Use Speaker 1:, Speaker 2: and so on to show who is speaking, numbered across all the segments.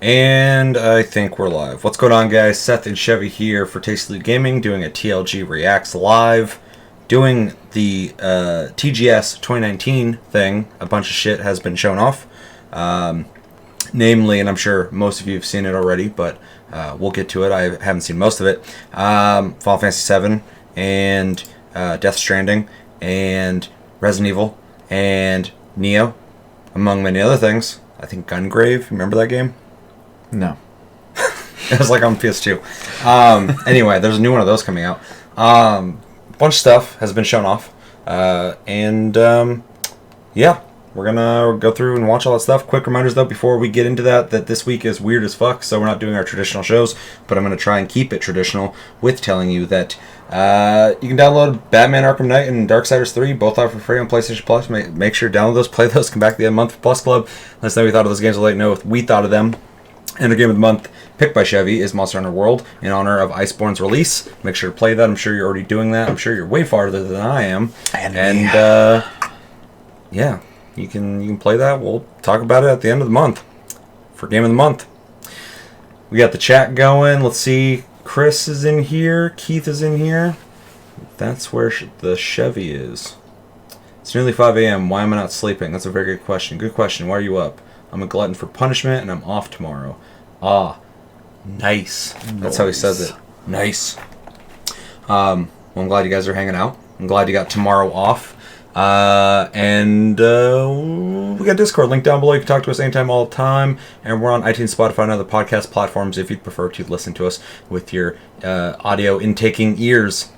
Speaker 1: And I think we're live. What's going on, guys? Seth and Chevy here for Tastily Gaming, doing a TLG Reacts live, doing the TGS 2019 thing. A bunch of shit has been shown off. Namely, and I'm sure most of you have seen it already, but we'll get to it. I haven't seen most of it. Final Fantasy VII, and Death Stranding, and Resident Evil, and Neo, among many other things. I think Gungrave, remember that game?
Speaker 2: No.
Speaker 1: It was like on PS2. Anyway, there's a new one of those coming out. Bunch of stuff has been shown off. Yeah, we're going to go through and watch all that stuff. Quick reminders, though, before we get into that this week is weird as fuck, so we're not doing our traditional shows, but I'm going to try and keep it traditional with telling you that you can download Batman Arkham Knight and Darksiders 3, both out for free on PlayStation Plus. Make sure to download those, play those, come back to the end of the month for Plus Club. Let us know what you thought of those games. I'll let you know if we thought of them. And the game of the month picked by Chevy is Monster Hunter World in honor of Iceborne's release. Make sure to play that. I'm sure you're already doing that. I'm sure you're way farther than I am. Yeah, you can play that. We'll talk about it at the end of the month for game of the month. We got the chat going. Let's see. Chris is in here. Keith is in here. That's where the Chevy is. It's nearly 5 a.m. Why am I not sleeping? That's a very good question. Good question. Why are you up? I'm a glutton for punishment, and I'm off tomorrow. Ah, nice. That's how he says it. Nice. Well, I'm glad you guys are hanging out. I'm glad you got tomorrow off. We got Discord. Link down below. You can talk to us anytime, all the time. And we're on iTunes, Spotify, and other podcast platforms if you'd prefer to listen to us with your audio intaking ears.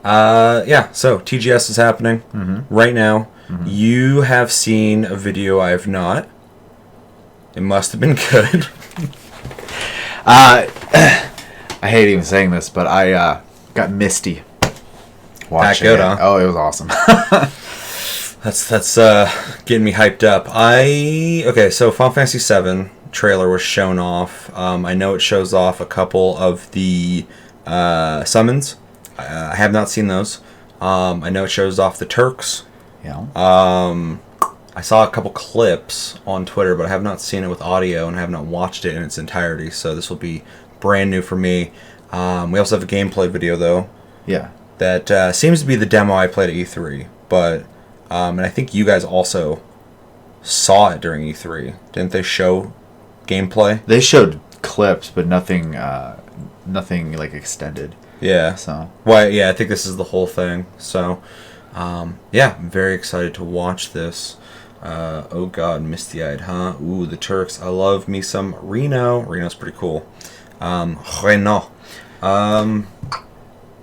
Speaker 1: Yeah, so TGS is happening right now. You have seen a video I have not. It must have been good.
Speaker 2: I hate even saying this, but I got misty watching
Speaker 1: good,
Speaker 2: it.
Speaker 1: huh?
Speaker 2: Oh, it was awesome.
Speaker 1: That's getting me hyped up. Okay, so Final Fantasy VII trailer was shown off. I know it shows off a couple of the summons. I have not seen those. I know it shows off the Turks.
Speaker 2: Yeah.
Speaker 1: I saw a couple clips on Twitter, but I have not seen it with audio and I have not watched it in its entirety, so this will be brand new for me. We also have a gameplay video, though.
Speaker 2: Yeah.
Speaker 1: That seems to be the demo I played at E3, but and I think you guys also saw it during E3. Didn't they show gameplay?
Speaker 2: They showed clips, but nothing like extended.
Speaker 1: Yeah.
Speaker 2: So.
Speaker 1: Well, yeah, I think this is the whole thing. So, yeah, I'm very excited to watch this. Oh god, misty-eyed, huh? Ooh, the Turks. I love me some Reno. Reno's pretty cool. Reno. Yeah.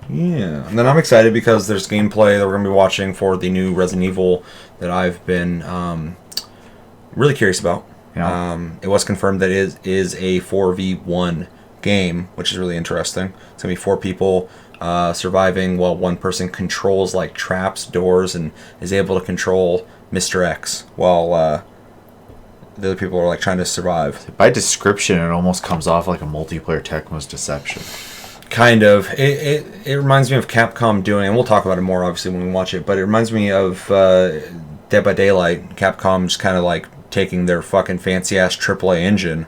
Speaker 1: And then I'm excited because there's gameplay that we're going to be watching for the new Resident Evil that I've been really curious about.
Speaker 2: Yeah.
Speaker 1: It was confirmed that it is a 4v1 game, which is really interesting. It's going to be 4 people surviving while one person controls like traps, doors, and is able to control Mr. X while the other people are like trying to survive.
Speaker 2: By description, it almost comes off like a multiplayer Tecmo's Deception.
Speaker 1: Kind of. It reminds me of Capcom doing, and we'll talk about it more obviously when we watch it, but it reminds me of Dead by Daylight. Capcom just kind of like taking their fucking fancy ass AAA engine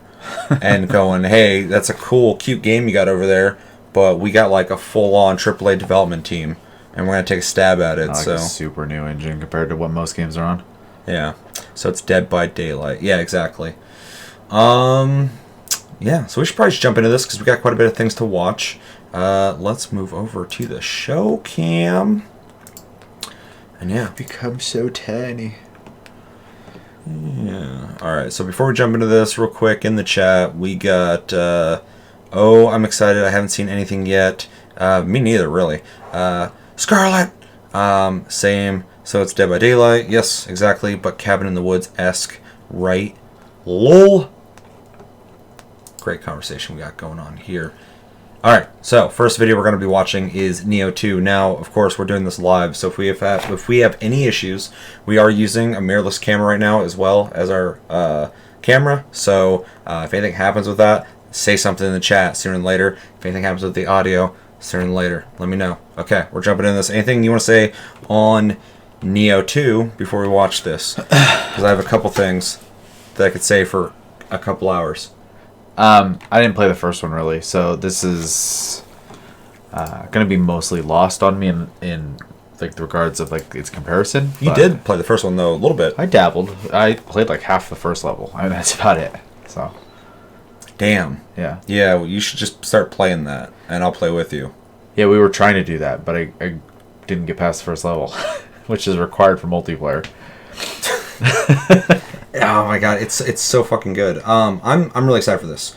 Speaker 1: and going, hey, that's a cool, cute game you got over there, but we got like a full-on AAA development team, and we're going to take a stab at it.
Speaker 2: Like a super new engine compared to what most games are on.
Speaker 1: Yeah. So it's Dead by Daylight. Yeah, exactly. Yeah, so we should probably just jump into this because we got quite a bit of things to watch. Let's move over to the show cam. And yeah.
Speaker 2: Become so tiny.
Speaker 1: Yeah. Alright, so before we jump into this real quick in the chat, we got, oh, I'm excited. I haven't seen anything yet. Me neither, really. Scarlet! Same. So it's Dead by Daylight. Yes, exactly. But Cabin in the Woods-esque, right? LOL! Great conversation we got going on here. Alright, so first video we're going to be watching is Neo 2. Now, of course, we're doing this live, so if we have any issues, we are using a mirrorless camera right now as well as our camera. So if anything happens with that, say something in the chat sooner than later. If anything happens with the audio, sooner than later, let me know. Okay, we're jumping into this. Anything you want to say on Neo 2 before we watch this? Because I have a couple things that I could say for a couple hours.
Speaker 2: I didn't play the first one really, so this is gonna be mostly lost on me in like the regards of like its comparison.
Speaker 1: You did play the first one though a little bit.
Speaker 2: I dabbled. I played like half the first level. I mean, that's about it. So,
Speaker 1: Damn.
Speaker 2: yeah.
Speaker 1: Yeah, well, you should just start playing that, and I'll play with you.
Speaker 2: Yeah, we were trying to do that, but I didn't get past the first level, which is required for multiplayer.
Speaker 1: Oh my god, it's so fucking good. I'm really excited for this.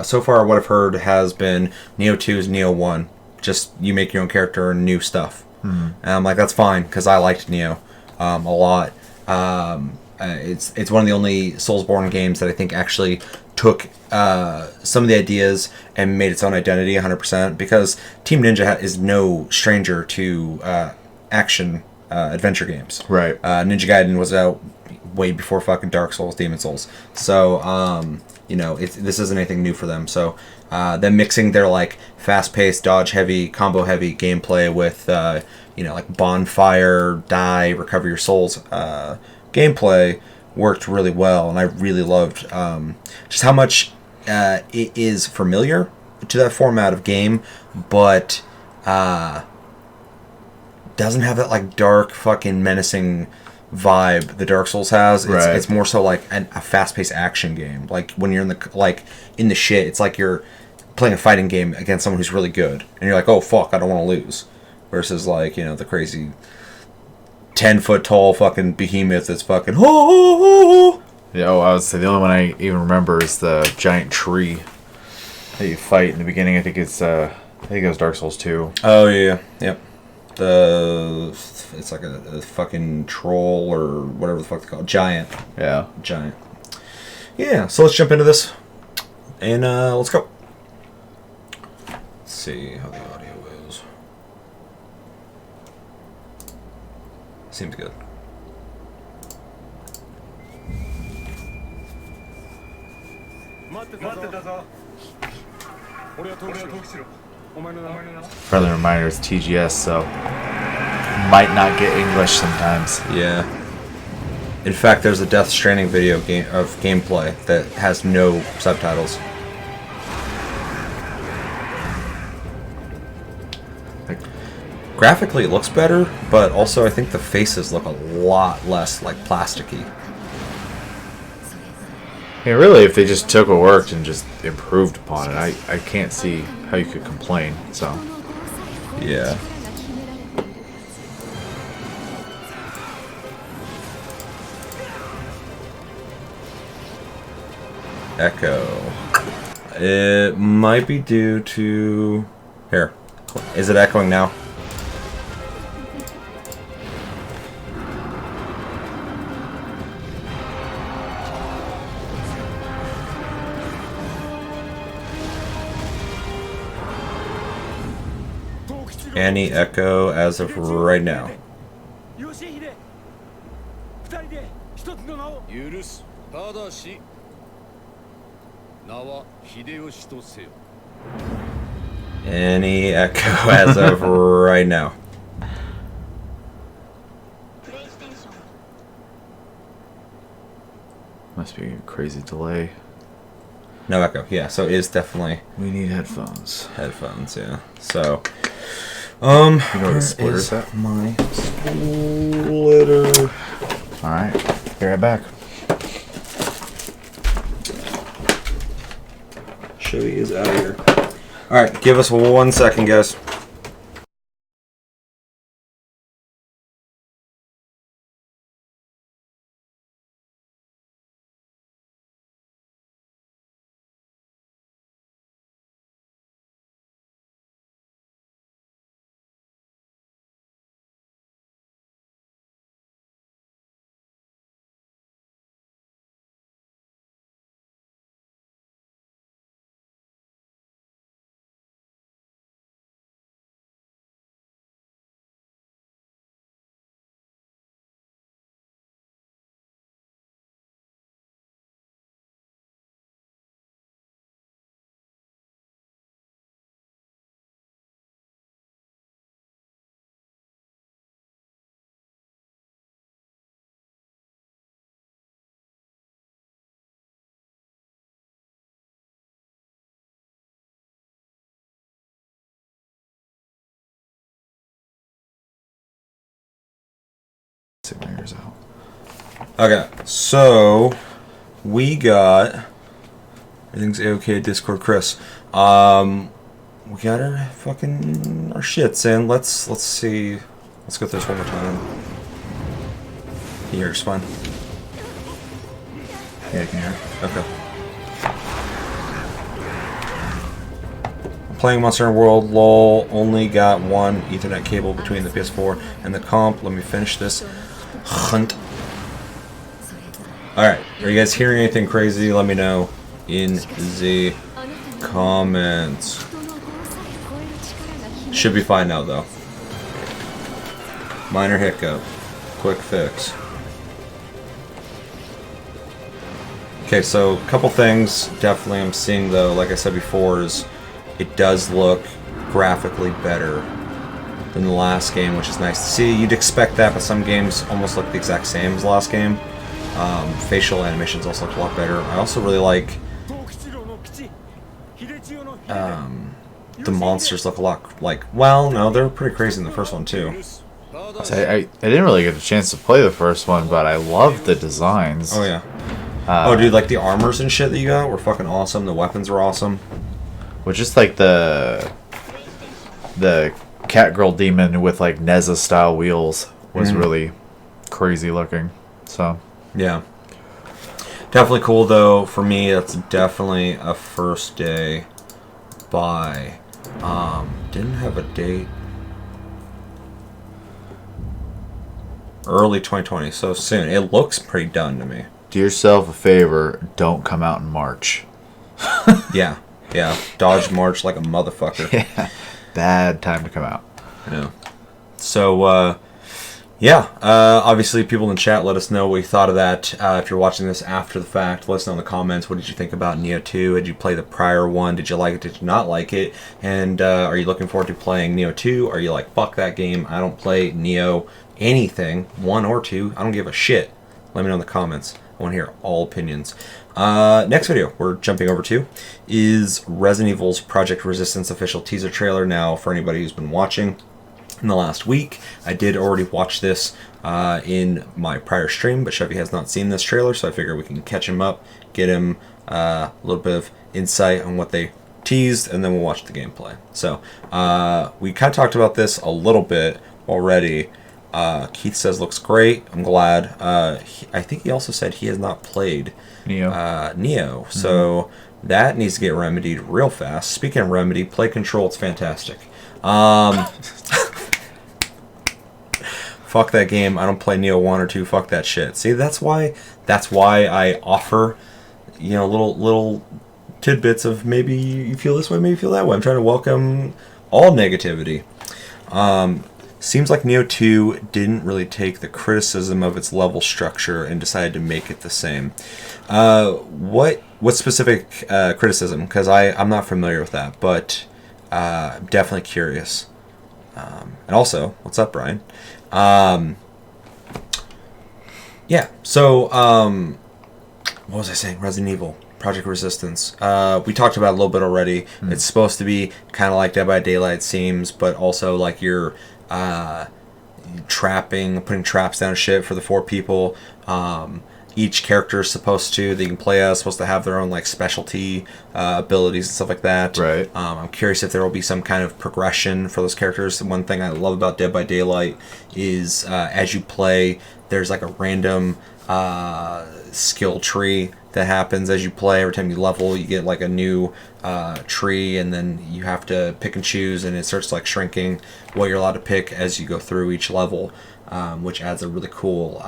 Speaker 1: So far, what I've heard has been Neo 2's Neo 1. Just you make your own character and new stuff. And I'm like, that's fine because I liked Neo a lot. It's one of the only Soulsborne games that I think actually took some of the ideas and made its own identity 100%, because Team Ninja is no stranger to action adventure games.
Speaker 2: Right.
Speaker 1: Ninja Gaiden was out way before fucking Dark Souls, Demon Souls. So, this isn't anything new for them. So, them mixing their like fast-paced, dodge-heavy, combo-heavy gameplay with like bonfire, die, recover your souls gameplay worked really well, and I really loved just how much it is familiar to that format of game, but doesn't have that like dark, fucking menacing vibe the Dark Souls has. It's more so like a fast-paced action game. Like when you're in the shit, it's like you're playing a fighting game against someone who's really good, and you're like, oh fuck, I don't want to lose. Versus like the crazy 10-foot tall fucking behemoth that's fucking
Speaker 2: Yeah, I would say the only one I even remember is the giant tree that you fight in the beginning. I think it was Dark Souls 2.
Speaker 1: Oh yeah, yep. It's like a fucking troll or whatever the fuck they call it. Giant.
Speaker 2: Yeah.
Speaker 1: Giant. Yeah, so let's jump into this. And let's go. Let's see how the audio is. Seems good.
Speaker 2: Friendly reminder, it's TGS, so might not get English sometimes.
Speaker 1: Yeah. In fact, there's a Death Stranding video game of gameplay that has no subtitles.
Speaker 2: Like,
Speaker 1: graphically, it looks better, but also I think the faces look a lot less like plasticky.
Speaker 2: yeah, really, if they just took what worked and just improved upon it, I can't see how you could complain. So,
Speaker 1: Yeah. Echo. It might be due to... Here. Is it echoing now? Any echo as of right now. Any echo as of right now.
Speaker 2: must be a crazy delay.
Speaker 1: No echo. Yeah, so it is definitely
Speaker 2: We need headphones.
Speaker 1: headphones, yeah. So,
Speaker 2: You know where the splitter's at?
Speaker 1: my splitter.
Speaker 2: Alright, be right back.
Speaker 1: Chevy is out of here. Alright, give us 1 second, guys. Okay, so we got everything's okay. Discord, Chris. We got our fucking our shits in. Let's see. Let's go through this one more time. Can you hear us fine?
Speaker 2: Yeah, I can hear.
Speaker 1: Okay. Playing Monster Hunter World, lol, only got one Ethernet cable between the PS4 and the comp. Let me finish this hunt. Alright, are you guys hearing anything crazy? Let me know in the comments. Should be fine now, though. Minor hiccup. Quick fix. Okay, so a couple things definitely I'm seeing, though, like I said before, is it does look graphically better than the last game, which is nice to see. You'd expect that, but some games almost look the exact same as the last game. Facial animations also look a lot better. I also really like the monsters look a lot like, well, no, they were pretty crazy in the first one too.
Speaker 2: I didn't really get a chance to play the first one, but I love the designs.
Speaker 1: Oh yeah. Oh dude, like the armors and shit that you got were fucking awesome. The weapons were awesome.
Speaker 2: With just like the cat girl demon with like Neza style wheels was really crazy looking. So
Speaker 1: yeah, definitely cool though. For me, it's definitely a first day buy. Didn't have a date. Early 2020, so soon. It looks pretty done to me.
Speaker 2: do yourself a favor, don't come out in March.
Speaker 1: Yeah. Yeah, dodge March like a motherfucker.
Speaker 2: Yeah, bad time to come out.
Speaker 1: Yeah. So, obviously people in the chat let us know what you thought of that. If you're watching this after the fact, let us know in the comments. What did you think about Neo 2? Did you play the prior one? Did you like it? Did you not like it? And are you looking forward to playing Neo 2? Are you like, fuck that game, I don't play Neo anything, 1 or 2, I don't give a shit. Let me know in the comments. I want to hear all opinions. Next video we're jumping over to is Resident Evil's Project Resistance official teaser trailer. Now, for anybody who's been watching in the last week, I did already watch this in my prior stream, but Chevy has not seen this trailer, so I figure we can catch him up, get him a little bit of insight on what they teased, and then we'll watch the gameplay. So, we kind of talked about this a little bit already. Keith says looks great. I'm glad. I think he also said he has not played Neo. So that needs to get remedied real fast. Speaking of remedy, play control. It's fantastic. Fuck that game. I don't play Neo 1 or 2. Fuck that shit. See, that's why I offer, little tidbits of maybe you feel this way, maybe you feel that way. I'm trying to welcome all negativity. Seems like Neo 2 didn't really take the criticism of its level structure and decided to make it the same. What specific criticism? Because I'm not familiar with that, but I'm definitely curious. And also, what's up, Brian? Yeah, so what was I saying? Resident Evil. Project Resistance. We talked about it a little bit already. It's supposed to be kind of like Dead by Daylight, it seems, but also like you're putting traps down shit for the 4 people. Each character is supposed to, that you can play as, supposed to have their own like specialty abilities and stuff like that.
Speaker 2: Right.
Speaker 1: I'm curious if there will be some kind of progression for those characters. One thing I love about Dead by Daylight is as you play, there's like a random skill tree that happens as you play. Every time you level, you get like a new tree, and then you have to pick and choose, and it starts like shrinking what you're allowed to pick as you go through each level, which adds a really cool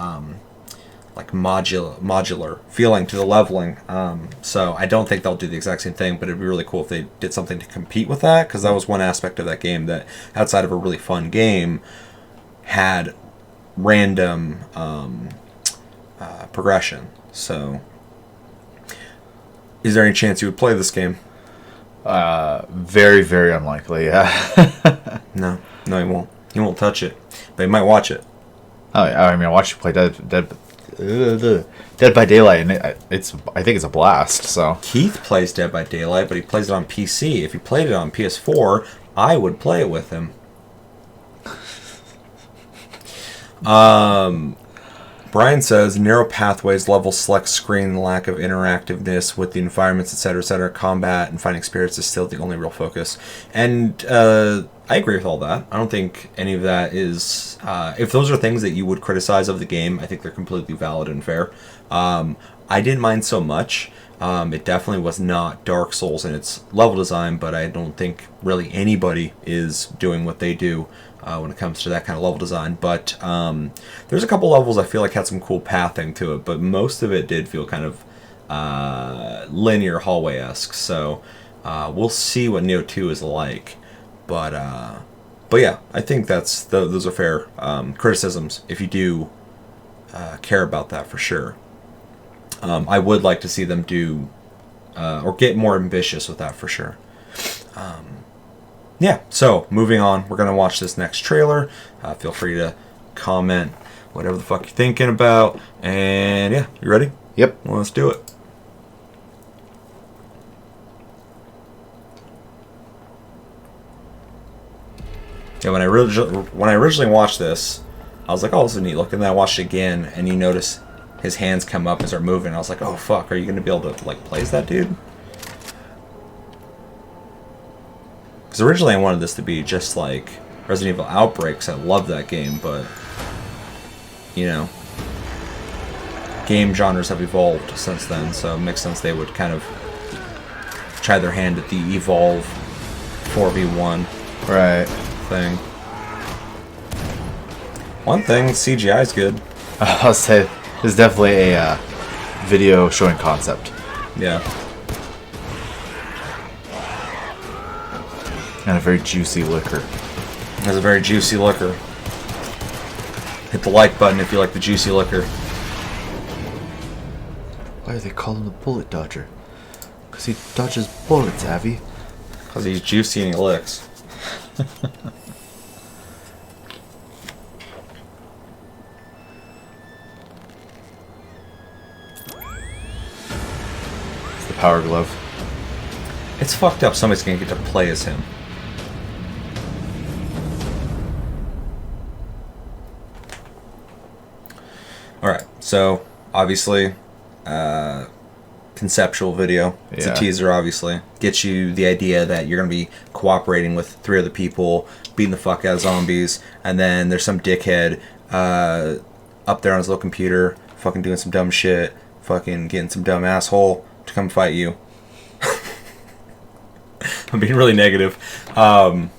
Speaker 1: like modular feeling to the leveling. So I don't think they'll do the exact same thing, but it'd be really cool if they did something to compete with that, because that was one aspect of that game that, outside of a really fun game, had random progression. So is there any chance you would play this game?
Speaker 2: Very, very unlikely, yeah.
Speaker 1: No, you won't. You won't touch it, but you might watch it.
Speaker 2: Oh, I mean, I watched you play Dead by Daylight, and I think it's a blast. So
Speaker 1: Keith plays Dead by Daylight, but he plays it on PC. If he played it on PS4, I would play it with him. Brian says, narrow pathways, level select screen, lack of interactiveness with the environments, etc., combat and finding spirits is still the only real focus. And I agree with all that. I don't think any of that is... if those are things that you would criticize of the game, I think they're completely valid and fair. I didn't mind so much. It definitely was not Dark Souls in its level design, but I don't think really anybody is doing what they do when it comes to that kind of level design. But there's a couple levels I feel like had some cool pathing to it, but most of it did feel kind of linear hallway-esque. So we'll see what Neo 2 is like. But yeah, I think those are fair criticisms if you do care about that for sure. I would like to see them do or get more ambitious with that for sure. Yeah, so moving on, we're going to watch this next trailer. Feel free to comment whatever the fuck you're thinking about. And yeah, you ready?
Speaker 2: Yep.
Speaker 1: Well, let's do it. Yeah, when I originally watched this, I was like, oh, this is neat looking. Then I watched it again, and you notice his hands come up and start moving. I was like, oh, fuck, are you going to be able to, like, place that dude? Because originally I wanted this to be just like Resident Evil Outbreaks. I love that game, but, you know, game genres have evolved since then, so it makes sense they would kind of try their hand at the Evolve 4v1 thing. One thing, CGI is good.
Speaker 2: I'll say there's definitely a video showing concept.
Speaker 1: Yeah.
Speaker 2: And a very juicy liquor.
Speaker 1: Has a very juicy liquor. Hit the like button if you like the juicy liquor.
Speaker 2: Why do they call him the bullet dodger? Because he dodges bullets, Abby.
Speaker 1: Because he's juicy and he licks.
Speaker 2: It's the power glove.
Speaker 1: It's fucked up somebody's gonna get to play as him. Alright, so obviously conceptual video. It's a teaser, obviously. Gets you the idea that you're going to be cooperating with 3 other people, beating the fuck out of zombies, and then there's some dickhead up there on his little computer, fucking doing some dumb shit, fucking getting some dumb asshole to come fight you. I'm being really negative. So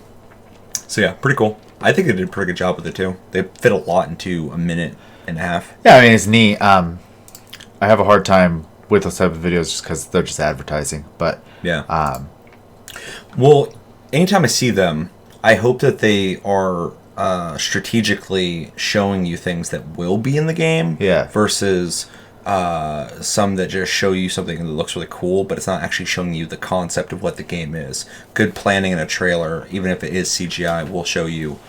Speaker 1: yeah, pretty cool. I think they did a pretty good job with it too. They fit a lot into a minute and a half.
Speaker 2: Yeah, I mean, it's neat. I have a hard time with those type of videos just because they're just advertising. But
Speaker 1: yeah. Well, anytime I see them, I hope that they are strategically showing you things that will be in the game.
Speaker 2: Yeah.
Speaker 1: Versus some that just show you something that looks really cool, but it's not actually showing you the concept of what the game is. Good planning in a trailer, even if it is CGI, will show you,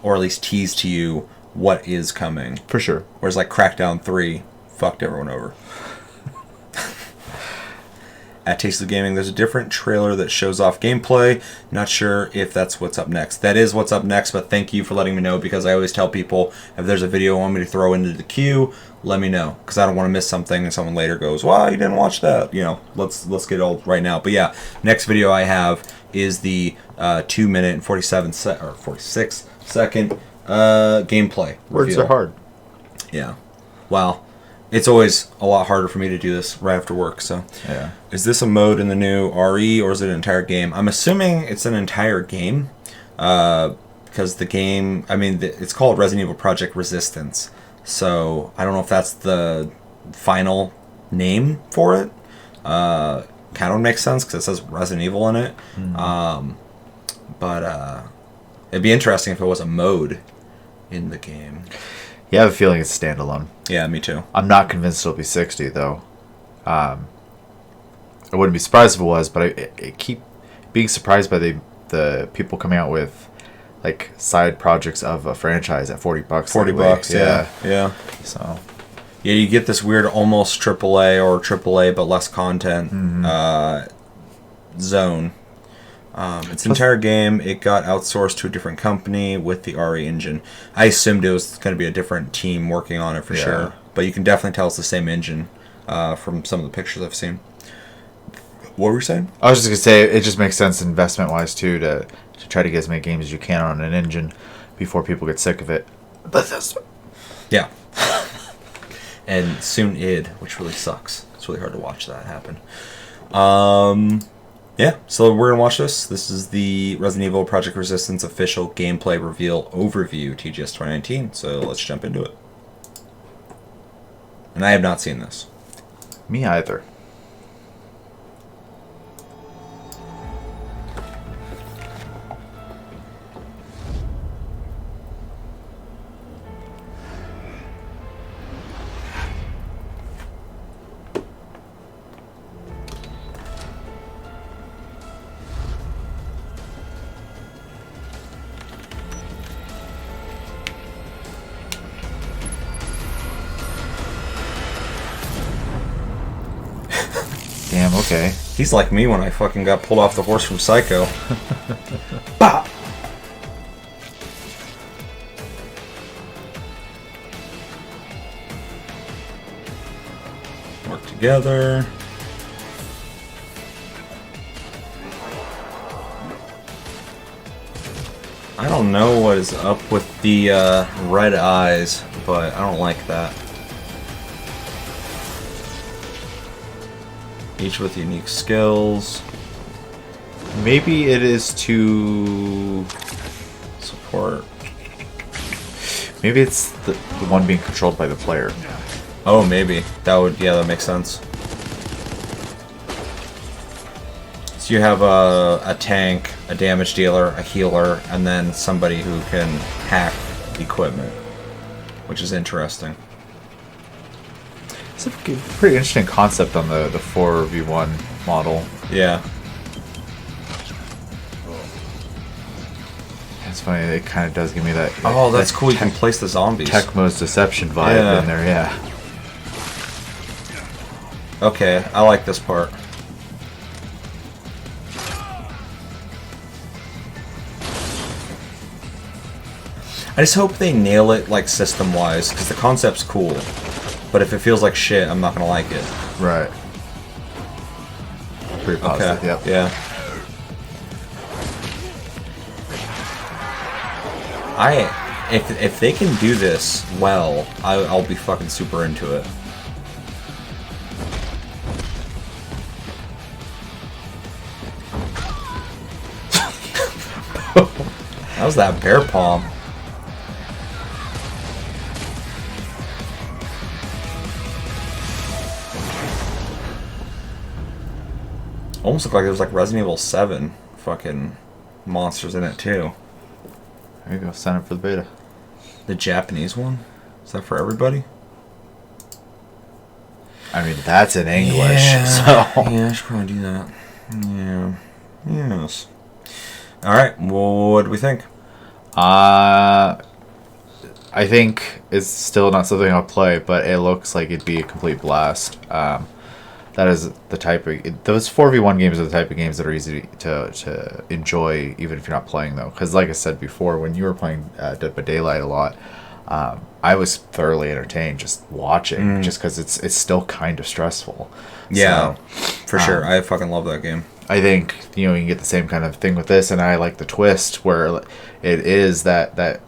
Speaker 1: or at least tease to you, what is coming.
Speaker 2: For sure.
Speaker 1: Whereas like Crackdown 3 fucked everyone over. At Taste of Gaming, there's a different trailer that shows off gameplay. Not sure if that's what's up next. That is what's up next, but thank you for letting me know, because I always tell people, if there's a video you want me to throw into the queue, let me know, because I don't want to miss something and someone later goes, well, you didn't watch that. You know, let's get it all right now. But yeah, next video I have is the 2 minute and 46 second gameplay.
Speaker 2: Words
Speaker 1: reveal.
Speaker 2: are hard.
Speaker 1: Yeah. Wow. It's always a lot harder for me to do this right after work, so.
Speaker 2: Yeah.
Speaker 1: Is this a mode in the new RE, or is it an entire game? I'm assuming it's an entire game, because the game, I mean, it's called Resident Evil Project Resistance, so I don't know if that's the final name for it. Kind of makes sense, because it says Resident Evil in it. But it'd be interesting if it was a mode in the game.
Speaker 2: Yeah, I have a feeling it's standalone.
Speaker 1: Yeah, me too.
Speaker 2: I'm not convinced it'll be 60 though. I wouldn't be surprised if it was, but I keep being surprised by the people coming out with like side projects of a franchise at $40.
Speaker 1: $40, yeah.
Speaker 2: So
Speaker 1: yeah, you get this weird almost AAA or AAA but less content zone. Its entire game, it got outsourced to a different company with the RE engine. I assumed it was going to be a different team working on it for sure. but you can definitely tell it's the same engine from some of the pictures I've seen. What were you saying?
Speaker 2: I was just gonna say it just makes sense investment wise too to try to get as many games as you can on an engine before people get sick of it. Bethesda.
Speaker 1: Yeah. And soon id, which really sucks. It's really hard to watch that happen. Yeah, so we're gonna watch this. This is the Resident Evil Project Resistance official gameplay reveal overview, TGS 2019. So let's jump into it. And I have not seen this.
Speaker 2: Me either. Damn, okay.
Speaker 1: He's like me when I fucking got pulled off the horse from Psycho. Bah! Work together. I don't know what is up with the red eyes, but I don't like that. Each with unique skills.
Speaker 2: Maybe it is to
Speaker 1: Support.
Speaker 2: maybe it's the one being controlled by the player.
Speaker 1: Oh, maybe. That makes sense. So you have a tank, a damage dealer, a healer, and then somebody who can hack equipment, which is interesting.
Speaker 2: It's a pretty interesting concept on the 4v1 model.
Speaker 1: Yeah.
Speaker 2: It's funny, it kind of does give me that.
Speaker 1: Oh, that's
Speaker 2: that
Speaker 1: cool. You can place the zombies.
Speaker 2: Tecmo's Deception vibe
Speaker 1: Yeah.
Speaker 2: in there, yeah.
Speaker 1: Okay, I like this part. I just hope they nail it, like, system-wise, because the concept's cool. But if it feels like shit, I'm not gonna like it.
Speaker 2: Right. Pretty positive,
Speaker 1: Okay,
Speaker 2: yep.
Speaker 1: yeah. If they can do this well, I'll be fucking super into it. How's that bear palm? Almost looked like there was like Resident Evil 7 fucking monsters in it too.
Speaker 2: There you go, sign up for the beta.
Speaker 1: The Japanese one? Is that for everybody?
Speaker 2: I mean, that's in English, so...
Speaker 1: Yeah, I should probably do that. Yeah. Yes. Alright, well, what do we think?
Speaker 2: I think it's still not something I'll play, but it looks like it'd be a complete blast. That is the type of... Those 4v1 games are the type of games that are easy to enjoy, even if you're not playing, though. Because like I said before, when you were playing Dead by Daylight a lot, I was thoroughly entertained just watching, just because it's still kind of stressful.
Speaker 1: Yeah,
Speaker 2: So,
Speaker 1: for sure. I fucking love that game.
Speaker 2: I think, you can get the same kind of thing with this, and I like the twist where it is that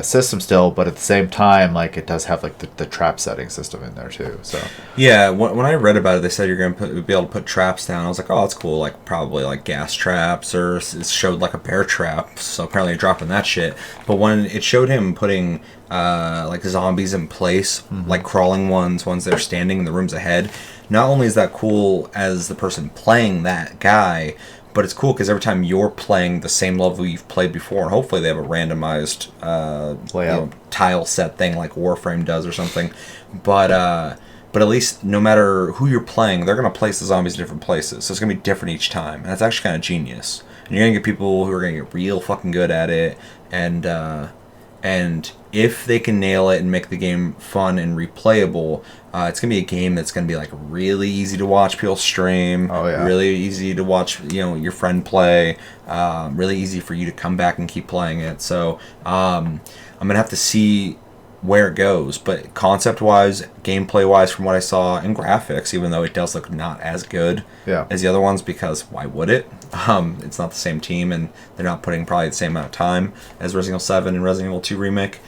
Speaker 2: system still, but at the same time, like, it does have like the trap setting system in there too. So
Speaker 1: yeah, when I read about it, they said you're gonna be able to put traps down. I was like, oh, that's cool. Like probably like gas traps, or it showed like a bear trap. So apparently you're dropping that shit. But when it showed him putting like zombies in place, like crawling ones that are standing in the rooms ahead. Not only is that cool as the person playing that guy, but it's cool because every time you're playing the same level you've played before, and hopefully they have a randomized
Speaker 2: layout,
Speaker 1: tile set thing like Warframe does or something. But at least no matter who you're playing, they're going to place the zombies in different places. So it's going to be different each time. And that's actually kind of genius. And you're going to get people who are going to get real fucking good at it. And if they can nail it and make the game fun and replayable, it's going to be a game that's going to be like really easy to watch people stream.
Speaker 2: Oh, yeah.
Speaker 1: Really easy to watch, your friend play. Really easy for you to come back and keep playing it. So I'm going to have to see where it goes. But concept-wise, gameplay-wise, from what I saw, and graphics, even though it does look not as good as the other ones, because why would it? It's not the same team, and they're not putting probably the same amount of time as Resident Evil 7 and Resident Evil 2 Remake.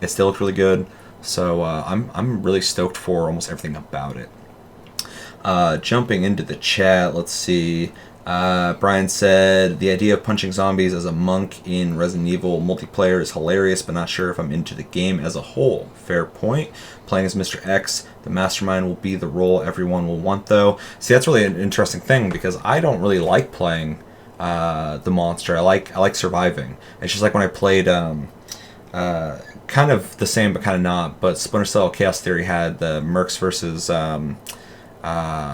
Speaker 1: It still looked really good, so I'm really stoked for almost everything about it. Jumping into the chat, let's see. Brian said, the idea of punching zombies as a monk in Resident Evil multiplayer is hilarious, but not sure if I'm into the game as a whole. Fair point. Playing as Mr. X, the mastermind will be the role everyone will want, though. See, that's really an interesting thing, because I don't really like playing the monster. I like surviving. It's just like when I played kind of the same, but kind of not, but Splinter Cell Chaos Theory had the Mercs versus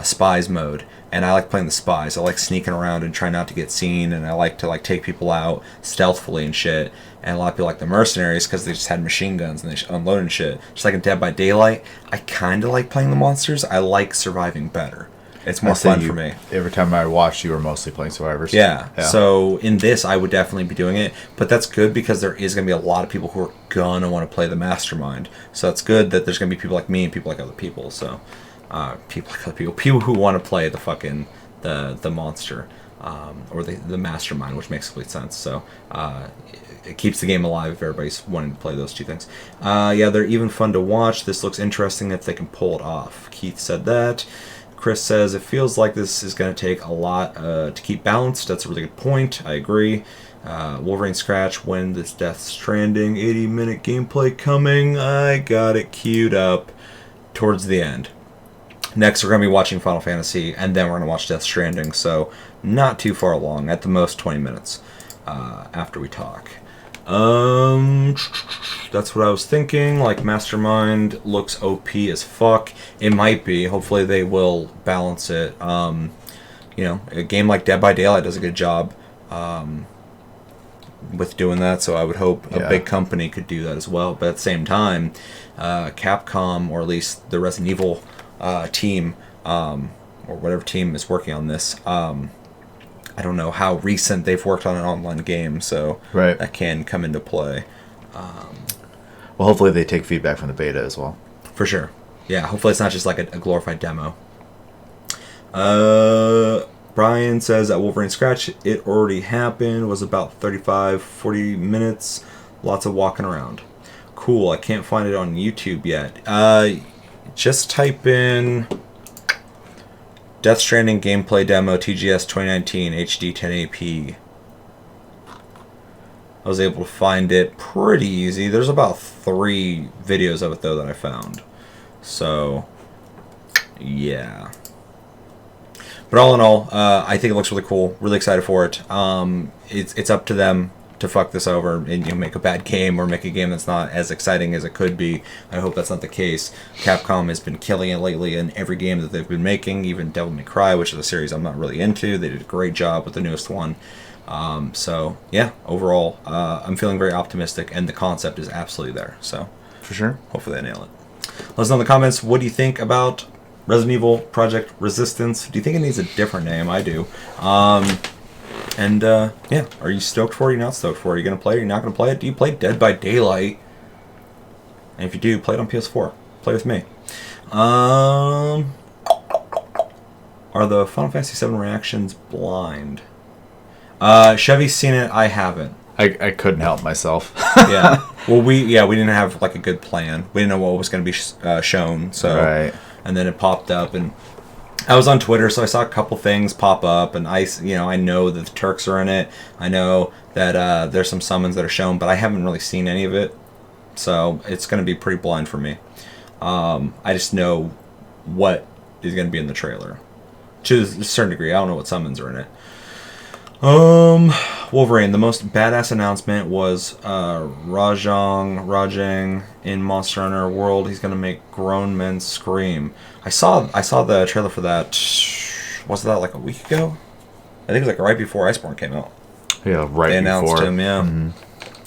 Speaker 1: spies mode, and I like playing the spies. I like sneaking around and trying not to get seen, and I like to take people out stealthily and shit. And a lot of people like the mercenaries because they just had machine guns and they unload and shit. Just like in Dead by Daylight, I kind of like playing the monsters. I like surviving better. It's more fun for me.
Speaker 2: Every time I watched, you were mostly playing survivors.
Speaker 1: Yeah. So in this, I would definitely be doing it, but that's good because there is going to be a lot of people who are gonna want to play the mastermind. So it's good that there's going to be people like me and people like other people. So. People who want to play the fucking the monster, or the mastermind, which makes complete sense. So it keeps the game alive if everybody's wanting to play those two things. They're even fun to watch. This looks interesting if they can pull it off. Keith said that. Chris says it feels like this is going to take a lot to keep balanced. That's a really good point. I agree. Wolverine Scratch, when this Death Stranding 80-minute gameplay coming? I got it queued up towards the end. Next, we're going to be watching Final Fantasy, and then we're going to watch Death Stranding, so not too far along, at the most 20 minutes after we talk. That's what I was thinking. Like, Mastermind looks OP as fuck. It might be. Hopefully they will balance it. A game like Dead by Daylight does a good job with doing that, so I would hope a big company could do that as well. But at the same time, Capcom, or at least the Resident Evil team, or whatever team is working on this, I don't know how recent they've worked on an online game, so that can come into play.
Speaker 2: Well, hopefully they take feedback from the beta as well. For sure.
Speaker 1: Yeah, hopefully it's not just like a glorified demo. Brian says that Wolverine Scratch, it already happened, was about 35-40 minutes, lots of walking around. Cool, I can't find it on YouTube yet. Just type in Death Stranding gameplay demo TGS 2019 HD 1080p. I was able to find it pretty easy. There's about 3 videos of it though that I found. So, yeah. But all in all, I think it looks really cool. Really excited for it. It's up to them to fuck this over and make a bad game or make a game that's not as exciting as it could be. I hope that's not the case. Capcom has been killing it lately in every game that they've been making, even Devil May Cry, which is a series I'm not really into. They did a great job with the newest one. So yeah, overall, I'm feeling very optimistic, and the concept is absolutely there. So
Speaker 2: for sure,
Speaker 1: hopefully they nail it. Let us know in the comments, what do you think about Resident Evil Project Resistance? Do you think it needs a different name? I do. Are you stoked for it? Are you not stoked for it? Are you going to play it? Are you not going to play it? Do you play Dead by Daylight? And if you do, play it on PS4. Play with me. Are the Final Fantasy VII reactions blind? Chevy's seen it. I haven't.
Speaker 2: I couldn't help myself.
Speaker 1: Yeah. Well, we didn't have like a good plan. We didn't know what was going to be shown. So,
Speaker 2: right.
Speaker 1: And then it popped up, and I was on Twitter, so I saw a couple things pop up, and I know that the Turks are in it. I know that there's some summons that are shown, but I haven't really seen any of it, so it's going to be pretty blind for me. I just know what is going to be in the trailer. To a certain degree, I don't know what summons are in it. Wolverine, the most badass announcement was Rajang in Monster Hunter World. He's gonna make grown men scream. I saw the trailer for that. Was that like a week ago? I think it was like right before Iceborne came out.
Speaker 2: Yeah, right.
Speaker 1: They announced
Speaker 2: before.
Speaker 1: him, yeah,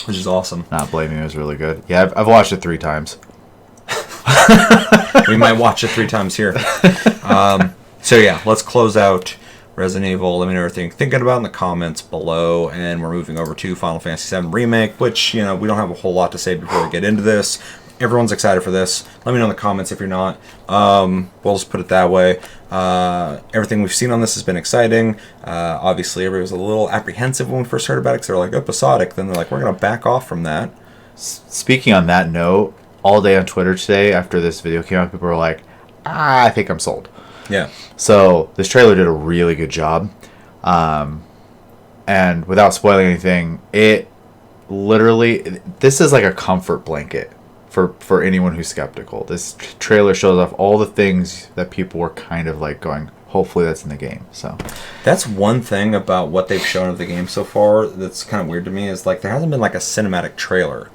Speaker 1: which is awesome.
Speaker 2: Not blaming, it was really good. Yeah, I've watched it 3 times.
Speaker 1: We might watch it 3 times here. So yeah, let's close out Resident Evil. Let me know everything you're thinking about in the comments below. And we're moving over to Final Fantasy VII Remake, which, you know, we don't have a whole lot to say before we get into this. Everyone's excited for this. Let me know in the comments if you're not. We'll just put it that way. Everything we've seen on this has been exciting. Obviously, everybody was a little apprehensive when we first heard about it because they were like, episodic. Then they're like, we're going to back off from that.
Speaker 2: Speaking on that note, all day on Twitter today, after this video came out, people were like, I think I'm sold.
Speaker 1: Yeah.
Speaker 2: So this trailer did a really good job. And without spoiling anything, it literally, this is like a comfort blanket for anyone who's skeptical. This trailer shows off all the things that people were kind of like going, hopefully that's in the game. So
Speaker 1: that's one thing about what they've shown of the game so far that's kind of weird to me, is like there hasn't been like a cinematic trailer.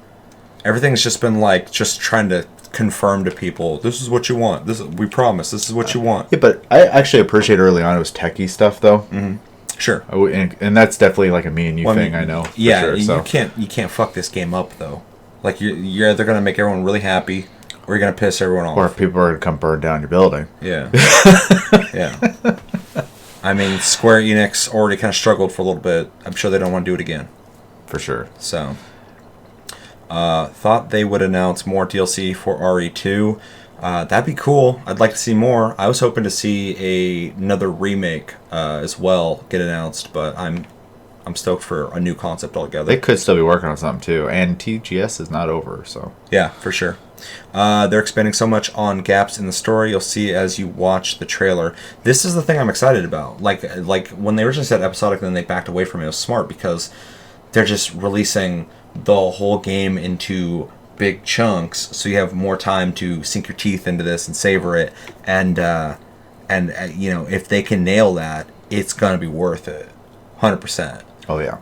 Speaker 1: Everything's just been like just trying to confirm to people, this is what you want. We promise this is what you want.
Speaker 2: Yeah, but I actually appreciate early on it was techie stuff though.
Speaker 1: Mm-hmm. Sure.
Speaker 2: And that's definitely like a me and you thing, I know.
Speaker 1: Yeah,
Speaker 2: sure, so.
Speaker 1: you can't fuck this game up though. Like you're either gonna make everyone really happy, or you're gonna piss everyone off.
Speaker 2: Or if people are gonna come burn down your building.
Speaker 1: Yeah. Yeah. I mean, Square Enix already kind of struggled for a little bit. I'm sure they don't want to do it again.
Speaker 2: For sure.
Speaker 1: So, thought they would announce more DLC for RE2. That'd be cool. I'd like to see more. I was hoping to see another remake as well get announced, but I'm stoked for a new concept altogether.
Speaker 2: They could still be working on something too, and TGS is not over, so
Speaker 1: yeah, for sure. They're expanding so much on gaps in the story. You'll see as you watch the trailer. This is the thing I'm excited about. Like when they originally said episodic, then they backed away from it. It was smart because they're just releasing the whole game into big chunks, so you have more time to sink your teeth into this and savor it. And you know, if they can nail that, it's gonna be worth it, 100%.
Speaker 2: Oh yeah.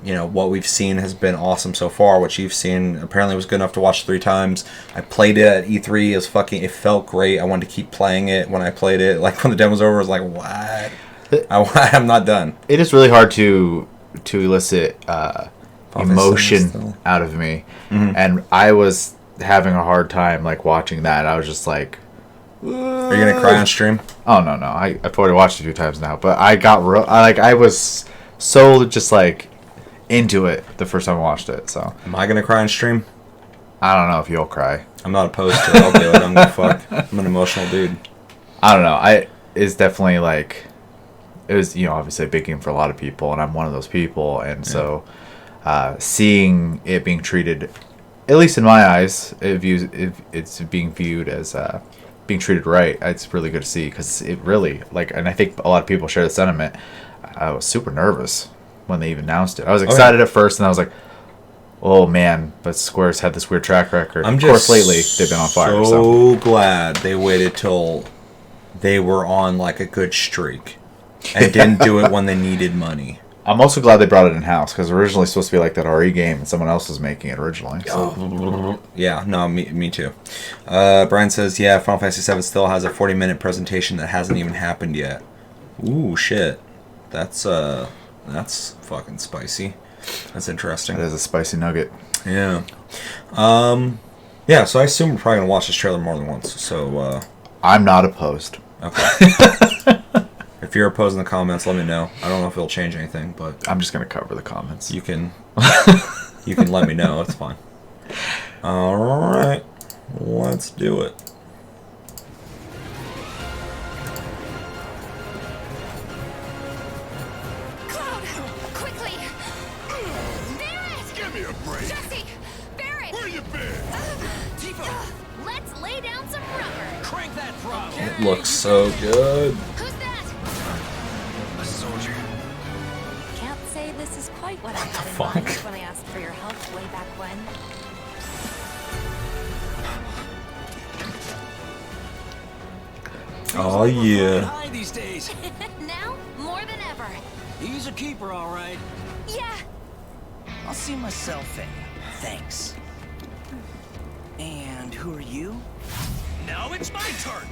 Speaker 1: You know, what we've seen has been awesome so far. What you've seen apparently was good enough to watch 3 times. I played it at E3. It felt great. I wanted to keep playing it when I played it. Like when the demo was over, I was like, what? I'm not done.
Speaker 2: It is really hard to elicit emotion out of me. Mm-hmm. And I was having a hard time like watching that. I was just like,
Speaker 1: are you gonna cry on stream?
Speaker 2: Oh no. I've already watched it 2 times now, but I got I was so just like into it the first time I watched it. So
Speaker 1: am I gonna cry on stream?
Speaker 2: I don't know if you'll cry.
Speaker 1: I'm not opposed to it. I'll do it. I'm gonna fuck. I'm an emotional dude.
Speaker 2: I don't know. It's definitely like, it was, you know, obviously a big game for a lot of people, and I'm one of those people. And so seeing it being treated, at least in my eyes, if it's being viewed as being treated right, it's really good to see, because it really, like, and I think a lot of people share the sentiment. I was super nervous when they even announced it. I was excited at first, and I was like, oh man, but Square's had this weird track record. Of course, lately they've been on fire.
Speaker 1: So glad they waited till they were on like a good streak and didn't do it when they needed money.
Speaker 2: I'm also glad they brought it in-house, because originally it was supposed to be like that RE game, and someone else was making it originally. So.
Speaker 1: Yeah, no, me too. Brian says, yeah, Final Fantasy VII still has a 40-minute presentation that hasn't even happened yet. Ooh, shit. That's fucking spicy. That's interesting.
Speaker 2: That is a spicy nugget.
Speaker 1: Yeah. Yeah, so I assume we're probably going to watch this trailer more than once. So,
Speaker 2: I'm not opposed.
Speaker 1: Okay. If you're opposed in the comments, let me know. I don't know if it'll change anything, but
Speaker 2: I'm just going to cover the comments.
Speaker 1: You can let me know. It's fine. All right. Let's do it. It looks so good.
Speaker 3: Who's that?
Speaker 4: A soldier.
Speaker 3: Can't say this is quite what I had in mind when I asked for your help way back when.
Speaker 1: Oh yeah.
Speaker 4: High these days.
Speaker 3: Now more than ever.
Speaker 4: He's a keeper, all right.
Speaker 3: Yeah.
Speaker 4: I'll see myself in. Thanks. And who are you? Now it's my turn.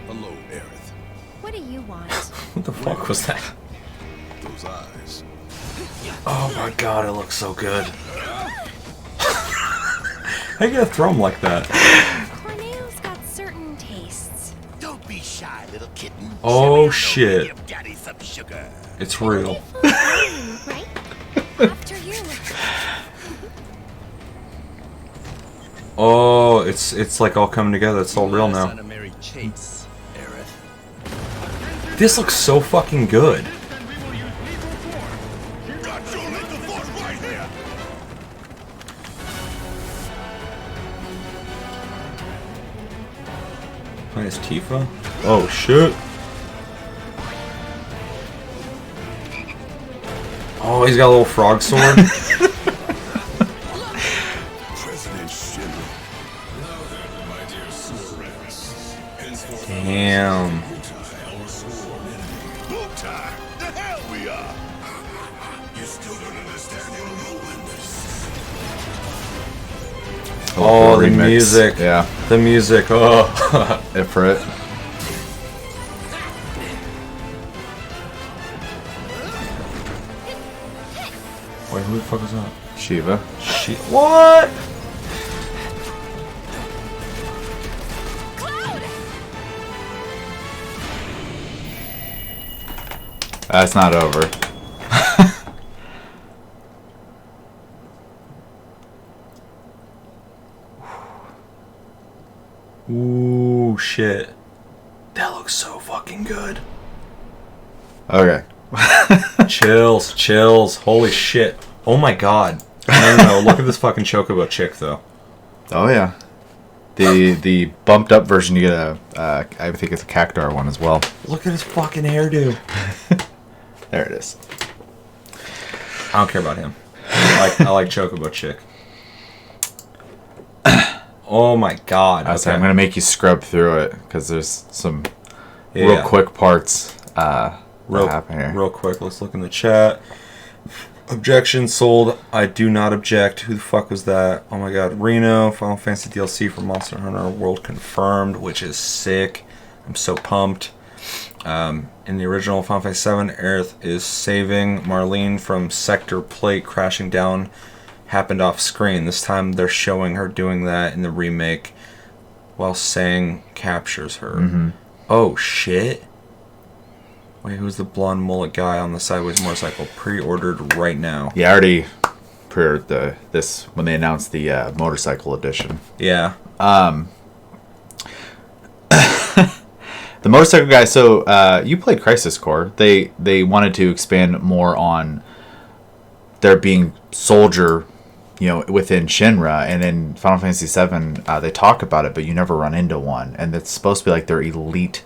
Speaker 5: Hello, Aerith.
Speaker 3: What do you want?
Speaker 1: What the fuck was that?
Speaker 5: Those eyes.
Speaker 1: Oh my god, it looks so good. How you gonna throw him like that?
Speaker 3: Corneo's got certain tastes. tastes.
Speaker 5: Don't be shy, little kitten.
Speaker 1: Oh,
Speaker 5: Shimmy
Speaker 1: shit.
Speaker 5: Give daddy some sugar.
Speaker 1: It's real.
Speaker 3: Right? After you.
Speaker 1: Oh, it's like all coming together. It's all real now.
Speaker 5: Son of Mary Chase, Aerith.
Speaker 1: This looks so fucking good.
Speaker 5: Got your lethal force right here.
Speaker 1: Playing as Tifa? Oh shit. Oh, he's got a little frog sword.
Speaker 5: President Shinra. Now then, my dear Supermans. Henceforth,
Speaker 1: Damn.
Speaker 5: our sworn enemy. Bulltie! The hell we are! You still don't understand your role in this.
Speaker 1: Oh, the
Speaker 2: remix.
Speaker 1: music.
Speaker 2: Yeah,
Speaker 1: The music. Oh.
Speaker 2: it for it.
Speaker 1: Wait, who the fuck is that?
Speaker 2: Shiva.
Speaker 1: What?
Speaker 2: That's not over.
Speaker 1: Ooh, shit. That looks so fucking good.
Speaker 2: Okay.
Speaker 1: Chills, chills. Holy shit. Oh my god. No, look at this fucking chocobo chick, though.
Speaker 2: Oh yeah. The bumped up version, you get I think it's a Cactar one as well.
Speaker 1: Look at his fucking hairdo.
Speaker 2: There it is.
Speaker 1: I don't care about him. I like chocobo chick. Oh my god.
Speaker 2: I was like, I'm gonna make you scrub through it because there's some
Speaker 1: Yeah.
Speaker 2: real quick parts.
Speaker 1: Real,
Speaker 2: happen here.
Speaker 1: real quick, let's look in the chat. Objection sold. I do not object. Who the fuck was that? Oh my god. Reno, Final Fantasy DLC for Monster Hunter World confirmed, which is sick. I'm so pumped. In the original Final Fantasy VII, Aerith is saving Marlene from sector plate crashing down. Happened off screen. This time they're showing her doing that in the remake while Sang captures her.
Speaker 2: Mm-hmm.
Speaker 1: Oh shit. Wait, who's the blonde mullet guy on the sideways motorcycle? Pre-ordered right now.
Speaker 2: Yeah, I already pre-ordered this when they announced the motorcycle edition.
Speaker 1: Yeah.
Speaker 2: The motorcycle guy. So you played Crisis Core. They wanted to expand more on there being soldier, within Shinra, and in Final Fantasy VII they talk about it, but you never run into one, and it's supposed to be like their elite.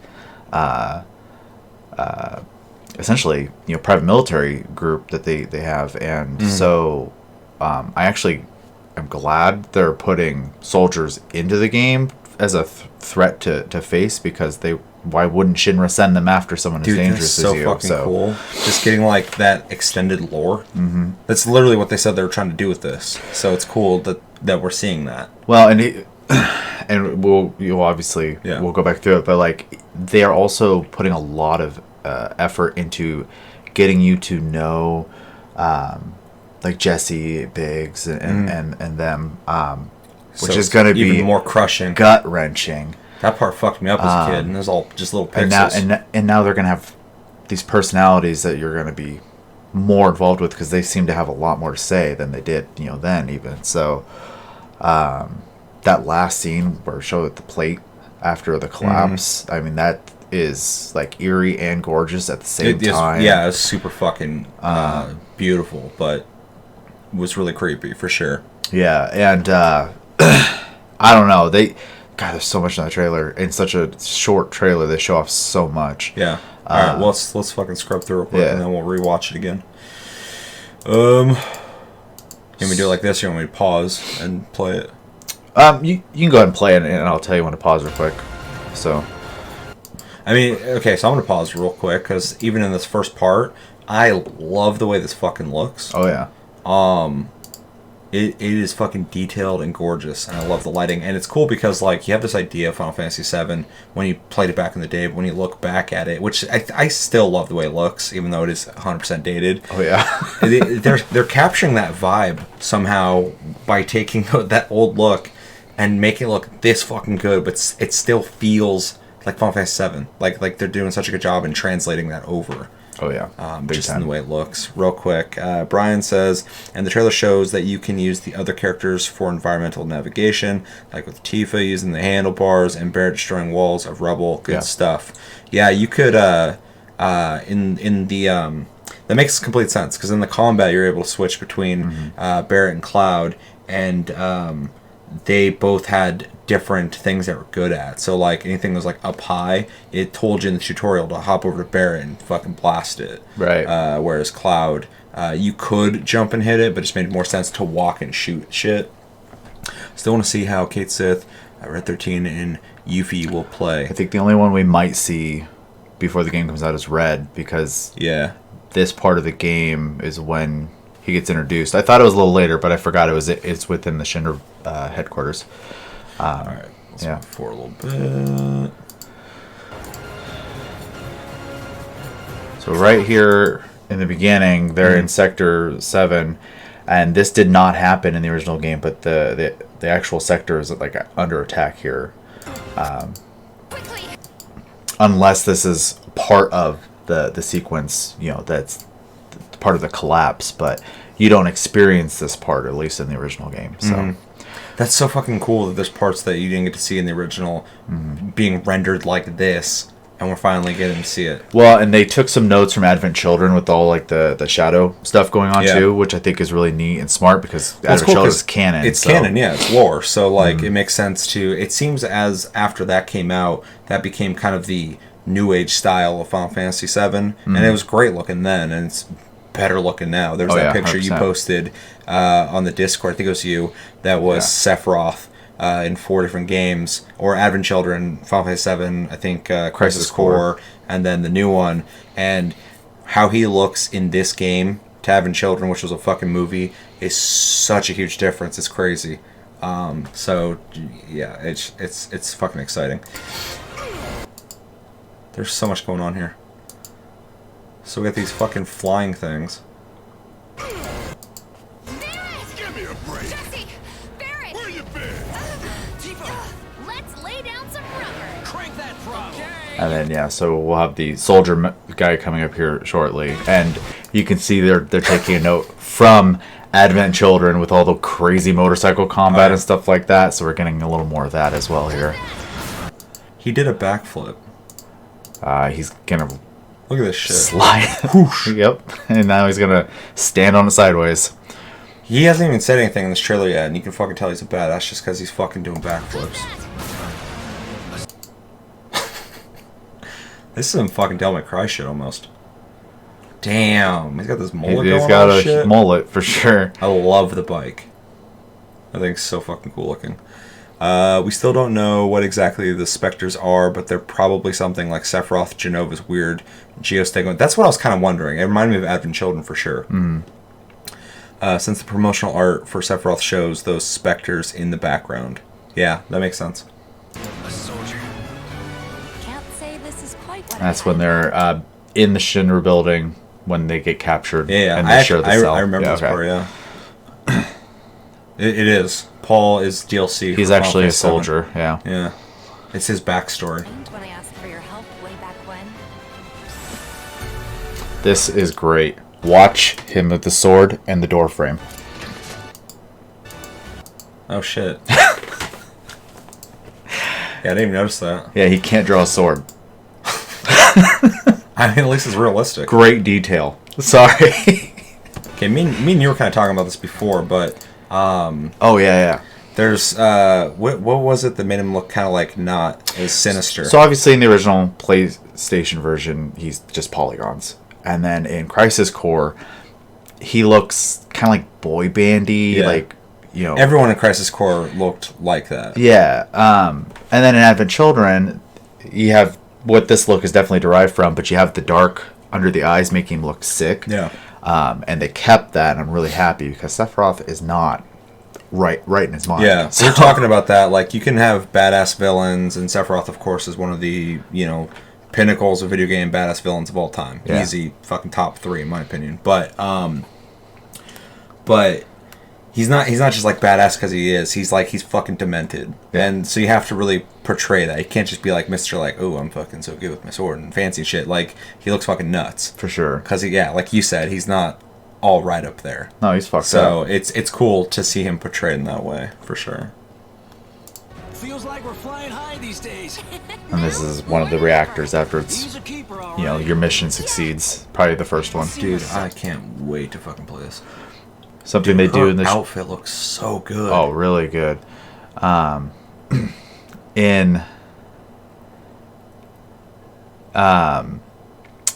Speaker 2: Essentially, private military group that they have, and so I actually am glad they're putting soldiers into the game as a threat to face, because why wouldn't Shinra send them after someone as dangerous
Speaker 1: that's so
Speaker 2: as you?
Speaker 1: fucking cool. Just getting like that extended lore. Mm-hmm. That's literally what they said they were trying to do with this. So it's cool that we're seeing that.
Speaker 2: Well, and we'll obviously we'll go back through it, but like they are also putting a lot of effort into getting you to know like Jesse, Biggs, and them, which
Speaker 1: So
Speaker 2: is going to be
Speaker 1: even more crushing,
Speaker 2: gut wrenching.
Speaker 1: That part fucked me up as a kid, and there's all just little pixels.
Speaker 2: And now they're going to have these personalities that you're going to be more involved with, because they seem to have a lot more to say than they did then even. So that last scene where it showed the plate after the collapse, I mean, that is like eerie and gorgeous at the same time.
Speaker 1: Yeah, it's super fucking beautiful, but was really creepy for sure.
Speaker 2: Yeah, and I don't know, there's so much in that trailer. In such a short trailer, they show off so much.
Speaker 1: Yeah. All right, well, let's fucking scrub through real quick, and then we'll rewatch it again. Can we do it like this, or you want me to pause and play it?
Speaker 2: You can go ahead and play it, and I'll tell you when to pause real quick. So,
Speaker 1: I mean, okay, so I'm gonna pause real quick, because even in this first part, I love the way this fucking looks.
Speaker 2: oh yeah.
Speaker 1: It is fucking detailed and gorgeous, and I love the lighting. And it's cool because, like, you have this idea of Final Fantasy VII when you played it back in the day, but when you look back at it, which I still love the way it looks, even though it is 100% dated.
Speaker 2: Oh yeah.
Speaker 1: They're capturing that vibe somehow by taking that old look and make it look this fucking good, but it still feels like Final Fantasy VII. Like they're doing such a good job in translating that over.
Speaker 2: Oh yeah,
Speaker 1: Just in the way it looks. Real quick, Brian says, and the trailer shows that you can use the other characters for environmental navigation, like with Tifa using the handlebars and Barrett destroying walls of rubble. Good stuff. Yeah, you could in the that makes complete sense, because in the combat you're able to switch between Barrett and Cloud, and they both had different things that were good at. So like anything that was like up high, it told you in the tutorial to hop over to Barrett and fucking blast it.
Speaker 2: Right.
Speaker 1: Whereas Cloud, you could jump and hit it, but it just made more sense to walk and shoot shit. Still want to see how Kate Sith, Red 13, and Yuffie will play.
Speaker 2: I think the only one we might see before the game comes out is Red, because this part of the game is when he gets introduced. I thought it was a little later, but I forgot it's within the Shinra headquarters.
Speaker 1: Alright, let's move forward a little bit.
Speaker 2: So right here in the beginning, they're in Sector 7, and this did not happen in the original game, but the actual sector is like under attack here. Unless this is part of the sequence, that's part of the collapse, but you don't experience this part, at least in the original game. So
Speaker 1: that's so fucking cool that there's parts that you didn't get to see in the original being rendered like this, and we're finally getting to see it.
Speaker 2: Well, and they took some notes from Advent Children with all like the shadow stuff going on too, which I think is really neat and smart, because Advent Children is canon.
Speaker 1: It's canon, it's lore. So like it makes sense to. It seems as after that came out, that became kind of the new age style of Final Fantasy VII, and it was great looking then, and it's better looking now. There was that picture 100%. You posted on the Discord, I think it was you, that was Sephiroth in 4 different games, or Advent Children, Final Fantasy VII, I think Crisis Core, and then the new one, and how he looks in this game to Advent Children, which was a fucking movie, is such a huge difference. It's crazy. So yeah, it's fucking exciting. There's so much going on here. So we got these fucking flying things.
Speaker 3: Barrett!
Speaker 5: Give me a break.
Speaker 3: Jesse! Barrett!
Speaker 5: Where you been?
Speaker 3: Let's lay down some rubber.
Speaker 4: Crank that throttle.
Speaker 2: And then so we'll have the soldier guy coming up here shortly, and you can see they're taking a note from Advent Children with all the crazy motorcycle combat and stuff like that. So we're getting a little more of that as well here.
Speaker 1: He did a backflip.
Speaker 2: He's gonna
Speaker 1: Look at this shit.
Speaker 2: slide. Yep, and now he's gonna stand on it sideways.
Speaker 1: He hasn't even said anything in this trailer yet, and you can fucking tell he's a badass just because he's fucking doing backflips. This is some fucking Devil May Cry shit almost. Damn, he's got this mullet
Speaker 2: He's
Speaker 1: going
Speaker 2: got
Speaker 1: on
Speaker 2: a
Speaker 1: shit.
Speaker 2: mullet for sure.
Speaker 1: I love the bike. I think it's so fucking cool looking. We still don't know what exactly the specters are, but they're probably something like Sephiroth, Genova's weird geostegma. That's what I was kind of wondering. It reminded me of Advent Children for sure. Since the promotional art for Sephiroth shows those specters in the background. Yeah, that makes sense.
Speaker 4: A soldier.
Speaker 3: Can't say this is quite what
Speaker 2: That's when they're in the Shinra building when they get captured.
Speaker 1: Yeah,
Speaker 2: and they share the cell.
Speaker 1: I remember this part, yeah. It is. Paul is DLC.
Speaker 2: He's
Speaker 1: for
Speaker 2: actually
Speaker 1: Final
Speaker 2: a
Speaker 1: Fantasy
Speaker 2: soldier,
Speaker 1: VII.
Speaker 2: yeah.
Speaker 1: Yeah. It's his backstory.
Speaker 3: when I asked for your help way back when.
Speaker 2: This is great. Watch him with the sword and the door frame.
Speaker 1: Oh, shit. Yeah, I didn't even notice that.
Speaker 2: Yeah, he can't draw a sword.
Speaker 1: I mean, at least it's realistic.
Speaker 2: Great detail. Sorry.
Speaker 1: Okay, me and you were kind of talking about this before, but
Speaker 2: Oh, yeah.
Speaker 1: there's what was it that made him look kind of like not as sinister?
Speaker 2: So obviously in the original PlayStation version, he's just polygons. And then in Crisis Core, he looks kind of like boy bandy,
Speaker 1: Yeah.
Speaker 2: like,
Speaker 1: Everyone in Crisis Core looked like that.
Speaker 2: Yeah. And then in Advent Children, you have what this look is definitely derived from, but you have the dark under the eyes making him look sick.
Speaker 1: Yeah.
Speaker 2: And they kept that, and I'm really happy because Sephiroth is not right in his mind.
Speaker 1: Yeah, so we're talking about that. Like, you can have badass villains, and Sephiroth, of course, is one of the, pinnacles of video game badass villains of all time.
Speaker 2: Yeah.
Speaker 1: Easy fucking top 3, in my opinion. But he's not just like badass because he is. He's like, he's fucking demented. And so you have to really portray that. He can't just be like Mr. like, oh, I'm fucking so good with my sword and fancy shit. Like, he looks fucking nuts.
Speaker 2: For sure.
Speaker 1: Because, yeah, like you said, he's not all right up there.
Speaker 2: No, he's fucked up.
Speaker 1: So it's cool to see him portrayed in that way, for sure.
Speaker 4: Feels like we're flying high these days.
Speaker 2: And this is one of the reactors after it's,
Speaker 4: He's a keeper, all
Speaker 2: you know,
Speaker 4: right.
Speaker 2: your mission succeeds. Probably the first one.
Speaker 1: Dude, I can't wait to fucking play this.
Speaker 2: Something they do in
Speaker 1: Her
Speaker 2: this
Speaker 1: outfit looks so good.
Speaker 2: Oh, really good.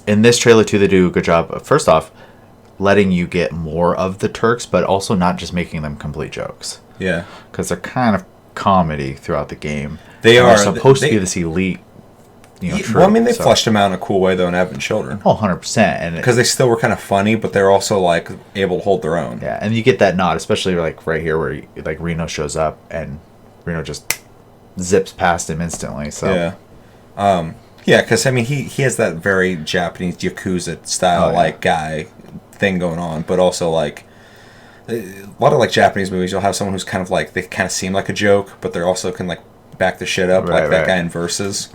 Speaker 2: In this trailer too, they do a good job of, first off, letting you get more of the Turks, but also not just making them complete jokes.
Speaker 1: Yeah.
Speaker 2: Because they're kind of comedy throughout the game.
Speaker 1: They
Speaker 2: And
Speaker 1: are.
Speaker 2: They're supposed
Speaker 1: They-
Speaker 2: to be this elite, you know,
Speaker 1: Yeah,
Speaker 2: troop,
Speaker 1: well, I mean, they
Speaker 2: so-
Speaker 1: fleshed them out in a cool way, though, and having children.
Speaker 2: Oh, 100%. And
Speaker 1: Because they still were kind of funny, but they're also, like, able to hold their own.
Speaker 2: yeah, and you get that nod, especially like right here where like Reno shows up and Reno just zips past him instantly. So
Speaker 1: Yeah. Yeah, because, I mean, he has that very Japanese Yakuza style,
Speaker 2: Oh, yeah.
Speaker 1: like, guy thing going on, but also, like, a lot of, like, Japanese movies, you'll have someone who's kind of, like, they kind of seem like a joke, but they're also can, like, back the shit up,
Speaker 2: Right,
Speaker 1: like that
Speaker 2: right.
Speaker 1: guy in Versus,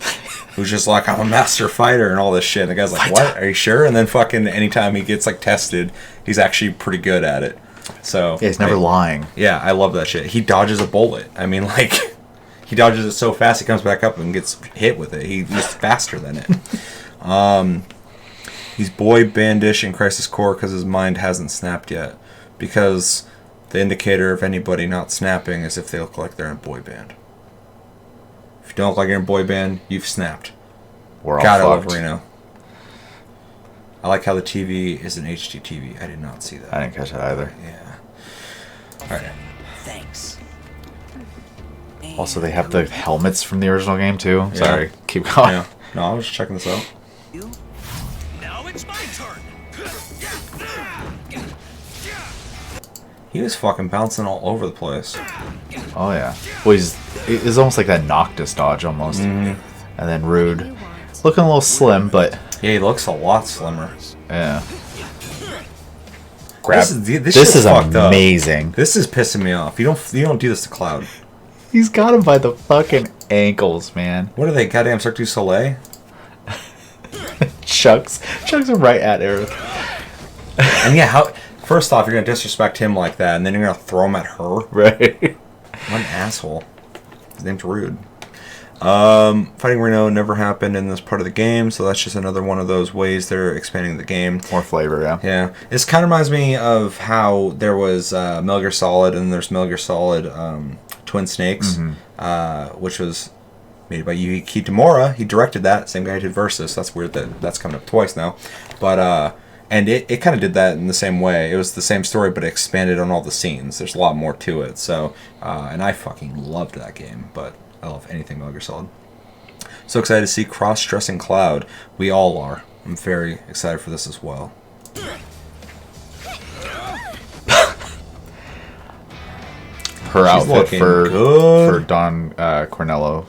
Speaker 1: who's just like, I'm a master fighter and all this shit. And the guy's like, what? Are you sure? And then fucking anytime he gets, like, tested, he's actually pretty good at it. So
Speaker 2: yeah, he's never lying.
Speaker 1: Yeah, I love that shit. He dodges a bullet. I mean, like, he dodges it so fast, he comes back up and gets hit with it. He's faster than it. He's boy bandish in Crisis Core because his mind hasn't snapped yet. Because the indicator of anybody not snapping is if they look like they're in a boy band. If you don't look like you're in a boy band, you've snapped.
Speaker 2: We're all
Speaker 1: God, I love
Speaker 2: fucked.
Speaker 1: Reno. I like how the TV is an HD TV. I did not see that.
Speaker 2: I didn't catch that either.
Speaker 1: Yeah. Alright.
Speaker 4: Thanks.
Speaker 2: Also, they have the helmets from the original game too.
Speaker 1: Yeah.
Speaker 2: Sorry, keep going.
Speaker 1: Yeah. No, I was just checking this out.
Speaker 5: Now it's my turn.
Speaker 1: He was fucking bouncing all over the place.
Speaker 2: Oh yeah. Well, it's almost like that Noctis dodge almost.
Speaker 1: Mm-hmm.
Speaker 2: And then Rude, looking a little slim, but
Speaker 1: Yeah, he looks a lot slimmer.
Speaker 2: yeah. Grab.
Speaker 1: This
Speaker 2: This
Speaker 1: shit's
Speaker 2: is
Speaker 1: fucked up.
Speaker 2: amazing.
Speaker 1: This is pissing me off. You don't do this to Cloud.
Speaker 2: He's got him by the fucking ankles, man.
Speaker 1: What are they? Goddamn Cirque du Soleil?
Speaker 2: Chucks him right at Aerith.
Speaker 1: And yeah, how? First off, you're gonna disrespect him like that, and then you're gonna throw him at her.
Speaker 2: Right.
Speaker 1: What an asshole. His name's Rude. Fighting Reno never happened in this part of the game, so that's just another one of those ways they're expanding the game.
Speaker 2: More flavor, yeah.
Speaker 1: Yeah, this kind of reminds me of how there was Metal Gear Solid, and there's Metal Gear Solid Twin Snakes, which was made by Yuki Kitamura. He directed that. Same guy who did Versus. That's weird that that's coming up twice now. But and it kind of did that in the same way. It was the same story, but it expanded on all the scenes. There's a lot more to it. So and I fucking loved that game. But I love anything Metal Gear Solid. So excited to see cross-dressing Cloud. We all are. I'm very excited for this as well.
Speaker 2: Her outfit
Speaker 1: looking
Speaker 2: for
Speaker 1: good.
Speaker 2: Don Cornello.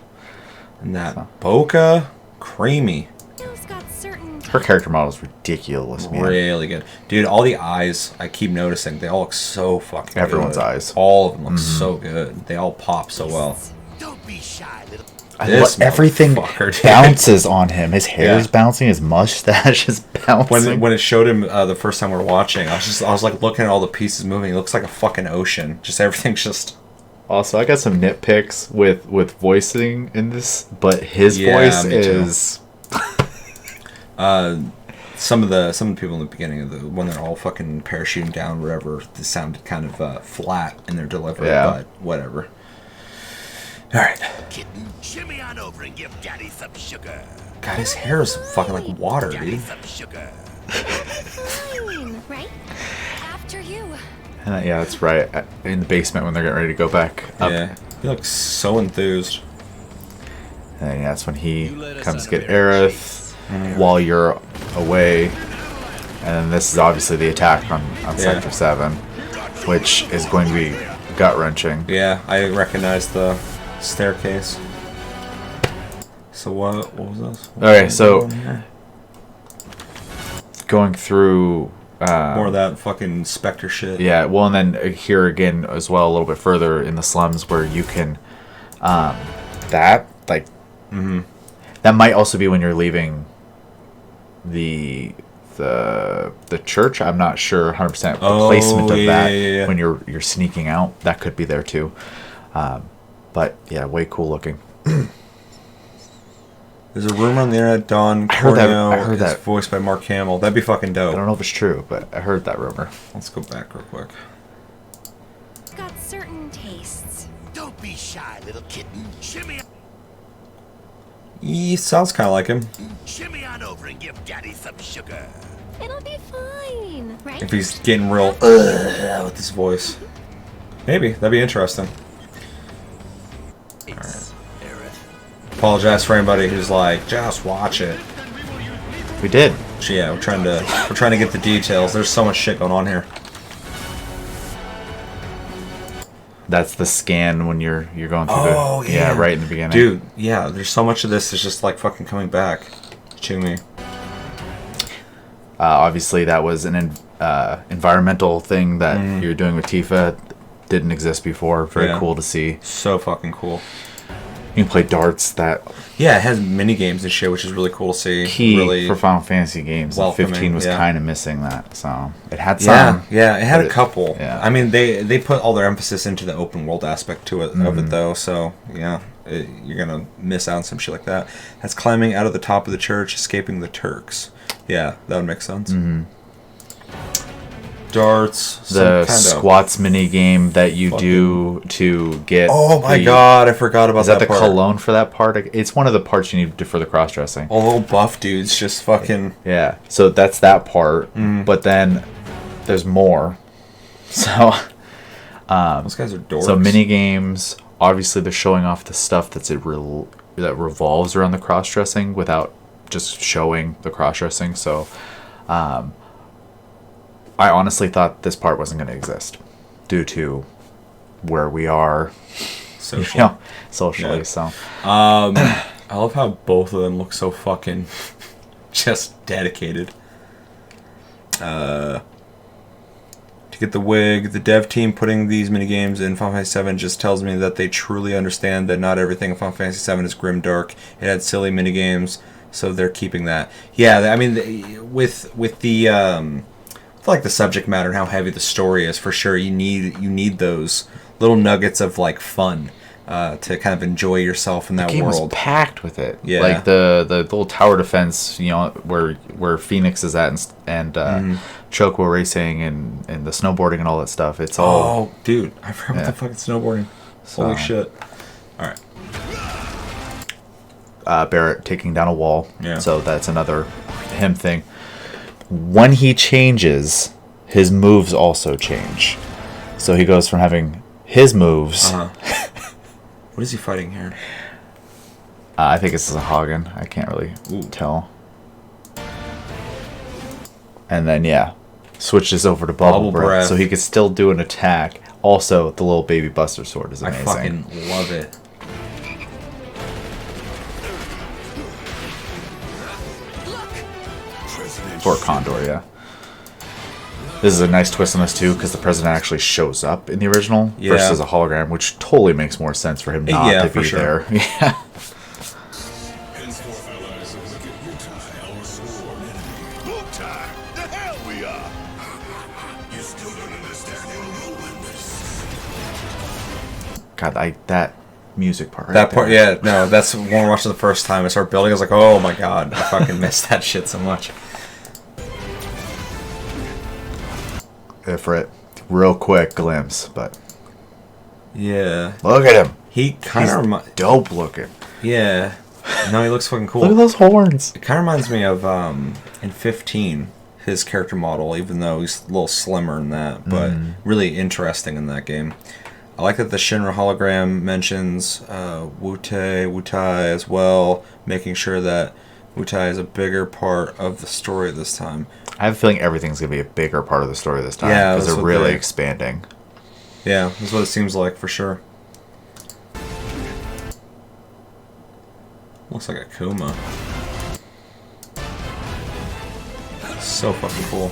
Speaker 1: And that bokeh, creamy.
Speaker 3: Who's got certain
Speaker 2: Her character model is ridiculous, man.
Speaker 1: Really good. Dude, all the eyes, I keep noticing, they all look so fucking
Speaker 2: Everyone's
Speaker 1: good.
Speaker 2: eyes.
Speaker 1: All of them look so good. They all pop so well.
Speaker 5: Don't be shy, little.
Speaker 1: This
Speaker 2: Everything
Speaker 1: motherfucker, dude.
Speaker 2: bounces on him. His hair is
Speaker 1: Yeah.
Speaker 2: bouncing. His mustache is bouncing.
Speaker 1: When it showed him the first time we were watching, I was like looking at all the pieces moving. It looks like a fucking ocean. Just everything's just
Speaker 2: Also, I got some nitpicks with voicing in this, but his voice
Speaker 1: me too.
Speaker 2: is
Speaker 1: some of the people in the beginning of the when they're all fucking parachuting down, whatever. They sounded kind of flat in their delivery,
Speaker 2: Yeah.
Speaker 1: but whatever. All right.
Speaker 5: Kitten, shimmy on over and give Daddy some sugar.
Speaker 1: God, his hair is fucking like water,
Speaker 5: Daddy
Speaker 1: dude.
Speaker 5: some sugar.
Speaker 3: fine, right? After you.
Speaker 2: yeah, that's right. In the basement when they're getting ready to go back up.
Speaker 1: Yeah, he looks so enthused.
Speaker 2: And then, yeah, that's when he
Speaker 4: You let us
Speaker 2: comes to
Speaker 4: out
Speaker 2: get
Speaker 4: of there,
Speaker 2: Aerith while you're away. And then this is obviously the attack on Sector 7, which is going to be gut-wrenching.
Speaker 1: Yeah, I recognize the staircase. So what was this?
Speaker 2: Okay, so going through
Speaker 1: More of that fucking Spectre shit.
Speaker 2: Yeah, well, and then here again as well, a little bit further in the slums where you can, that like, that might also be when you're leaving the church. I'm not sure 100% the placement of that when you're sneaking out. That could be there too, but yeah, way cool looking.
Speaker 1: There's a rumor on the internet Don Corneo is voiced by Mark Hamill. That'd be fucking dope.
Speaker 2: I don't know if it's true, but I heard that rumor.
Speaker 1: Let's go back real quick.
Speaker 3: Got certain tastes.
Speaker 5: Don't be shy, little kitten.
Speaker 1: He sounds kind of like him.
Speaker 5: Shimmy on over and give Daddy some sugar.
Speaker 3: It'll be fine, right?
Speaker 1: If he's getting real with his voice. Maybe. That'd be interesting. Alright. Apologize for anybody who's like, just watch it.
Speaker 2: We did.
Speaker 1: Yeah, we're trying to get the details. There's so much shit going on here.
Speaker 2: That's the scan when you're going through yeah, right in the beginning.
Speaker 1: Dude, yeah, there's so much of this that's just like fucking coming back to me.
Speaker 2: Obviously, that was an environmental thing that you're doing with Tifa. Didn't exist before. Very cool to see.
Speaker 1: So fucking cool.
Speaker 2: You can play darts.
Speaker 1: Yeah, it has mini games and shit, which is really cool to see.
Speaker 2: Key
Speaker 1: really
Speaker 2: for Final Fantasy games.
Speaker 1: Welcoming,
Speaker 2: 15 was kind of missing that, so it had some.
Speaker 1: Yeah, it had a couple.
Speaker 2: Yeah.
Speaker 1: I mean, they put all their emphasis into the open world aspect to it of it though. So yeah, you're gonna miss out on some shit like that. That's climbing out of the top of the church, escaping the Turks. Yeah, that would make sense. Darts.
Speaker 2: The squats mini game that you do to get.
Speaker 1: Oh my god, I forgot about that.
Speaker 2: Is that the
Speaker 1: part.
Speaker 2: cologne for that part? It's one of the parts you need for the cross dressing.
Speaker 1: All little buff dudes just fucking.
Speaker 2: Yeah, so that's that part. But then there's more. So.
Speaker 1: Those guys are dorks.
Speaker 2: So mini games. Obviously, they're showing off the stuff that revolves around the cross dressing without just showing the cross dressing. So. I honestly thought this part wasn't going to exist due to where we are socially.
Speaker 1: Yeah.
Speaker 2: So,
Speaker 1: I love how both of them look so fucking just dedicated. To get the wig, the dev team putting these minigames in Final Fantasy VII just tells me that they truly understand that not everything in Final Fantasy VII is grim dark. It had silly minigames, so they're keeping that. Yeah, I mean, with the like the subject matter and how heavy the story is, for sure you need those little nuggets of like fun to kind of enjoy yourself in that
Speaker 2: game
Speaker 1: world.
Speaker 2: Was packed with it.
Speaker 1: Yeah,
Speaker 2: like the little tower defense, where Phoenix is at, and Chocobo racing and the snowboarding and all that stuff. It's all.
Speaker 1: Oh, dude, I forgot about the fucking snowboarding. Holy shit! All right.
Speaker 2: Barrett taking down a wall.
Speaker 1: Yeah.
Speaker 2: So that's another him thing. When he changes, his moves also change. So he goes from having his moves.
Speaker 1: What is he fighting here?
Speaker 2: I think it's a Hagen. I can't really tell. And then, switches over to Bubble Breath. So he can still do an attack. Also, the little baby Buster Sword is amazing.
Speaker 1: I fucking love it.
Speaker 2: Or Condor, yeah. This is a nice twist on this too, because the president actually shows up in the original versus a hologram, which totally makes more sense for him not to be there. Yeah.
Speaker 5: The hell we are! You still don't understand your ruins.
Speaker 2: God, that music part.
Speaker 1: That part, yeah, no, that's when we watched it the first time. I started building. I was like, oh my god, I fucking missed that shit so much.
Speaker 2: For it, real quick glimpse, but
Speaker 1: yeah,
Speaker 2: look at him.
Speaker 1: He kind of
Speaker 2: dope looking.
Speaker 1: Yeah, no, he looks fucking cool.
Speaker 2: Look at those horns.
Speaker 1: It kind of reminds me of in 15, his character model, even though he's a little slimmer in that, but really interesting in that game. I like that the Shinra hologram mentions Wutai as well, making sure that Wutai is a bigger part of the story this time.
Speaker 2: I have a feeling everything's going to be a bigger part of the story this time.
Speaker 1: Yeah,
Speaker 2: because they're really expanding.
Speaker 1: Yeah, that's what it seems like, for sure. Looks like a Kuma. So fucking cool.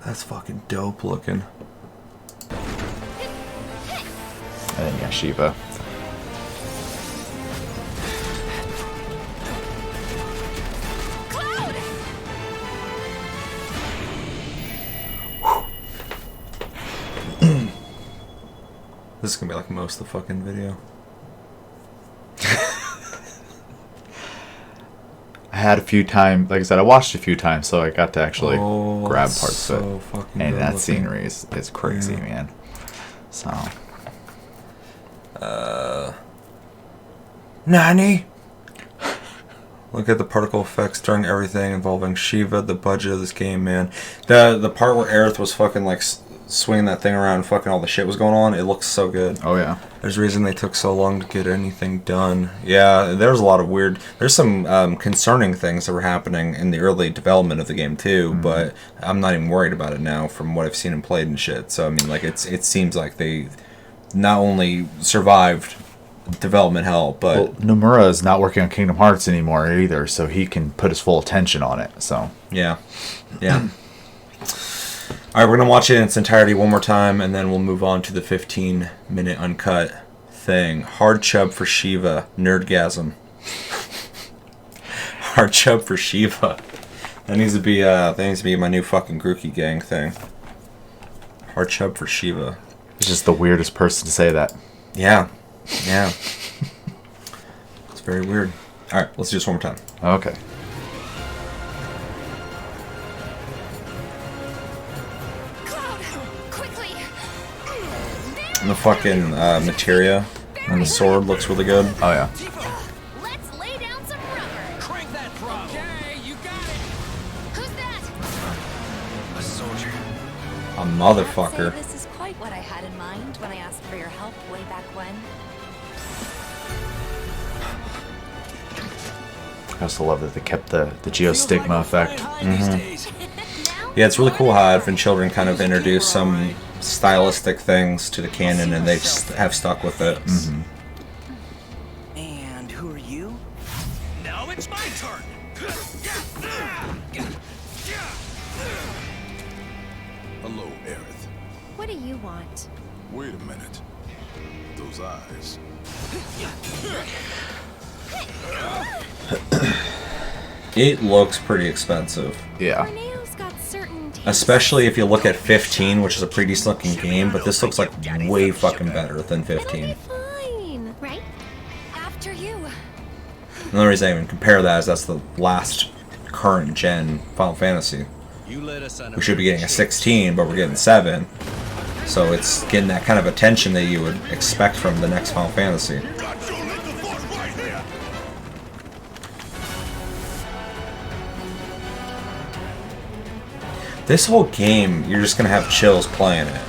Speaker 1: That's fucking dope looking.
Speaker 2: And then yeah, Shiva.
Speaker 3: Cloud!
Speaker 1: This is gonna be like most of the fucking video.
Speaker 2: I had a few times, like I said, I watched a few times, so I got to actually grab
Speaker 1: that's
Speaker 2: parts of
Speaker 1: so
Speaker 2: it.
Speaker 1: fucking
Speaker 2: And
Speaker 1: good
Speaker 2: that
Speaker 1: looking.
Speaker 2: scenery is crazy,
Speaker 1: Yeah.
Speaker 2: man. So,
Speaker 1: Nani? Look at the particle effects during everything involving Shiva, the budget of this game, man. The part where Aerith was fucking like swinging that thing around and fucking all the shit was going on, it looks so good.
Speaker 2: oh yeah.
Speaker 1: There's a reason they took so long to get anything done. Yeah, there's a lot of weird... There's some concerning things that were happening in the early development of the game, too, but I'm not even worried about it now from what I've seen and played and shit. So, I mean, like, it seems like they not only survived development hell, but...
Speaker 2: Well, Nomura is not working on Kingdom Hearts anymore either, so he can put his full attention on it. So
Speaker 1: Yeah. Yeah. All right, we're going to watch it in its entirety one more time, and then we'll move on to the 15-minute uncut thing. Hard chub for Shiva. Nerdgasm. Hard chub for Shiva. That needs to be my new fucking Grookey Gang thing. Hard chub for Shiva.
Speaker 2: he's just the weirdest person to say that.
Speaker 1: Yeah. Yeah. It's very weird. All right, let's do this one more time.
Speaker 2: Okay.
Speaker 3: Cloud! Quickly!
Speaker 1: And the fucking materia and the sword looks really good.
Speaker 2: Oh yeah.
Speaker 3: Let's lay down some rubber.
Speaker 4: Crank that throttle. Okay, you got it.
Speaker 3: Who's that?
Speaker 4: A soldier.
Speaker 1: A
Speaker 3: Say
Speaker 1: motherfucker.
Speaker 3: this is quite what I had in mind when I asked for your help way back when.
Speaker 2: I also love that they kept the geostigma effect.
Speaker 3: Now
Speaker 1: Yeah, it's really cool how Advent Children kind of introduced some stylistic things to the canon, and they have stuck with it.
Speaker 4: And who are you? Now it's my turn.
Speaker 5: Hello, Aerith.
Speaker 3: what do you want?
Speaker 5: Wait a minute. Those eyes.
Speaker 1: It looks pretty expensive.
Speaker 2: Yeah.
Speaker 3: Reneo's got certain tastes.
Speaker 1: Especially if you look at 15, which is a pretty decent looking game, but this looks like way fucking better than
Speaker 3: It'll be
Speaker 1: 15.
Speaker 3: fine, right? After you.
Speaker 1: The only reason I even compare that is that's the last current gen Final Fantasy.
Speaker 4: You let us on
Speaker 1: We should be getting a 16, but we're getting 7. So it's getting that kind of attention that you would expect from the next Final Fantasy.
Speaker 5: Got your little force right here.
Speaker 1: This whole game, you're just gonna have chills playing it.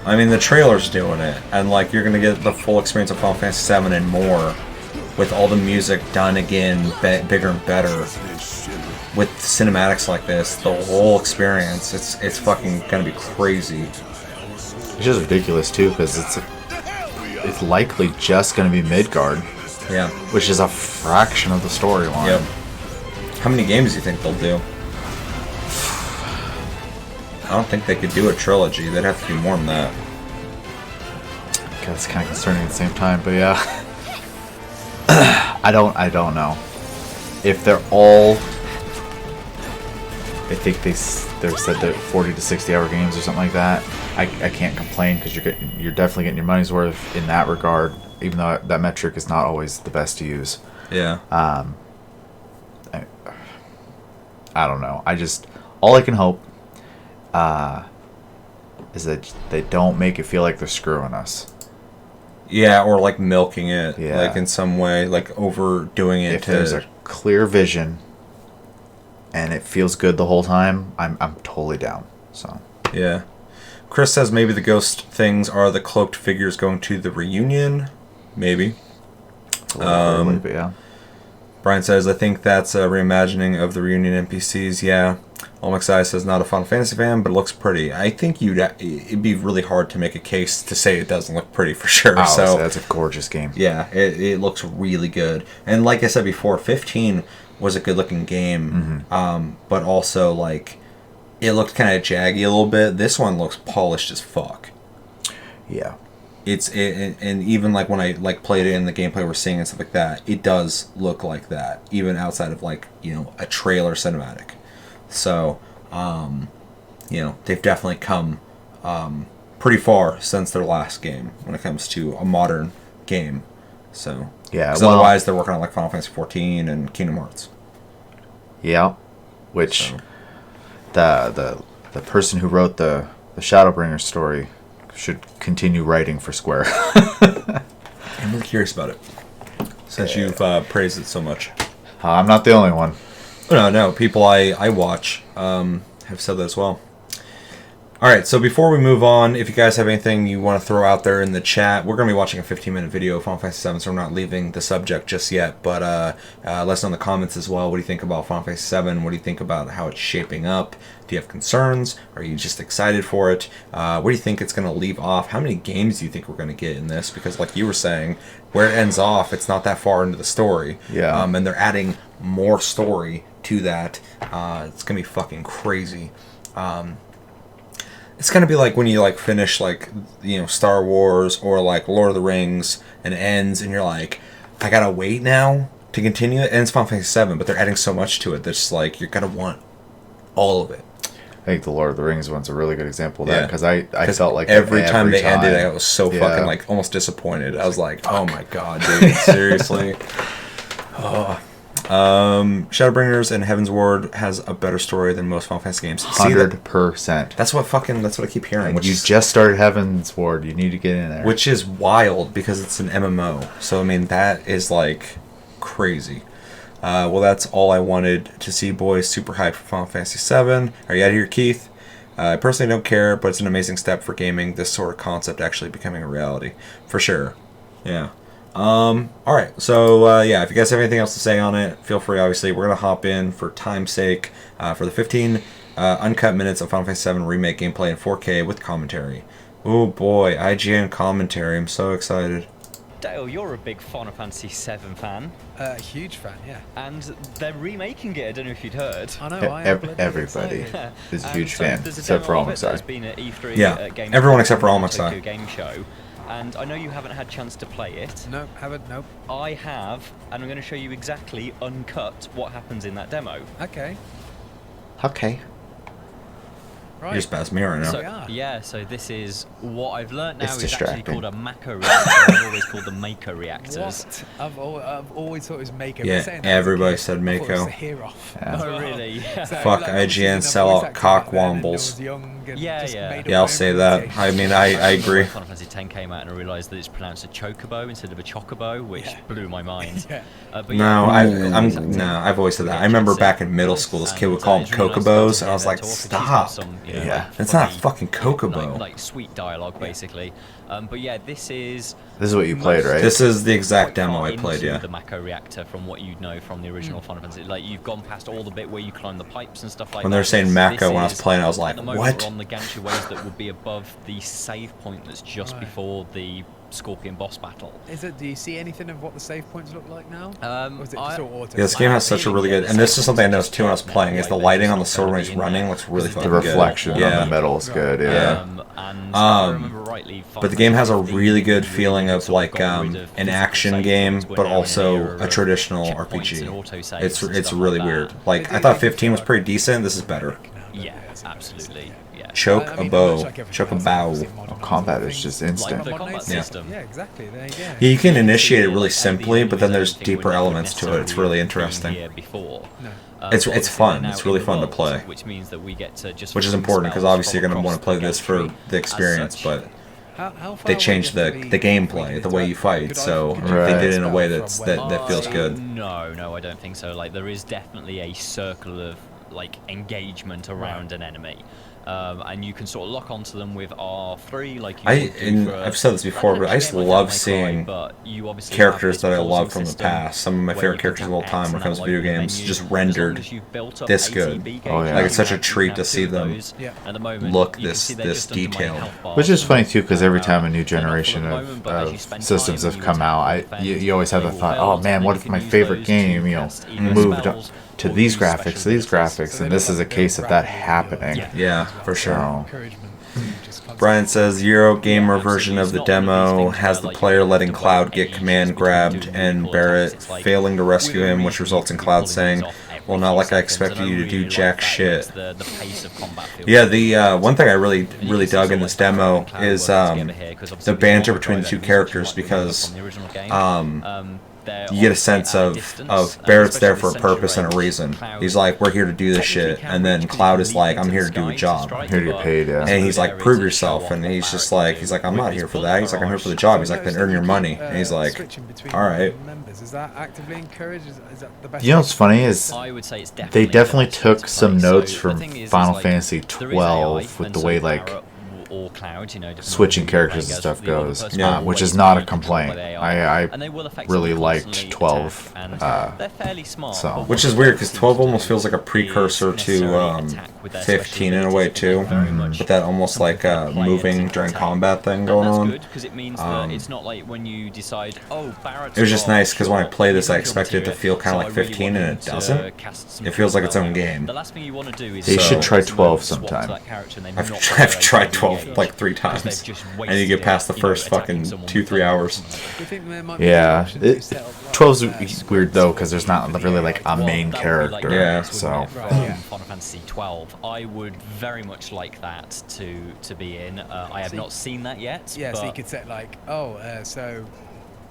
Speaker 1: I mean, the trailer's doing it, and like you're gonna get the full experience of Final Fantasy VII and more, with all the music done again, bigger and better, with cinematics like this. The whole experience, it's fucking gonna be crazy.
Speaker 2: It's just ridiculous too, because it's likely just going to be Midgard,
Speaker 1: Yeah.
Speaker 2: which is a fraction of the storyline.
Speaker 1: Yep. How many games do you think they'll do? I don't think they could do a trilogy. They'd have to do more than that.
Speaker 2: God, it's kind of concerning at the same time, but yeah. I don't know if they're all. I think they said that 40 to 60 hour games or something like that. I can't complain because you're definitely getting your money's worth in that regard, even though that metric is not always the best to use.
Speaker 1: Yeah.
Speaker 2: I don't know. All I can hope is that they don't make it feel like they're screwing us.
Speaker 1: Yeah, or like milking it,
Speaker 2: Yeah.
Speaker 1: like in some way, like overdoing it.
Speaker 2: If there's a clear vision and it feels good the whole time, I'm totally down. So
Speaker 1: Yeah. Chris says maybe the ghost things are the cloaked figures going to the reunion. Maybe.
Speaker 2: it's a little early, but yeah.
Speaker 1: Brian says, I think that's a reimagining of the Reunion NPCs. Yeah. Olmexai says, not a Final Fantasy fan, but it looks pretty. I think it'd be really hard to make a case to say it doesn't look pretty for sure.
Speaker 2: Oh,
Speaker 1: so
Speaker 2: that's a gorgeous game.
Speaker 1: Yeah, it looks really good. And like I said before, 15 was a good looking game, but also like it looked kind of jaggy a little bit. This one looks polished as fuck.
Speaker 2: Yeah.
Speaker 1: And even like when I like played it in the gameplay we're seeing and stuff like that, it does look like that, even outside of like, you know, a trailer cinematic. So, you know, they've definitely come pretty far since their last game when it comes to a modern game. So,
Speaker 2: yeah,
Speaker 1: because otherwise they're working on like Final Fantasy 14 and Kingdom Hearts.
Speaker 2: Yeah, which the person who wrote the Shadowbringer story should continue writing for Square.
Speaker 1: I'm really curious about it since you've praised it so much.
Speaker 2: I'm not the only one.
Speaker 1: No, people I watch have said that as well. Alright, so before we move on, if you guys have anything you want to throw out there in the chat, we're going to be watching a 15-minute video of Final Fantasy VII, so we're not leaving the subject just yet, but let us know in the comments as well. What do you think about Final Fantasy VII? What do you think about how it's shaping up? Do you have concerns? Are you just excited for it? What do you think it's going to leave off? How many games do you think we're going to get in this? Because like you were saying, where it ends off, it's not that far into the story.
Speaker 2: Yeah.
Speaker 1: And they're adding more story to that. It's going to be fucking crazy. It's gonna be like when you like finish like, you know, Star Wars or like Lord of the Rings and it ends and you're like, I gotta wait now to continue it. And it's Final Fantasy VII, but they're adding so much to it that's like you're gonna want all of it.
Speaker 2: I think the Lord of the Rings one's a really good example of that because I felt like
Speaker 1: every time they ended, I was so fucking like almost disappointed. I was like, oh my god, dude, seriously. Shadowbringers and Heaven's Ward has a better story than most Final Fantasy games.
Speaker 2: 100%.
Speaker 1: That's what I keep hearing.
Speaker 2: Which you just started Heaven's Ward. You need to get in there.
Speaker 1: Which is wild because it's an MMO. So I mean that is like crazy. Well, that's all I wanted to see, boys. Super hyped for Final Fantasy VII. Are you out of here, Keith? I personally don't care, but it's an amazing step for gaming. This sort of concept actually becoming a reality, for sure. Yeah. Alright, so, yeah, if you guys have anything else to say on it, feel free, obviously. We're going to hop in, for time's sake, for the 15 uncut minutes of Final Fantasy VII Remake gameplay in 4K with commentary. Oh boy, IGN commentary, I'm so excited.
Speaker 6: Dale, you're a big Final Fantasy VII fan.
Speaker 7: Huge fan, yeah.
Speaker 6: And they're remaking it, I don't know if you'd heard.
Speaker 7: I know, I am bloody
Speaker 2: everybody
Speaker 7: excited.
Speaker 2: is a huge
Speaker 6: So
Speaker 2: fan,
Speaker 6: there's a
Speaker 2: except for
Speaker 6: demo of it that's
Speaker 2: Olmexai.
Speaker 6: been at E3,
Speaker 1: Yeah,
Speaker 6: Game
Speaker 1: everyone except for
Speaker 6: Tokyo
Speaker 1: Olmexai.
Speaker 6: Game Show. And I know you haven't had a chance to play it.
Speaker 7: No, haven't, nope.
Speaker 6: I have, and I'm going to show you exactly, uncut, what happens in that demo.
Speaker 7: Okay,
Speaker 2: Okay.
Speaker 7: right.
Speaker 1: You're just past me right now.
Speaker 7: we are.
Speaker 6: Yeah, so this is what I've learnt now
Speaker 2: It's
Speaker 6: is actually
Speaker 2: distracting.
Speaker 6: called a macro reactor. I've always called them Mako reactors.
Speaker 7: What? I've always thought it was Mako.
Speaker 1: Yeah,
Speaker 7: But saying that as a
Speaker 1: everybody
Speaker 7: kid,
Speaker 1: said
Speaker 7: I thought it was
Speaker 1: Mako.
Speaker 7: the hero-off.
Speaker 2: Yeah.
Speaker 6: Oh, really?
Speaker 7: So,
Speaker 1: Fuck
Speaker 7: like, obviously,
Speaker 1: IGN,
Speaker 7: you know,
Speaker 1: sell
Speaker 7: voice
Speaker 1: out
Speaker 7: acting
Speaker 1: cock
Speaker 7: back then and I
Speaker 1: wombles.
Speaker 7: was young and
Speaker 6: Yeah,
Speaker 7: just
Speaker 6: yeah.
Speaker 7: made up
Speaker 1: Yeah, I'll
Speaker 7: my
Speaker 1: say
Speaker 7: own
Speaker 1: that.
Speaker 7: reputation.
Speaker 1: I mean, I agree.
Speaker 6: Final Fantasy X came out and I realised that it's pronounced a chocobo instead of a chocobo, which blew my mind.
Speaker 7: Yeah.
Speaker 6: But
Speaker 1: No,
Speaker 6: yeah,
Speaker 1: I've always said that. I remember back in middle school, this kid would call them cocobos, and I was like, stop.
Speaker 2: Yeah.
Speaker 1: It's not a fucking cocobo.
Speaker 6: Like sweet dialogue, basically. But yeah, this is
Speaker 2: This is what you played, right?
Speaker 1: This is the exact
Speaker 6: quite
Speaker 1: demo
Speaker 6: far
Speaker 1: I played,
Speaker 6: into
Speaker 1: yeah.
Speaker 6: the Mako reactor from what you know from the original Final Fantasy. Like you've gone past all the bit where you climb the pipes and stuff like
Speaker 1: When
Speaker 6: that.
Speaker 1: they were saying
Speaker 6: This
Speaker 1: Mako when I was
Speaker 6: is-
Speaker 1: playing, I was
Speaker 6: at
Speaker 1: like,
Speaker 6: the moment,
Speaker 1: what?
Speaker 6: We're on the gantry ways that would be above the save point that's just
Speaker 7: Right.
Speaker 6: before the Scorpion boss battle.
Speaker 7: Do you see anything of what the save points look like now? Or is it
Speaker 6: I-
Speaker 7: just all auto?
Speaker 1: Yeah, this game has such a really good, and this is something I noticed too when I was playing, is the lighting on the sword when he's running looks really
Speaker 2: the
Speaker 1: fucking good.
Speaker 2: reflection on
Speaker 1: Yeah.
Speaker 2: the metal is good, yeah.
Speaker 6: And if I remember rightly,
Speaker 1: But the game has a
Speaker 6: Final Fantasy
Speaker 1: really
Speaker 6: 15
Speaker 1: good feeling of
Speaker 6: sort
Speaker 1: like
Speaker 6: got rid of
Speaker 1: an
Speaker 6: physical
Speaker 1: action
Speaker 6: save
Speaker 1: game,
Speaker 6: points. We're
Speaker 1: but
Speaker 6: now in an
Speaker 1: also
Speaker 6: era
Speaker 1: a
Speaker 6: of
Speaker 1: traditional
Speaker 6: checkpoints
Speaker 1: RPG.
Speaker 6: and autosaves
Speaker 1: It's
Speaker 6: and
Speaker 1: it's
Speaker 6: stuff
Speaker 1: really
Speaker 6: like that.
Speaker 1: weird. Like I thought 15 was pretty decent. This is better.
Speaker 6: Yeah, absolutely. Yeah.
Speaker 1: Choke
Speaker 7: I
Speaker 1: a
Speaker 7: mean,
Speaker 1: bow,
Speaker 7: much like everything
Speaker 1: choke a
Speaker 7: else,
Speaker 1: bow.
Speaker 7: obviously, modern
Speaker 2: Combat
Speaker 7: things.
Speaker 2: is just
Speaker 6: Like
Speaker 2: instant.
Speaker 6: the combat
Speaker 7: Modernization.
Speaker 6: system.
Speaker 7: Yeah, exactly. There you go.
Speaker 1: Yeah, you can initiate it really
Speaker 6: Like,
Speaker 1: simply, but then there's
Speaker 6: things
Speaker 1: deeper
Speaker 6: we never
Speaker 1: elements to it. It's
Speaker 6: necessarily
Speaker 1: really
Speaker 6: been
Speaker 1: interesting.
Speaker 6: here before.
Speaker 7: No.
Speaker 1: It's
Speaker 6: But obviously
Speaker 1: fun.
Speaker 6: they're
Speaker 1: It's
Speaker 6: now
Speaker 1: really
Speaker 6: in the
Speaker 1: fun to
Speaker 6: world,
Speaker 1: play.
Speaker 6: which means that we get to just
Speaker 1: Which is
Speaker 6: release
Speaker 1: important because
Speaker 6: spells
Speaker 1: obviously you're
Speaker 6: from
Speaker 1: going to want to
Speaker 6: across
Speaker 1: play this for
Speaker 6: gantry
Speaker 1: the experience,
Speaker 6: as
Speaker 1: but
Speaker 6: such.
Speaker 7: How far
Speaker 1: they
Speaker 7: away
Speaker 1: changed
Speaker 7: do you
Speaker 1: the
Speaker 7: have to be
Speaker 1: gameplay,
Speaker 7: before
Speaker 1: the
Speaker 7: you
Speaker 1: way
Speaker 7: get
Speaker 1: you
Speaker 7: to
Speaker 1: fight.
Speaker 7: it?
Speaker 1: So
Speaker 7: Could
Speaker 1: they
Speaker 2: Right.
Speaker 1: did it in a way
Speaker 7: spell
Speaker 1: that's
Speaker 7: from
Speaker 1: that
Speaker 7: where-
Speaker 1: feels good.
Speaker 6: No, I don't think so. Like there is definitely a circle of like engagement around an enemy. and you can sort of lock onto them with R3, like you would do
Speaker 1: and
Speaker 6: for
Speaker 1: I've said this before, but I just love seeing characters that I love
Speaker 6: love
Speaker 1: from the past. Some of my favorite characters of all time when it comes to video games, just rendered this good.
Speaker 2: Oh, yeah.
Speaker 1: Like it's such a treat to see them look this detailed.
Speaker 2: Which is funny too, because every time a new generation of systems have come out, you always have the thought, oh man, what if my favorite game, moved up to these graphics, and this is a case of that happening.
Speaker 1: Yeah, for sure.
Speaker 7: Encouragement. Just constantly.
Speaker 1: Brian says Eurogamer version of the demo has the player letting Cloud get command grabbed and Barrett failing to rescue him, which results in Cloud saying, "Well, not like I expected you to do jack shit." Yeah, the one thing I really dug in this demo is the banter between the two characters, because you get a sense of Barrett's there for a purpose and a reason. He's like, we're here to do this shit, and then Cloud is like, I'm here to do a job.
Speaker 2: I'm here to get paid, yeah.
Speaker 1: And he's like, prove yourself, and he's just like, I'm not here for that. He's like, I'm here for the job. He's like, then earn your money. And he's like, all right.
Speaker 7: Is that actively encouraged? Is that the best?
Speaker 2: You know what's funny is
Speaker 6: I would say it's
Speaker 2: they definitely took some notes from Final Fantasy 12 with the way like switching characters and stuff goes, which is not a complaint. I really liked 12, so.
Speaker 1: Which is weird, because 12 almost feels like a precursor to 15 in a way too, with that almost like moving during combat thing going on. It was just nice, because when I play this I expected it to feel kind of like 15, and it doesn't. It feels like its own game.
Speaker 2: They should try 12 sometime.
Speaker 1: I've tried 12 like 3 times, and you get past the first fucking 2-3 hours.
Speaker 2: Yeah, 12's weird though, because there's not really like a main character.
Speaker 1: Yeah,
Speaker 2: so.
Speaker 6: Final Fantasy 12, I would very much like that to be in. I have not seen that yet.
Speaker 7: Yeah, so you could set like, so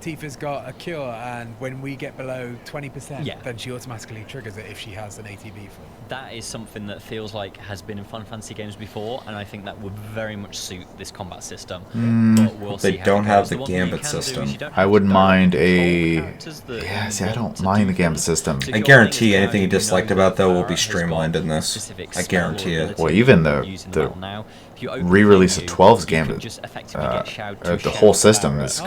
Speaker 7: Tifa's got a cure, and when we get below 20%, then she automatically triggers it if she has an ATB for it.
Speaker 6: That is something that feels like has been in Final Fantasy games before, and I think that would very much suit this combat system. But we'll
Speaker 1: they don't have the Gambit system.
Speaker 2: I wouldn't mind I don't mind the Gambit system.
Speaker 1: I guarantee anything you disliked about though will be streamlined in this. I guarantee it.
Speaker 2: Well, even the re-release of 12's Gambit, the whole system is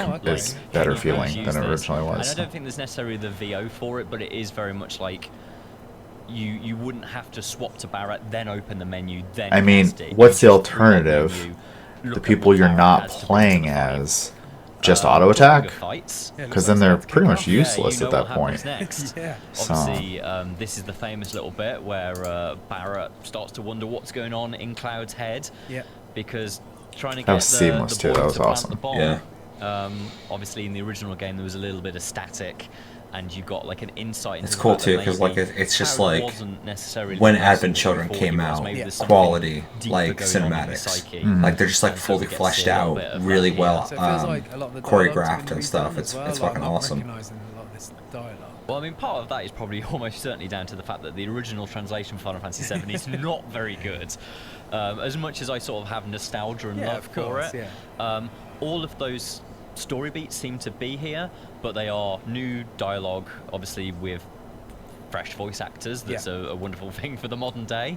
Speaker 2: better feeling than it originally was.
Speaker 6: And I don't think there's necessarily the VO for it, but it is very much like you wouldn't have to swap to Barrett, then open the menu, then.
Speaker 2: I mean, what's the alternative? The people you're not playing as just auto attack, because then they're pretty much useless at that point.
Speaker 6: Obviously, this is the famous little bit where Barrett starts to wonder what's going on in Cloud's head, because trying to get
Speaker 2: that was that was awesome.
Speaker 6: Obviously, in the original game, there was a little bit of static, and you got like an insight.
Speaker 1: It's cool too, because like it's just like when Advent Children came out, quality like cinematics, like they're just like fully fleshed out, really well choreographed and stuff. It's fucking awesome.
Speaker 6: Well, I mean, part of that is probably almost certainly down to the fact that the original translation for Final Fantasy VII is not very good. As much as I sort of have nostalgia and love for it, all of those story beats seem to be here, but they are new dialogue, obviously with fresh voice actors. That's a wonderful thing for the modern day.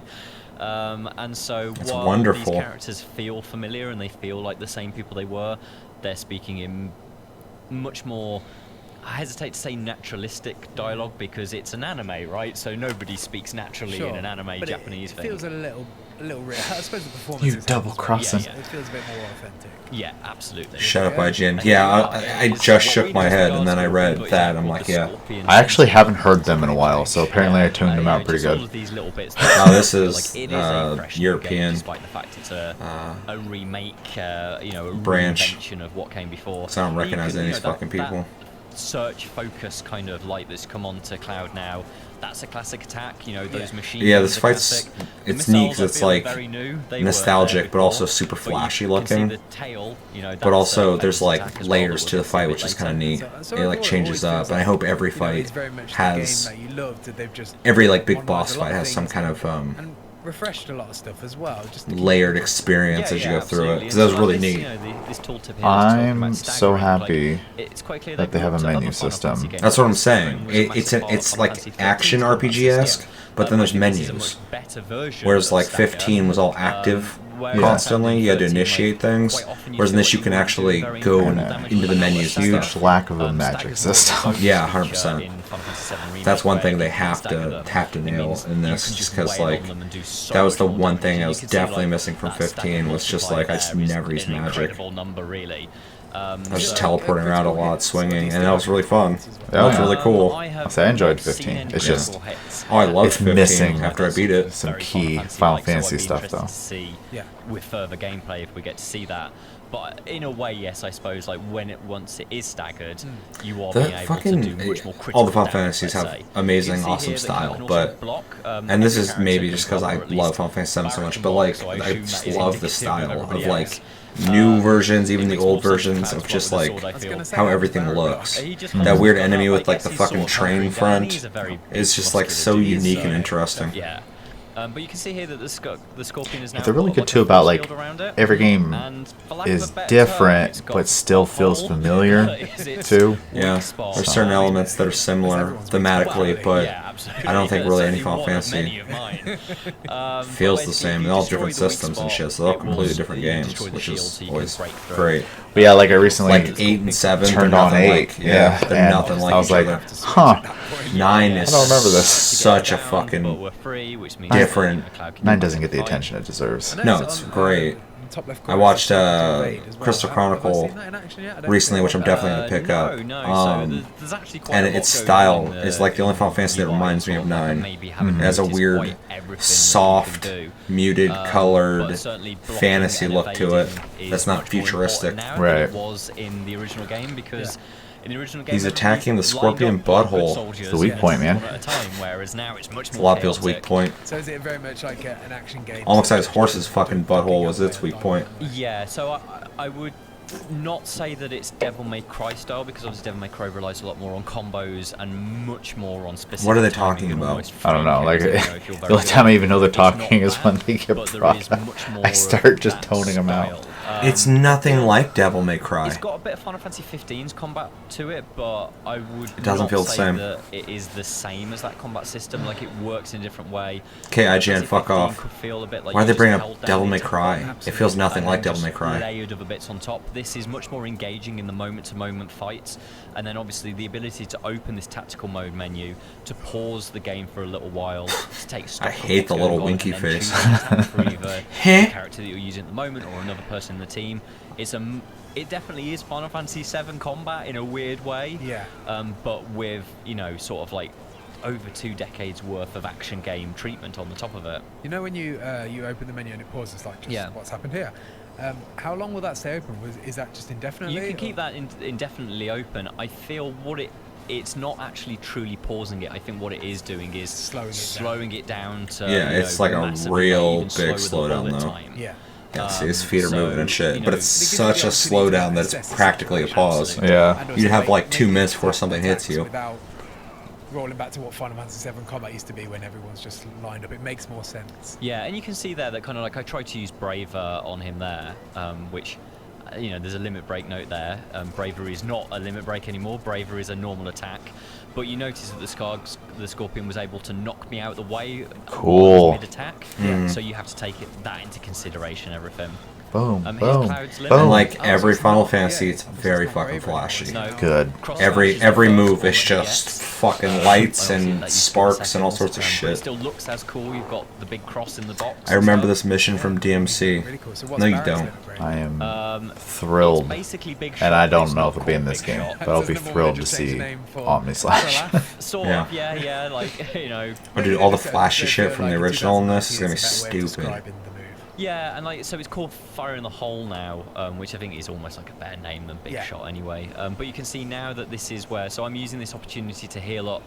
Speaker 6: And so while these characters feel familiar and they feel like the same people they were, they're speaking in much more, I hesitate to say naturalistic dialogue, because it's an anime, right? So nobody speaks naturally in an anime Japanese thing.
Speaker 7: It feels a little real. I suppose the performance.
Speaker 2: You double crossing.
Speaker 7: It feels a bit more authentic.
Speaker 6: Yeah, absolutely.
Speaker 1: Shut up, IGN. Yeah, I just shook my head, and then I read that. I'm like, yeah.
Speaker 2: I actually haven't heard them in a while, so apparently I tuned them out pretty good.
Speaker 1: Oh, this is European.
Speaker 6: Despite the fact it's a remake, a
Speaker 1: branch
Speaker 6: reinvention of what came before.
Speaker 1: So I don't recognize any of these fucking people.
Speaker 6: Search focus kind of light that's come on to Cloud now. That's a classic attack, those machines.
Speaker 1: Yeah, this fight's it's neat because it's like nostalgic, but also super flashy looking. But also there's like layers to the fight, which is kind of neat. It like changes up, and I hope every fight has every like big boss fight has some kind of
Speaker 7: refreshed a lot of stuff as well. Just
Speaker 1: layered experience as you go through it, because that was really neat.
Speaker 2: I'm so happy that they have a menu system.
Speaker 1: That's what I'm saying. It's like action RPG-esque, but then there's
Speaker 6: This is a
Speaker 1: menus.
Speaker 6: much better version
Speaker 1: Whereas
Speaker 6: of
Speaker 1: like
Speaker 6: Stagger,
Speaker 1: 15 was all active
Speaker 6: whereas
Speaker 1: constantly, you had to
Speaker 6: 13,
Speaker 1: initiate
Speaker 6: like,
Speaker 1: things.
Speaker 6: quite often you
Speaker 1: Whereas in
Speaker 6: feel
Speaker 1: this you
Speaker 6: like
Speaker 1: can
Speaker 6: you
Speaker 1: actually
Speaker 6: weren't doing
Speaker 1: go
Speaker 6: very incredible damage
Speaker 1: into the
Speaker 6: on that
Speaker 1: menus
Speaker 6: Stagger.
Speaker 2: Huge lack of a
Speaker 6: Stagger's
Speaker 2: magic
Speaker 6: more of a
Speaker 2: system.
Speaker 6: bonus
Speaker 1: Yeah,
Speaker 6: feature
Speaker 1: 100%.
Speaker 6: in Final Fantasy VII Remake,
Speaker 1: That's one
Speaker 6: where
Speaker 1: thing
Speaker 6: if
Speaker 1: they
Speaker 6: you can
Speaker 1: have
Speaker 6: stagger
Speaker 1: to
Speaker 6: them,
Speaker 1: have to
Speaker 6: it
Speaker 1: nail
Speaker 6: means
Speaker 1: in
Speaker 6: you
Speaker 1: this,
Speaker 6: can
Speaker 1: just
Speaker 6: just
Speaker 1: because
Speaker 6: wail
Speaker 1: like
Speaker 6: on them and do so
Speaker 1: that was
Speaker 6: much
Speaker 1: the
Speaker 6: more
Speaker 1: one
Speaker 6: damage.
Speaker 1: thing
Speaker 6: And
Speaker 1: I
Speaker 6: you
Speaker 1: was
Speaker 6: can see,
Speaker 1: definitely
Speaker 6: like,
Speaker 1: missing from
Speaker 6: that Stagger
Speaker 1: 15 was just
Speaker 6: multiplier
Speaker 1: like I just
Speaker 6: there is
Speaker 1: never used
Speaker 6: an
Speaker 1: magic.
Speaker 6: incredible number, really.
Speaker 1: I was just
Speaker 6: So-
Speaker 1: teleporting around a lot, swinging, and that was really fun. That was
Speaker 2: Yeah.
Speaker 1: really cool.
Speaker 6: I have
Speaker 2: So I enjoyed
Speaker 6: not seen
Speaker 2: 15.
Speaker 6: any
Speaker 2: It's just-
Speaker 6: critical hits.
Speaker 1: Oh, I loved
Speaker 2: It's
Speaker 1: 15
Speaker 2: missing
Speaker 1: after I beat it.
Speaker 2: some
Speaker 6: Very
Speaker 2: key Final
Speaker 6: Final
Speaker 2: Fantasy
Speaker 6: Fantasy-like, so
Speaker 2: stuff,
Speaker 6: I'd be
Speaker 2: though.
Speaker 6: interested to see
Speaker 7: Yeah.
Speaker 6: with further gameplay if we get to see that. But in a way, yes, I suppose like once it is staggered, you are
Speaker 1: The
Speaker 6: being able to
Speaker 1: fucking
Speaker 6: do much more critical
Speaker 1: all the Final
Speaker 6: damage,
Speaker 1: Fantasies
Speaker 6: let's
Speaker 1: have
Speaker 6: say.
Speaker 1: amazing,
Speaker 6: You can see
Speaker 1: awesome
Speaker 6: here that you
Speaker 1: style,
Speaker 6: can also
Speaker 1: but
Speaker 6: block,
Speaker 1: and this
Speaker 6: every
Speaker 1: is
Speaker 6: character
Speaker 1: maybe
Speaker 6: can
Speaker 1: just because
Speaker 6: block,
Speaker 1: I
Speaker 6: or at least
Speaker 1: love Final Fantasy 7 so
Speaker 6: Barrett
Speaker 1: much,
Speaker 6: can
Speaker 1: but
Speaker 6: block,
Speaker 1: like
Speaker 6: so
Speaker 1: I
Speaker 6: assume that
Speaker 1: just
Speaker 6: is
Speaker 1: love the
Speaker 6: indicative
Speaker 1: style of
Speaker 6: everybody
Speaker 1: like
Speaker 6: else.
Speaker 1: new versions, even
Speaker 6: It
Speaker 1: the
Speaker 6: makes
Speaker 1: old
Speaker 6: more sense
Speaker 1: versions
Speaker 6: for
Speaker 1: of
Speaker 6: Cloud's
Speaker 1: just
Speaker 6: block with the
Speaker 1: like
Speaker 6: sword, I feel.
Speaker 1: how everything looks.
Speaker 6: He just
Speaker 1: That
Speaker 6: comes
Speaker 1: weird
Speaker 6: up,
Speaker 1: enemy
Speaker 6: I
Speaker 1: with like
Speaker 6: guess
Speaker 1: the
Speaker 6: he's
Speaker 1: fucking
Speaker 6: sort of
Speaker 1: train
Speaker 6: hunkering down.
Speaker 1: front
Speaker 6: He's a very
Speaker 1: is
Speaker 6: big,
Speaker 1: just like so
Speaker 6: muscular dude,
Speaker 1: unique
Speaker 6: so-
Speaker 1: and interesting.
Speaker 6: Yeah. But you can see here that the Scorpion is now
Speaker 2: They're really
Speaker 6: got,
Speaker 2: good
Speaker 6: like,
Speaker 2: too
Speaker 6: a
Speaker 2: about
Speaker 6: force
Speaker 2: like
Speaker 6: field around it.
Speaker 2: every game
Speaker 6: And for lack of
Speaker 2: is
Speaker 6: a better term,
Speaker 2: different
Speaker 6: it's got
Speaker 2: but still
Speaker 6: a
Speaker 2: feels
Speaker 6: hole.
Speaker 2: familiar
Speaker 6: It's
Speaker 2: too.
Speaker 1: Yeah,
Speaker 6: weak spot.
Speaker 1: there's certain elements that are similar thematically, but
Speaker 6: Yeah, absolutely.
Speaker 1: I don't think really any
Speaker 6: Certainly
Speaker 1: Final
Speaker 6: one of
Speaker 1: Fantasy
Speaker 6: many of mine.
Speaker 1: feels
Speaker 6: But
Speaker 1: the
Speaker 6: if
Speaker 1: same.
Speaker 6: you
Speaker 1: They're all
Speaker 6: destroy
Speaker 1: different
Speaker 6: the weak
Speaker 1: systems and
Speaker 6: spot,
Speaker 1: shit, so they're all
Speaker 6: it
Speaker 1: completely
Speaker 6: will
Speaker 1: different
Speaker 6: destroy
Speaker 1: games,
Speaker 6: the
Speaker 1: which
Speaker 6: shield
Speaker 1: is
Speaker 6: so you can
Speaker 1: always
Speaker 6: break through.
Speaker 1: great.
Speaker 2: But yeah, like I recently
Speaker 1: Like 8 and 7,
Speaker 2: turned
Speaker 1: they're
Speaker 2: on
Speaker 1: nothing
Speaker 2: 8.
Speaker 1: like,
Speaker 2: Yeah,
Speaker 1: they're
Speaker 2: and
Speaker 1: nothing like
Speaker 2: I was
Speaker 1: each
Speaker 2: like,
Speaker 1: other.
Speaker 2: huh.
Speaker 1: 9 is
Speaker 2: I don't remember this.
Speaker 1: such a fucking different.
Speaker 2: 9 doesn't get the attention it deserves.
Speaker 1: No, it's great. I watched Crystal Chronicle recently, which I'm definitely gonna pick up. And its style is like the only Final Fantasy that reminds me of 9. It has a weird, soft, muted, colored fantasy look to it. That's not futuristic.
Speaker 2: Right.
Speaker 6: It was in the original game because. In the original game,
Speaker 1: He's attacking the scorpion butthole.
Speaker 2: It's the weak point, man.
Speaker 6: Whereas now it's much more
Speaker 1: Lopio's weak
Speaker 6: chaotic.
Speaker 1: point.
Speaker 7: So is it very much like an action game?
Speaker 1: Almost like his horse's fucking butthole was its weak point.
Speaker 6: Yeah, so I would not say that it's Devil May Cry style because obviously Devil May Cry relies a lot more on combos and much more on specific.
Speaker 1: What are they
Speaker 6: timing
Speaker 1: talking
Speaker 6: and
Speaker 1: about?
Speaker 6: almost
Speaker 2: I don't know. Like
Speaker 6: frame counting, if you're
Speaker 2: the
Speaker 6: very
Speaker 2: only
Speaker 6: good
Speaker 2: time I
Speaker 6: at
Speaker 2: even know they're
Speaker 6: it's not
Speaker 2: talking is when
Speaker 6: bad,
Speaker 2: they get
Speaker 6: but there
Speaker 2: brought
Speaker 6: is
Speaker 2: up.
Speaker 6: much more
Speaker 2: I start just
Speaker 6: of
Speaker 2: toning them out.
Speaker 6: style.
Speaker 1: It's nothing like Devil May Cry.
Speaker 6: It's got a bit of Final Fantasy 15's combat to it, but I would
Speaker 1: It doesn't
Speaker 6: not
Speaker 1: feel the
Speaker 6: say
Speaker 1: same.
Speaker 6: that it is the same as that combat system. Like it works in a different way.
Speaker 1: Okay, IGN,
Speaker 6: Fantasy
Speaker 1: fuck
Speaker 6: 15
Speaker 1: off.
Speaker 6: could feel a bit like
Speaker 1: Why
Speaker 6: you
Speaker 1: they
Speaker 6: just
Speaker 1: bring
Speaker 6: held
Speaker 1: up
Speaker 6: down
Speaker 1: Devil
Speaker 6: the
Speaker 1: May
Speaker 6: attack
Speaker 1: Cry?
Speaker 6: button
Speaker 1: It feels nothing
Speaker 6: and
Speaker 1: like
Speaker 6: then
Speaker 1: Devil May
Speaker 6: just
Speaker 1: Cry.
Speaker 6: layered other bits on top. This is much more engaging in the moment-to-moment fights, and then obviously the ability to open this tactical mode menu, to pause the game for a little while, to take stock
Speaker 1: I
Speaker 6: of
Speaker 1: hate
Speaker 6: what's
Speaker 1: the
Speaker 6: going
Speaker 1: little
Speaker 6: on,
Speaker 1: winky
Speaker 6: and then
Speaker 1: face.
Speaker 6: choose an attack for either the
Speaker 1: Heh?
Speaker 6: character that you're using at the moment or another person in the team. It definitely is Final Fantasy VII combat in a weird way.
Speaker 7: Yeah.
Speaker 6: But with, sort of like over 2 decades worth of action game treatment on the top of it.
Speaker 7: You know when you open the menu and it pauses like just
Speaker 6: Yeah.
Speaker 7: what's happened here? How long will that stay open? Is that just indefinitely?
Speaker 6: You can
Speaker 7: or-
Speaker 6: keep that indefinitely open. I feel it's not actually truly pausing it. I think what it is doing is slowing it down to
Speaker 1: Yeah, it's like a
Speaker 6: massively,
Speaker 1: real
Speaker 6: even slower
Speaker 1: big
Speaker 6: the
Speaker 1: slowdown,
Speaker 6: bullet
Speaker 1: though.
Speaker 6: time.
Speaker 7: Yeah.
Speaker 1: Yeah, see, his feet are
Speaker 6: so,
Speaker 1: moving and shit, but it's
Speaker 7: Because
Speaker 1: such
Speaker 7: the
Speaker 1: a
Speaker 7: opportunity to
Speaker 1: slowdown that
Speaker 7: assess
Speaker 1: it's
Speaker 7: the
Speaker 1: practically a pause.
Speaker 7: situation.
Speaker 2: Yeah.
Speaker 7: And also
Speaker 1: You'd have
Speaker 7: make-
Speaker 1: like 2
Speaker 7: make
Speaker 1: minutes before
Speaker 7: attacks
Speaker 1: something hits you.
Speaker 7: Without rolling back to what Final Fantasy VII combat used to be when everyone's just lined up. It makes more sense.
Speaker 6: Yeah, and you can see there that kind of like I tried to use Braver on him there, which, there's a limit break note there. Bravery is not a limit break anymore. Bravery is a normal attack. But you notice that the Scorpion was able to knock me out of the way
Speaker 2: Cool.
Speaker 6: mid-attack. So you have to take that into consideration, everything.
Speaker 2: Boom,
Speaker 6: Here's
Speaker 2: boom,
Speaker 6: Cloud's limit.
Speaker 1: And
Speaker 2: boom.
Speaker 1: like
Speaker 7: Oh,
Speaker 1: every
Speaker 7: so it's
Speaker 1: Final
Speaker 7: not-
Speaker 1: Fantasy,
Speaker 7: yeah,
Speaker 1: it's
Speaker 7: it's
Speaker 1: very
Speaker 7: not
Speaker 1: fucking
Speaker 7: Bravery anymore,
Speaker 1: flashy.
Speaker 7: it's
Speaker 6: No.
Speaker 2: Good.
Speaker 6: Cross
Speaker 1: Every
Speaker 6: slash is the
Speaker 1: every
Speaker 6: first
Speaker 1: move
Speaker 6: one
Speaker 1: is
Speaker 6: on
Speaker 1: just
Speaker 6: TGS.
Speaker 1: fucking lights
Speaker 6: Obviously,
Speaker 1: and
Speaker 6: that used to be
Speaker 1: sparks and all
Speaker 6: seconds,
Speaker 1: sorts of
Speaker 6: but It
Speaker 1: shit.
Speaker 6: still looks as cool. You've got the big cross in the box.
Speaker 1: I remember
Speaker 6: and
Speaker 1: this mission from DMC.
Speaker 7: Really cool. So what's
Speaker 1: No, you
Speaker 7: Barrett's
Speaker 1: don't.
Speaker 7: limit break?
Speaker 2: I am
Speaker 6: stuff.
Speaker 2: thrilled,
Speaker 6: It's basically Big
Speaker 2: and
Speaker 6: Shot,
Speaker 2: I
Speaker 6: but
Speaker 2: don't
Speaker 6: it's
Speaker 2: know
Speaker 6: not
Speaker 2: if it'll be in
Speaker 6: called
Speaker 2: this
Speaker 6: Big
Speaker 2: game,
Speaker 6: Shot.
Speaker 2: but I'll
Speaker 7: Does
Speaker 2: be
Speaker 7: the number
Speaker 2: thrilled
Speaker 7: one
Speaker 2: to
Speaker 7: just change
Speaker 2: see
Speaker 7: the name for-
Speaker 2: Omnislash.
Speaker 6: Sort
Speaker 1: Yeah.
Speaker 6: of, yeah, like,
Speaker 1: Oh, dude, all the flashy shit from the original in this is gonna be stupid.
Speaker 6: Yeah, and like so it's called Fire in the Hole now, which I think is almost like a better name than Big
Speaker 7: Yeah.
Speaker 6: Shot anyway. But you can see now that this is where, so I'm using this opportunity to heal up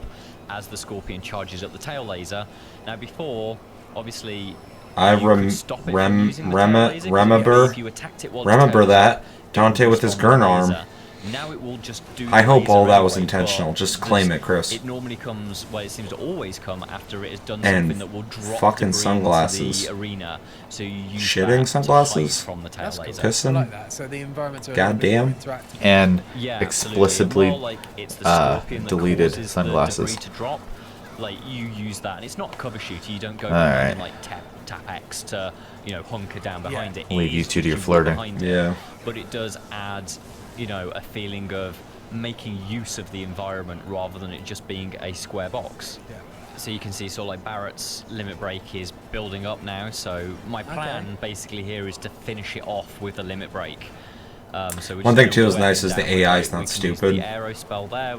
Speaker 6: as the Scorpion charges up the tail laser. Now before, obviously,
Speaker 1: I
Speaker 6: you could stop it from using the tail laser, 'cause
Speaker 1: remember
Speaker 6: if you attacked it while the tail
Speaker 1: remember
Speaker 6: was
Speaker 1: that
Speaker 6: up, it
Speaker 1: Dante
Speaker 6: would
Speaker 1: with his
Speaker 6: respond
Speaker 1: Gurn
Speaker 6: to the
Speaker 1: arm.
Speaker 6: laser. Now it will just do.
Speaker 1: I
Speaker 6: the
Speaker 1: hope
Speaker 6: laser
Speaker 1: all that was
Speaker 6: anyway,
Speaker 1: intentional.
Speaker 6: but
Speaker 1: Just claim it, Chris.
Speaker 6: It normally comes, well, it seems to always come after it has done
Speaker 1: And
Speaker 6: something that will drop
Speaker 1: fucking
Speaker 6: debris
Speaker 1: sunglasses.
Speaker 6: into the arena. So you use
Speaker 1: Shitting
Speaker 6: that to
Speaker 1: sunglasses?
Speaker 6: hide from the tail
Speaker 7: That's cool.
Speaker 6: laser.
Speaker 7: I
Speaker 1: Pissing?
Speaker 7: like that. So the environments are
Speaker 1: Goddamn.
Speaker 7: interactive.
Speaker 2: And
Speaker 6: Yeah,
Speaker 2: explicitly
Speaker 6: absolutely. Well, like, it's the Scorpion that
Speaker 2: deleted
Speaker 6: causes
Speaker 2: sunglasses.
Speaker 6: The debris to drop. like you use that, and it's not a cover shooter. You don't go
Speaker 2: Alright.
Speaker 6: and like tap X to hunker down behind it.
Speaker 2: Leave you
Speaker 6: is
Speaker 2: two to your
Speaker 6: pushing
Speaker 2: flirting.
Speaker 6: behind it,
Speaker 1: Yeah.
Speaker 6: but it does add a feeling of making use of the environment rather than it just being a square box.
Speaker 7: Yeah.
Speaker 6: So you can see sort of like Barrett's limit break is building up now. So my plan basically here is to finish it off with a limit break. So
Speaker 1: One thing too is nice is the AI is not stupid.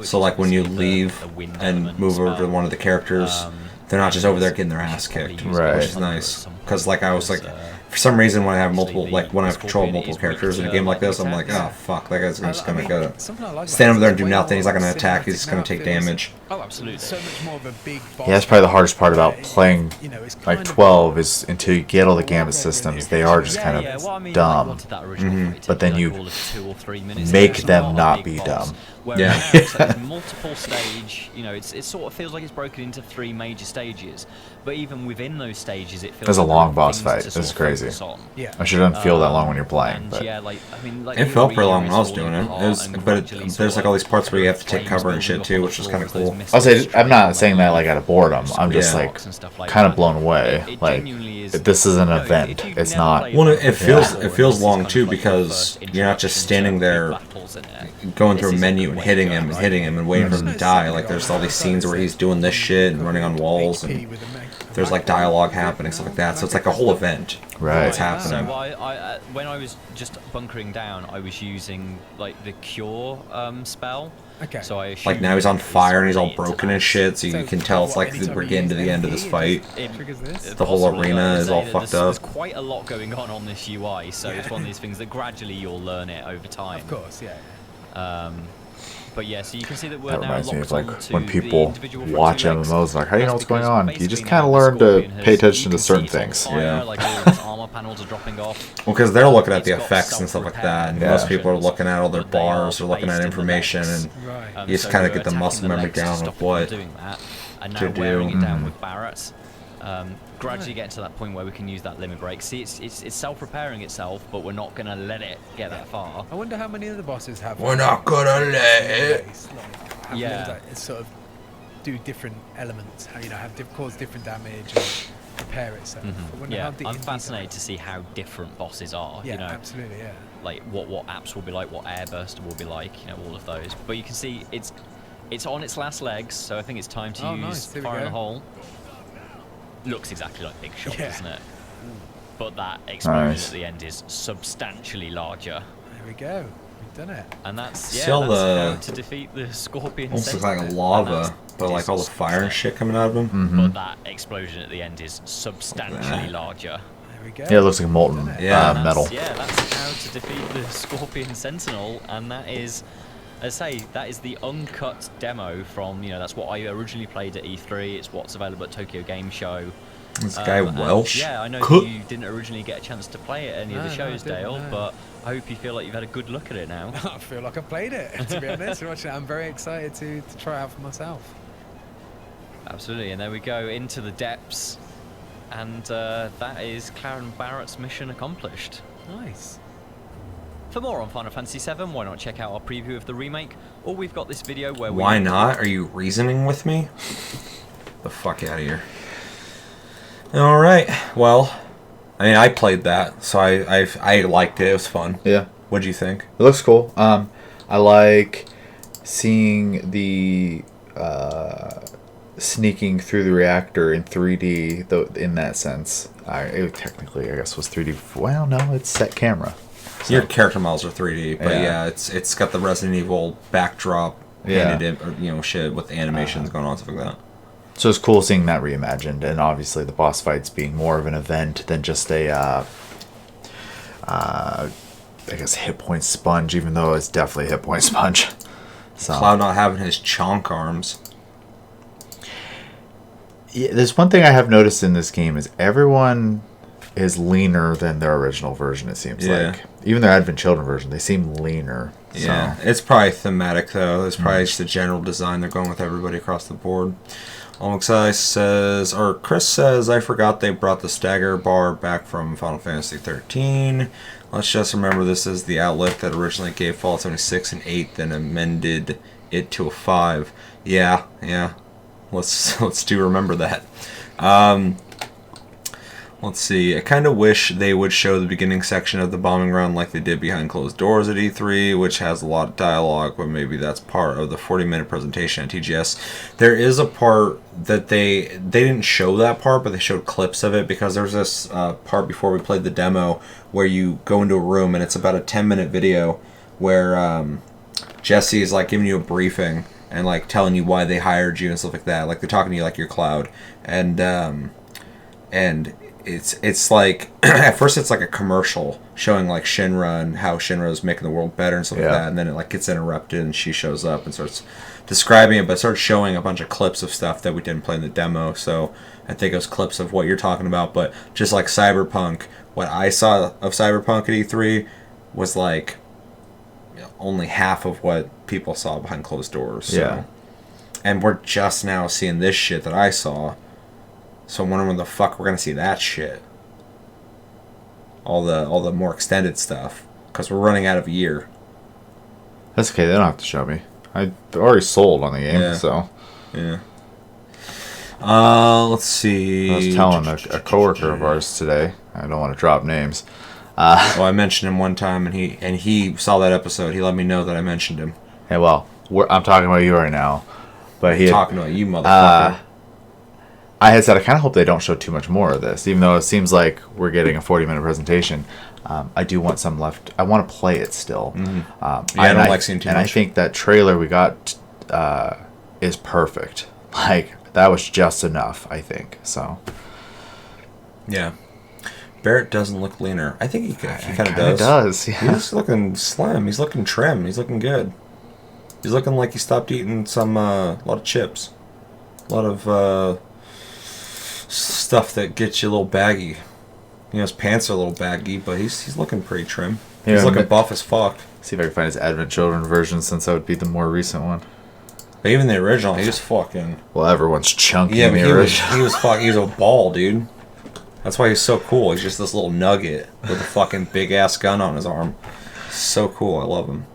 Speaker 1: So like when you leave and move over to one of the characters, they're not just over there getting their ass kicked,
Speaker 2: Right.
Speaker 1: which is nice. Because like I was like, for some reason when I have multiple, like when I control multiple characters in a game like this, I'm like, oh fuck, that guy's just gonna go stand over there and do nothing. He's not gonna attack. He's just gonna take damage.
Speaker 6: Oh, absolutely.
Speaker 7: So much more of a big boss.
Speaker 2: Yeah, that's probably the hardest part about
Speaker 7: fight.
Speaker 2: playing
Speaker 7: It's
Speaker 2: like
Speaker 7: kind of
Speaker 2: 12 is until you get all the gambit systems, they are just kind of
Speaker 6: well, I mean,
Speaker 2: dumb.
Speaker 6: like, that original fight
Speaker 2: But then
Speaker 6: took,
Speaker 2: you
Speaker 6: like, all of 2 or 3 minutes.
Speaker 2: make
Speaker 6: It's
Speaker 2: them
Speaker 6: not a
Speaker 2: not
Speaker 6: big
Speaker 2: be
Speaker 6: boss.
Speaker 2: dumb.
Speaker 6: Whereas
Speaker 1: Yeah.
Speaker 6: now it's like there's multiple stage, it sort of feels like it's broken into 3 major stages. But even within those stages, it feels
Speaker 2: There's a
Speaker 6: like
Speaker 2: long
Speaker 6: there are
Speaker 2: boss
Speaker 6: things
Speaker 2: fight.
Speaker 6: to
Speaker 2: This
Speaker 6: sort
Speaker 2: is
Speaker 6: of
Speaker 2: crazy.
Speaker 6: focus on.
Speaker 7: Yeah.
Speaker 2: I sure doesn't feel that long when you're playing,
Speaker 6: And
Speaker 2: but
Speaker 6: yeah, like I mean, like
Speaker 1: It
Speaker 6: the
Speaker 1: felt pretty long
Speaker 6: arena
Speaker 1: when I was
Speaker 6: is
Speaker 1: doing
Speaker 6: falling
Speaker 1: it.
Speaker 6: apart and
Speaker 1: But
Speaker 6: gradually
Speaker 1: there's
Speaker 6: sort
Speaker 1: like all
Speaker 6: of
Speaker 1: these parts where you have to take
Speaker 6: flames
Speaker 1: cover and shit
Speaker 6: building
Speaker 1: too,
Speaker 6: up on
Speaker 1: which
Speaker 6: the
Speaker 1: is
Speaker 6: floor
Speaker 1: kind of
Speaker 6: as those
Speaker 1: cool.
Speaker 6: missiles
Speaker 2: I'll say
Speaker 6: destroy
Speaker 2: I'm not
Speaker 6: the
Speaker 2: saying that like out of boredom. I'm just
Speaker 1: Yeah.
Speaker 2: like
Speaker 6: and stuff like
Speaker 2: kind of
Speaker 6: that.
Speaker 2: blown away.
Speaker 6: It
Speaker 2: Like
Speaker 6: genuinely is-
Speaker 2: this is an
Speaker 6: No, if
Speaker 2: event.
Speaker 6: you've
Speaker 2: It's
Speaker 6: never
Speaker 2: not.
Speaker 6: played
Speaker 1: Well, it
Speaker 6: before,
Speaker 1: feels
Speaker 6: and
Speaker 1: it feels
Speaker 6: this is
Speaker 1: long
Speaker 6: kind of
Speaker 1: too
Speaker 6: like your
Speaker 1: because
Speaker 6: first
Speaker 1: you're not just
Speaker 6: introduction
Speaker 1: standing
Speaker 6: to
Speaker 1: there
Speaker 6: battles in it.
Speaker 1: going
Speaker 6: This
Speaker 1: through a
Speaker 6: is
Speaker 1: menu
Speaker 6: the
Speaker 1: and
Speaker 6: way
Speaker 1: hitting
Speaker 6: to
Speaker 1: him
Speaker 6: go,
Speaker 1: and
Speaker 6: right?
Speaker 1: hitting him and waiting for him to die. Like there's all these scenes where he's doing this shit and running on walls and there's like dialogue happening, stuff like that. So it's like a whole event.
Speaker 2: Right.
Speaker 1: That's happening.
Speaker 6: So I when I was just bunkering down, I was using like the cure spell.
Speaker 7: Okay.
Speaker 6: So I
Speaker 1: Like
Speaker 6: assumed
Speaker 1: now he's on
Speaker 6: it's
Speaker 1: fire and he's all
Speaker 6: related to
Speaker 1: broken
Speaker 6: that.
Speaker 1: and shit, so you
Speaker 7: So
Speaker 1: can tell it's like
Speaker 7: anytime
Speaker 1: we're
Speaker 7: you
Speaker 1: getting to
Speaker 7: use
Speaker 1: the end of
Speaker 7: MP,
Speaker 1: this
Speaker 7: it
Speaker 1: fight.
Speaker 7: just triggers this?
Speaker 1: The whole
Speaker 6: Possibly,
Speaker 1: arena
Speaker 6: I would
Speaker 1: is
Speaker 6: say
Speaker 1: all
Speaker 6: that
Speaker 1: fucked
Speaker 6: there's
Speaker 1: up.
Speaker 6: quite a lot going on this UI, so it's one of these things that gradually you'll learn it over time.
Speaker 7: Of course, yeah.
Speaker 6: But yeah, so you can see that we're
Speaker 2: That
Speaker 6: now
Speaker 2: reminds me
Speaker 6: locked
Speaker 2: of like
Speaker 6: onto
Speaker 2: when
Speaker 6: the
Speaker 2: people
Speaker 6: individual front
Speaker 2: watch
Speaker 6: 2 legs.
Speaker 2: MMOs, like how do you know
Speaker 6: That's
Speaker 2: what's going
Speaker 6: because
Speaker 2: on? You
Speaker 6: basically
Speaker 2: just
Speaker 6: now
Speaker 2: kind of
Speaker 6: the
Speaker 2: learn to
Speaker 6: Scorpion
Speaker 2: pay
Speaker 6: has-
Speaker 2: attention
Speaker 6: you
Speaker 2: to
Speaker 6: can see
Speaker 2: certain
Speaker 6: it's on
Speaker 2: things.
Speaker 6: fire,
Speaker 1: Yeah.
Speaker 6: like all of its armor panels are dropping off.
Speaker 1: Well, because they're looking at the
Speaker 6: It's got
Speaker 1: effects and stuff like that, and
Speaker 2: Yeah.
Speaker 1: most people are looking at all their
Speaker 6: but they are
Speaker 1: bars or looking
Speaker 6: based
Speaker 1: at
Speaker 6: in the
Speaker 1: information,
Speaker 6: legs.
Speaker 1: and
Speaker 7: Right.
Speaker 1: you just
Speaker 6: So
Speaker 1: kind of
Speaker 6: we're
Speaker 1: get the
Speaker 6: attacking
Speaker 1: muscle
Speaker 6: the
Speaker 1: memory
Speaker 6: legs to
Speaker 1: down
Speaker 6: stop
Speaker 1: of
Speaker 6: it from
Speaker 1: what
Speaker 6: doing that, and now
Speaker 1: to do.
Speaker 6: wearing it down with Barrett's. Gradually get to that point where we can use that limit break. See, it's self-repairing itself, but we're not gonna let it get that far.
Speaker 7: I wonder how many other bosses have.
Speaker 1: We're not gonna let it.
Speaker 7: Have
Speaker 6: Yeah.
Speaker 7: like, sort of do different elements. Cause different damage and repair itself. I wonder
Speaker 6: Yeah,
Speaker 7: how deep
Speaker 6: I'm
Speaker 7: in
Speaker 6: fascinated to see how different bosses are.
Speaker 7: Yeah,
Speaker 6: you know,
Speaker 7: absolutely. Yeah.
Speaker 6: like what apps will be like, what airburster will be like, all of those. But you can see it's on its last legs, so I think it's time to
Speaker 7: Oh,
Speaker 6: use
Speaker 7: nice. There we
Speaker 6: fire in the
Speaker 7: go.
Speaker 6: hole. Looks exactly like Big Shot,
Speaker 7: Yeah.
Speaker 6: doesn't it? But that explosion
Speaker 2: Nice.
Speaker 6: at the end is substantially larger.
Speaker 7: There we go. We've done it.
Speaker 6: And that's
Speaker 1: Still
Speaker 6: that's
Speaker 1: the-
Speaker 6: how to defeat the Scorpion.
Speaker 1: almost looks like
Speaker 6: Sentinel. And
Speaker 1: lava,
Speaker 6: that's
Speaker 1: but like all the fire and
Speaker 6: disgusting.
Speaker 1: shit coming out of him.
Speaker 6: But that explosion at the end is substantially larger.
Speaker 7: There we go.
Speaker 2: Yeah, it looks like molten
Speaker 1: Yeah.
Speaker 6: And
Speaker 2: metal.
Speaker 6: that's how to defeat the Scorpion Sentinel, and that is, as I say, that is the uncut demo from, that's what I originally played at E3. It's what's available at Tokyo Game Show.
Speaker 1: This guy
Speaker 6: And
Speaker 1: Welsh.
Speaker 6: yeah, I know
Speaker 1: Cook.
Speaker 6: you didn't originally get a chance to play it at any of the
Speaker 7: No,
Speaker 6: shows,
Speaker 7: I didn't,
Speaker 6: Dale,
Speaker 7: no.
Speaker 6: but I hope you feel like you've had a good look at it now.
Speaker 7: I feel like I played it. To be honest, watching it, I'm very excited to try it out for myself.
Speaker 6: Absolutely, and there we go into the depths, and that is Clarence Barrett's mission accomplished.
Speaker 7: Nice.
Speaker 6: For more on Final Fantasy VII, why not check out our preview of the remake, or we've got this video where we...
Speaker 1: Why not? Are you reasoning with me? The fuck out of here. Alright, well, I mean, I played that, so I liked it. It was fun.
Speaker 2: Yeah,
Speaker 1: What'd you think?
Speaker 2: it looks cool. I like seeing the sneaking through the reactor in 3D. Though in that sense, it technically I guess was 3D. Well, no, it's set camera.
Speaker 1: Your character models are 3D, but
Speaker 2: Yeah.
Speaker 1: yeah, it's got the Resident Evil backdrop,
Speaker 2: Yeah.
Speaker 1: painted in, or, shit with animations going on, stuff like that.
Speaker 2: So it's cool seeing that reimagined, and obviously the boss fights being more of an event than just a, I guess, hit point sponge, even though it's definitely a hit point sponge. So
Speaker 1: Cloud not having his chonk arms.
Speaker 2: yeah, there's one thing I have noticed in this game is everyone is leaner than their original version. It seems
Speaker 1: Yeah.
Speaker 2: like even their Advent Children version, they seem leaner.
Speaker 1: Yeah,
Speaker 2: So.
Speaker 1: it's probably thematic though. It's probably just the general design they're going with everybody across the board. Almoxai says, or Chris says, I forgot they brought the stagger bar back from Final Fantasy 13. Let's just remember this is the outlet that originally gave Fallout 76 an 8, then amended it to a 5. Yeah. let's do remember that. Let's see. I kind of wish they would show the beginning section of the bombing run like they did behind closed doors at E3, which has a lot of dialogue, but maybe that's part of the 40-minute presentation at TGS. There is a part that they didn't show that part, but they showed clips of it, because there's this part before we played the demo where you go into a room and it's about a 10-minute video where Jesse is like giving you a briefing and like telling you why they hired you and stuff like that. Like they're talking to you like you're Cloud, and it's like at first it's like a commercial showing like Shinra and how Shinra is making the world better and stuff like that, and then it like gets interrupted and she shows up and starts describing it, but starts showing a bunch of clips of stuff that we didn't play in the demo. So I think it was clips of what you're talking about, but just like Cyberpunk, what I saw of Cyberpunk at E3 was like only half of what people saw behind closed doors. So. And we're just now seeing this shit that I saw. So I'm wondering when the fuck we're gonna see that shit. All the more extended stuff, because we're running out of a year.
Speaker 2: That's okay. They don't have to show me. I already sold on the game, so.
Speaker 1: Yeah. Let's see.
Speaker 2: I was telling a coworker of ours today. I don't want to drop names.
Speaker 1: Well, I mentioned him one time, and he saw that episode. He let me know that I mentioned him.
Speaker 2: Hey, well, I'm talking about you right now, but
Speaker 1: talking about you, motherfucker.
Speaker 2: I had said I kind of hope they don't show too much more of this, even though it seems like we're getting a 40-minute presentation. I do want some left. I want to play it still.
Speaker 1: Mm-hmm. I don't like seeing too much.
Speaker 2: And I think that trailer we got is perfect. Like, that was just enough, I think. So.
Speaker 1: Yeah. Barrett doesn't look leaner. I think he kind of
Speaker 2: does.
Speaker 1: does.
Speaker 2: Yeah.
Speaker 1: He's looking slim. He's looking trim. He's looking good. He's looking like he stopped eating a lot of chips. A lot of stuff that gets you a little baggy. You know, his pants are a little baggy, but he's looking pretty trim.
Speaker 2: Yeah,
Speaker 1: he's looking buff as fuck.
Speaker 2: See if I can find his Advent Children version, since that would be the more recent one.
Speaker 1: But even the original, he was fucking...
Speaker 2: Well, everyone's chunky.
Speaker 1: Yeah,
Speaker 2: in
Speaker 1: but
Speaker 2: the original.
Speaker 1: he was a ball, dude. That's why he's so cool. He's just this little nugget with a fucking big ass gun on his arm. So cool. I love him.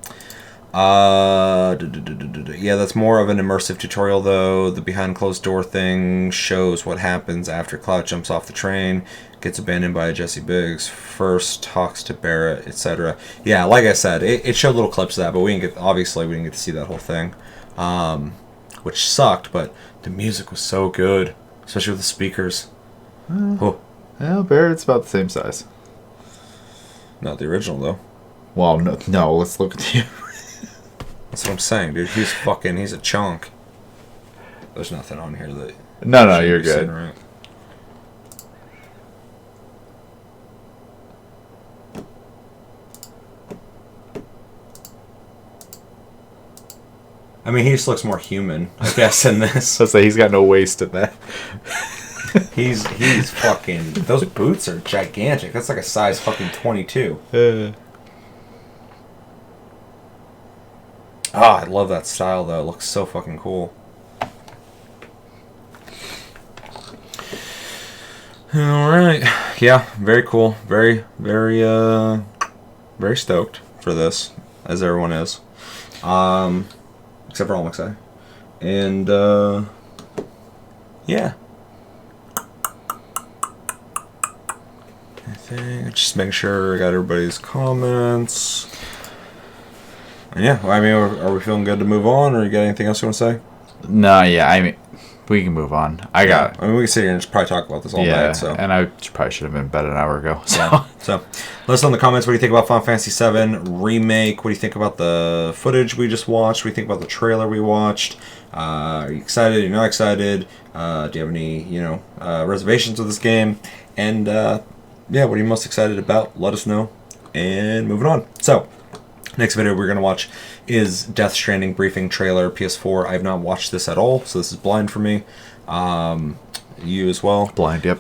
Speaker 1: Yeah, that's more of an immersive tutorial, though. The behind closed door thing shows what happens after Cloud jumps off the train, gets abandoned by Jesse Biggs, first talks to Barrett, etc. Yeah, like I said, it showed little clips of that, but we didn't get to see that whole thing, which sucked. But the music was so good, especially with the speakers. Oh.
Speaker 2: Yeah, Barrett's about the same size.
Speaker 1: Not the original, though.
Speaker 2: Well, no. Let's look at the.
Speaker 1: That's what I'm saying, dude. He's a chunk. There's nothing on here that...
Speaker 2: No, you're good.
Speaker 1: Right. I mean, he just looks more human, I guess, in this.
Speaker 2: So say he's got no waist in that.
Speaker 1: He's fucking... Those boots are gigantic. That's like a size fucking 22. I love that style, though. It looks so fucking cool. Alright. Yeah, very cool. Very, very, very stoked for this, as everyone is. Except for Almexai. And, yeah. I think, just making sure I got everybody's comments. And yeah, I mean, are we feeling good to move on, or you got anything else you want to say?
Speaker 2: No, yeah, I mean, we can move on. I mean,
Speaker 1: we can sit here and just probably talk about this all night. So.
Speaker 2: And I probably should have been in bed an hour ago. So.
Speaker 1: Yeah. So, let us know in the comments, what do you think about Final Fantasy VII Remake? What do you think about the footage we just watched? What do you think about the trailer we watched? Are you excited? You're not excited? Do you have any, reservations with this game? And, yeah, what are you most excited about? Let us know. And moving on. So, next video we're going to watch is Death Stranding briefing trailer, PS4. I have not watched this at all, so this is blind for me. You as well?
Speaker 2: Blind, yep.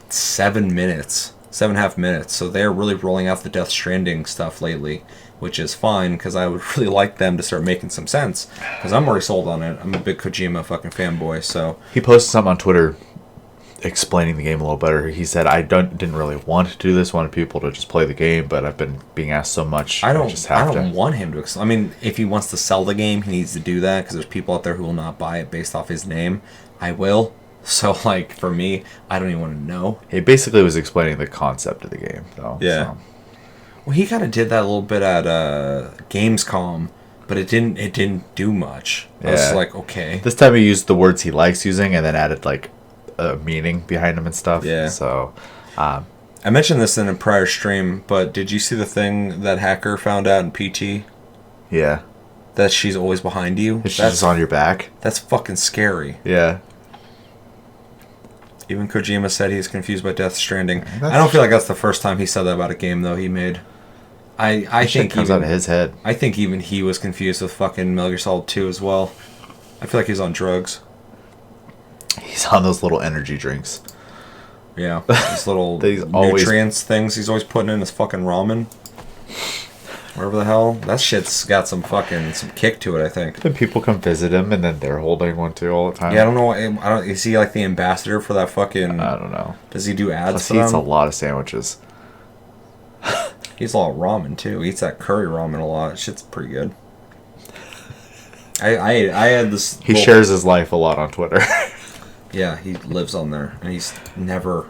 Speaker 1: 7 minutes. 7.5 minutes. So they're really rolling out the Death Stranding stuff lately, which is fine, because I would really like them to start making some sense, because I'm already sold on it. I'm a big Kojima fucking fanboy, so...
Speaker 2: He posted something on Twitter explaining the game a little better. He said, didn't really want to do this. Wanted people to just play the game, but I've been being asked so much.
Speaker 1: I don't
Speaker 2: to.
Speaker 1: want him to. I mean, if he wants to sell the game, he needs to do that because there's people out there who will not buy it based off his name. I will. So, like, for me, I don't even want to know.
Speaker 2: He basically was explaining the concept of the game, though.
Speaker 1: Yeah.
Speaker 2: So.
Speaker 1: Well, he kind of did that a little bit at Gamescom, but it didn't do much. I was like, okay.
Speaker 2: This time he used the words he likes using and then added, like, a meaning behind them and stuff.
Speaker 1: Yeah.
Speaker 2: So,
Speaker 1: I mentioned this in a prior stream, but did you see the thing that hacker found out in PT?
Speaker 2: Yeah.
Speaker 1: That she's always behind you?
Speaker 2: She's just on your back?
Speaker 1: That's fucking scary.
Speaker 2: Yeah.
Speaker 1: Even Kojima said he's confused by Death Stranding. I don't feel like that's the first time he said that about a game, though, he made. I think
Speaker 2: comes out of his head.
Speaker 1: I think even he was confused with fucking Metal Gear Solid 2 as well. I feel like he's on drugs.
Speaker 2: He's on those little energy drinks.
Speaker 1: Yeah, these little nutrients things he's always putting in his fucking ramen. Wherever the hell. That shit's got some kick to it, I think.
Speaker 2: Then people come visit him, and then they're holding one too all the time.
Speaker 1: Yeah, I don't know. Is he like the ambassador for that fucking...
Speaker 2: I don't know.
Speaker 1: Does he do ads
Speaker 2: Plus,
Speaker 1: for
Speaker 2: he
Speaker 1: them?
Speaker 2: eats a lot of sandwiches.
Speaker 1: He eats a lot of ramen, too. He eats that curry ramen a lot. Shit's pretty good. I had this...
Speaker 2: He shares his life a lot on Twitter.
Speaker 1: Yeah, he lives on there, and he's never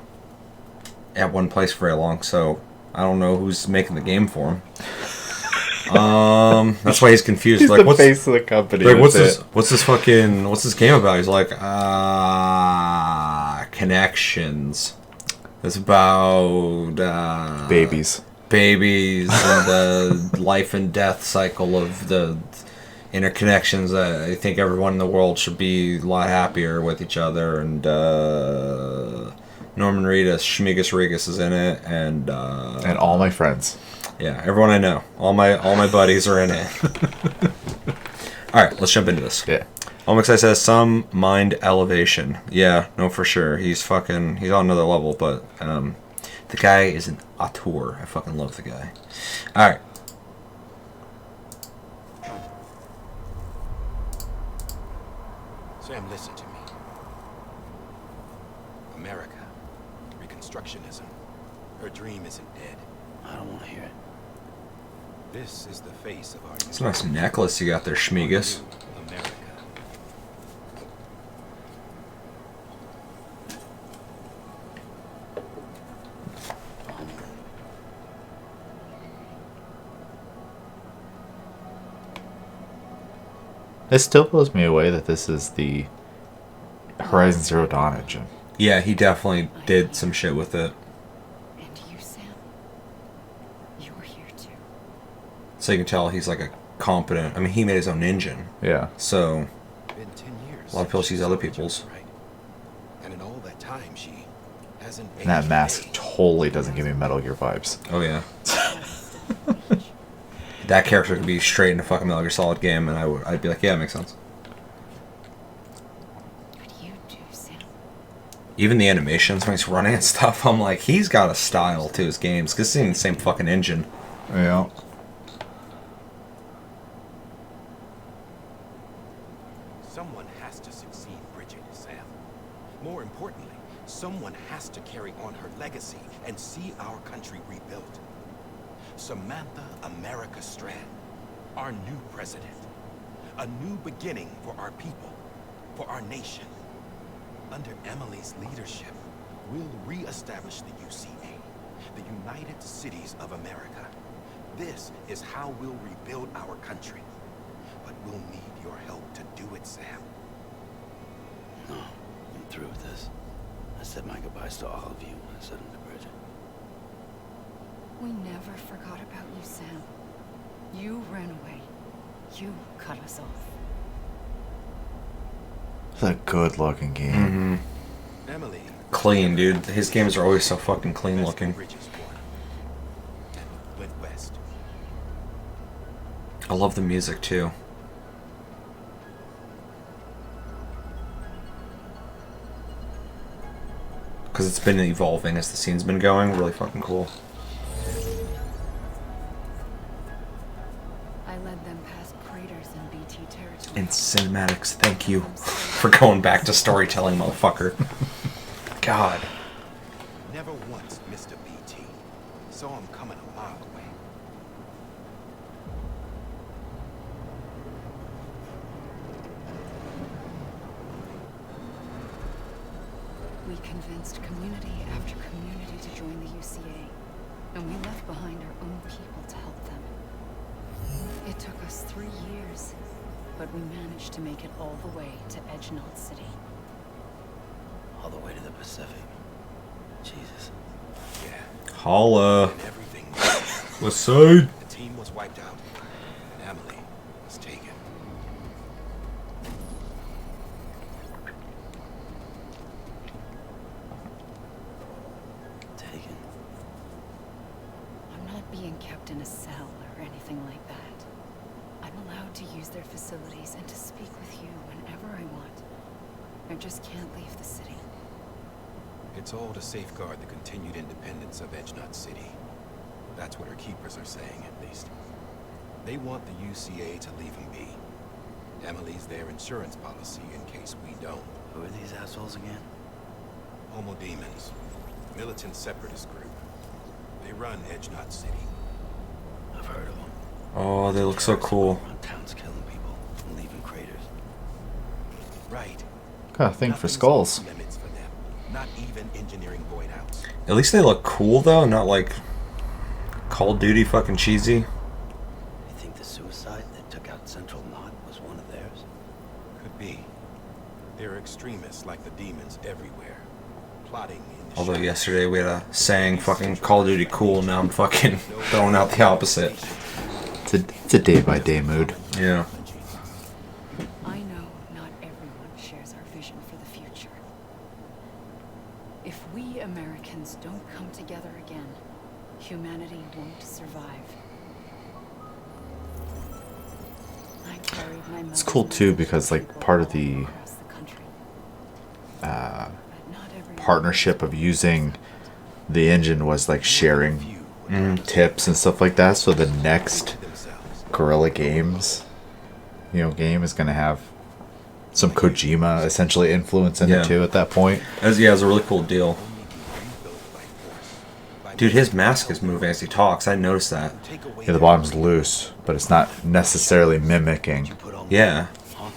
Speaker 1: at one place for very long, so I don't know who's making the game for him. That's why he's confused.
Speaker 2: He's
Speaker 1: like,
Speaker 2: the face of the company.
Speaker 1: Like, what's this game about? He's like, connections. It's about
Speaker 2: babies
Speaker 1: and the life and death cycle of the interconnections. I think everyone in the world should be a lot happier with each other. And Norman Reedus, Schmigus Regus is in it, and
Speaker 2: all my friends.
Speaker 1: Yeah, everyone I know, all my buddies are in it. All right, let's jump into this.
Speaker 2: Yeah.
Speaker 1: Omixai says some mind elevation. Yeah, no, for sure. He's on another level, but the guy is an auteur. I fucking love the guy. All right.
Speaker 5: Sam, listen to me. America, Reconstructionism. Her dream isn't dead.
Speaker 4: I don't want to hear it.
Speaker 5: This is the face of our...
Speaker 1: It's a nice necklace you got there, Schmigus.
Speaker 5: America.
Speaker 2: It still blows me away that this is the Horizon Zero Dawn engine.
Speaker 1: Yeah, he definitely did some shit with it.
Speaker 3: And you, Sam, you're here too.
Speaker 1: So you can tell he's like a competent... I mean, he made his own engine.
Speaker 2: Yeah.
Speaker 1: So...
Speaker 5: Been 10 years.
Speaker 1: A lot of people sees other people's.
Speaker 5: Right. And in all that time, she hasn't...
Speaker 2: And that mask totally doesn't give me Metal Gear vibes.
Speaker 1: Oh, yeah. That character could be straight into fucking Metal Gear Solid game, and I'd be like, yeah, it makes sense.
Speaker 3: What do you do, Sam?
Speaker 1: Even the animations when he's running and stuff, I'm like, he's got a style to his games, because it's in the same fucking engine.
Speaker 2: Yeah.
Speaker 5: Someone has to succeed Bridget, Sam. More importantly, someone has to carry on her legacy and see our country rebuilt. Samantha America Strand, our new president. A new beginning for our people, for our nation. Under Emily's leadership, we'll re-establish the UCA, the United Cities of America. This is how we'll rebuild our country. But we'll need your help to do it, Sam.
Speaker 4: No, I'm through with this. I said my goodbyes to all of you when I said them to Bridget.
Speaker 3: We never forgot about you, Sam. You ran away. You cut us off.
Speaker 2: It's a good looking game.
Speaker 1: Mm-hmm.
Speaker 5: Emily.
Speaker 1: Clean, dude. His games are always so fucking clean looking.
Speaker 5: Went west.
Speaker 1: I love the music, too. Because it's been evolving as the scene's been going. Really fucking cool.
Speaker 3: I led them past craters in BT territory.
Speaker 1: And cinematics, thank you for going back to storytelling, motherfucker. God God.
Speaker 5: Never once missed a BT. Saw him coming a mile away.
Speaker 3: We convinced community after community to join the UCA, and we left behind our own people to help them. It took us 3 years, but we managed to make it all the way to Edgenalt City.
Speaker 4: All the way to the Pacific. Jesus.
Speaker 5: Yeah.
Speaker 1: Holla.
Speaker 5: And everything.
Speaker 1: What's side?
Speaker 5: The team was wiped out, and Emily was taken.
Speaker 4: Taken.
Speaker 3: I'm not being kept in a cell or anything like that. I'm allowed to use their facilities and to speak with you whenever I want. I just can't leave the city.
Speaker 5: It's all to safeguard the continued independence of Edgenalt City. That's what her keepers are saying, at least. They want the UCA to leave him be. Emily's their insurance policy in case we don't.
Speaker 4: Who are these assholes again?
Speaker 5: Homo Demons. Militant separatist group. They run Edgenalt City.
Speaker 4: I've heard of them.
Speaker 1: Oh, they look so cool.
Speaker 4: Run towns killing people and leaving craters.
Speaker 5: Right.
Speaker 2: Got a thing for
Speaker 5: Nothing's
Speaker 2: skulls.
Speaker 5: off limits for them. Not even engineering void outs.
Speaker 1: At least they look cool though, not like Call of Duty fucking cheesy.
Speaker 4: You think the suicide that took out Central Knot was one of theirs?
Speaker 5: Could be. There are extremists like the demons everywhere. Plotting in the
Speaker 1: Although
Speaker 5: shadows.
Speaker 1: yesterday we had a saying fucking Call of Duty cool, now I'm fucking throwing out the opposite.
Speaker 2: It's a day-by-day mood.
Speaker 1: Yeah.
Speaker 3: I know not everyone shares our vision for the future. If we Americans don't come together again, humanity won't survive. I carried my
Speaker 2: It's cool too because like part of the partnership of using the engine was like sharing tips and stuff like that. So the next Guerrilla Games, game is gonna have some Kojima essentially influence in
Speaker 1: Yeah.
Speaker 2: it too at that point.
Speaker 1: It was a really cool deal. Dude, his mask is moving as he talks. I noticed that.
Speaker 2: Yeah, the bottom's loose, but it's not necessarily mimicking.
Speaker 4: Put on
Speaker 1: Yeah.
Speaker 4: Huh?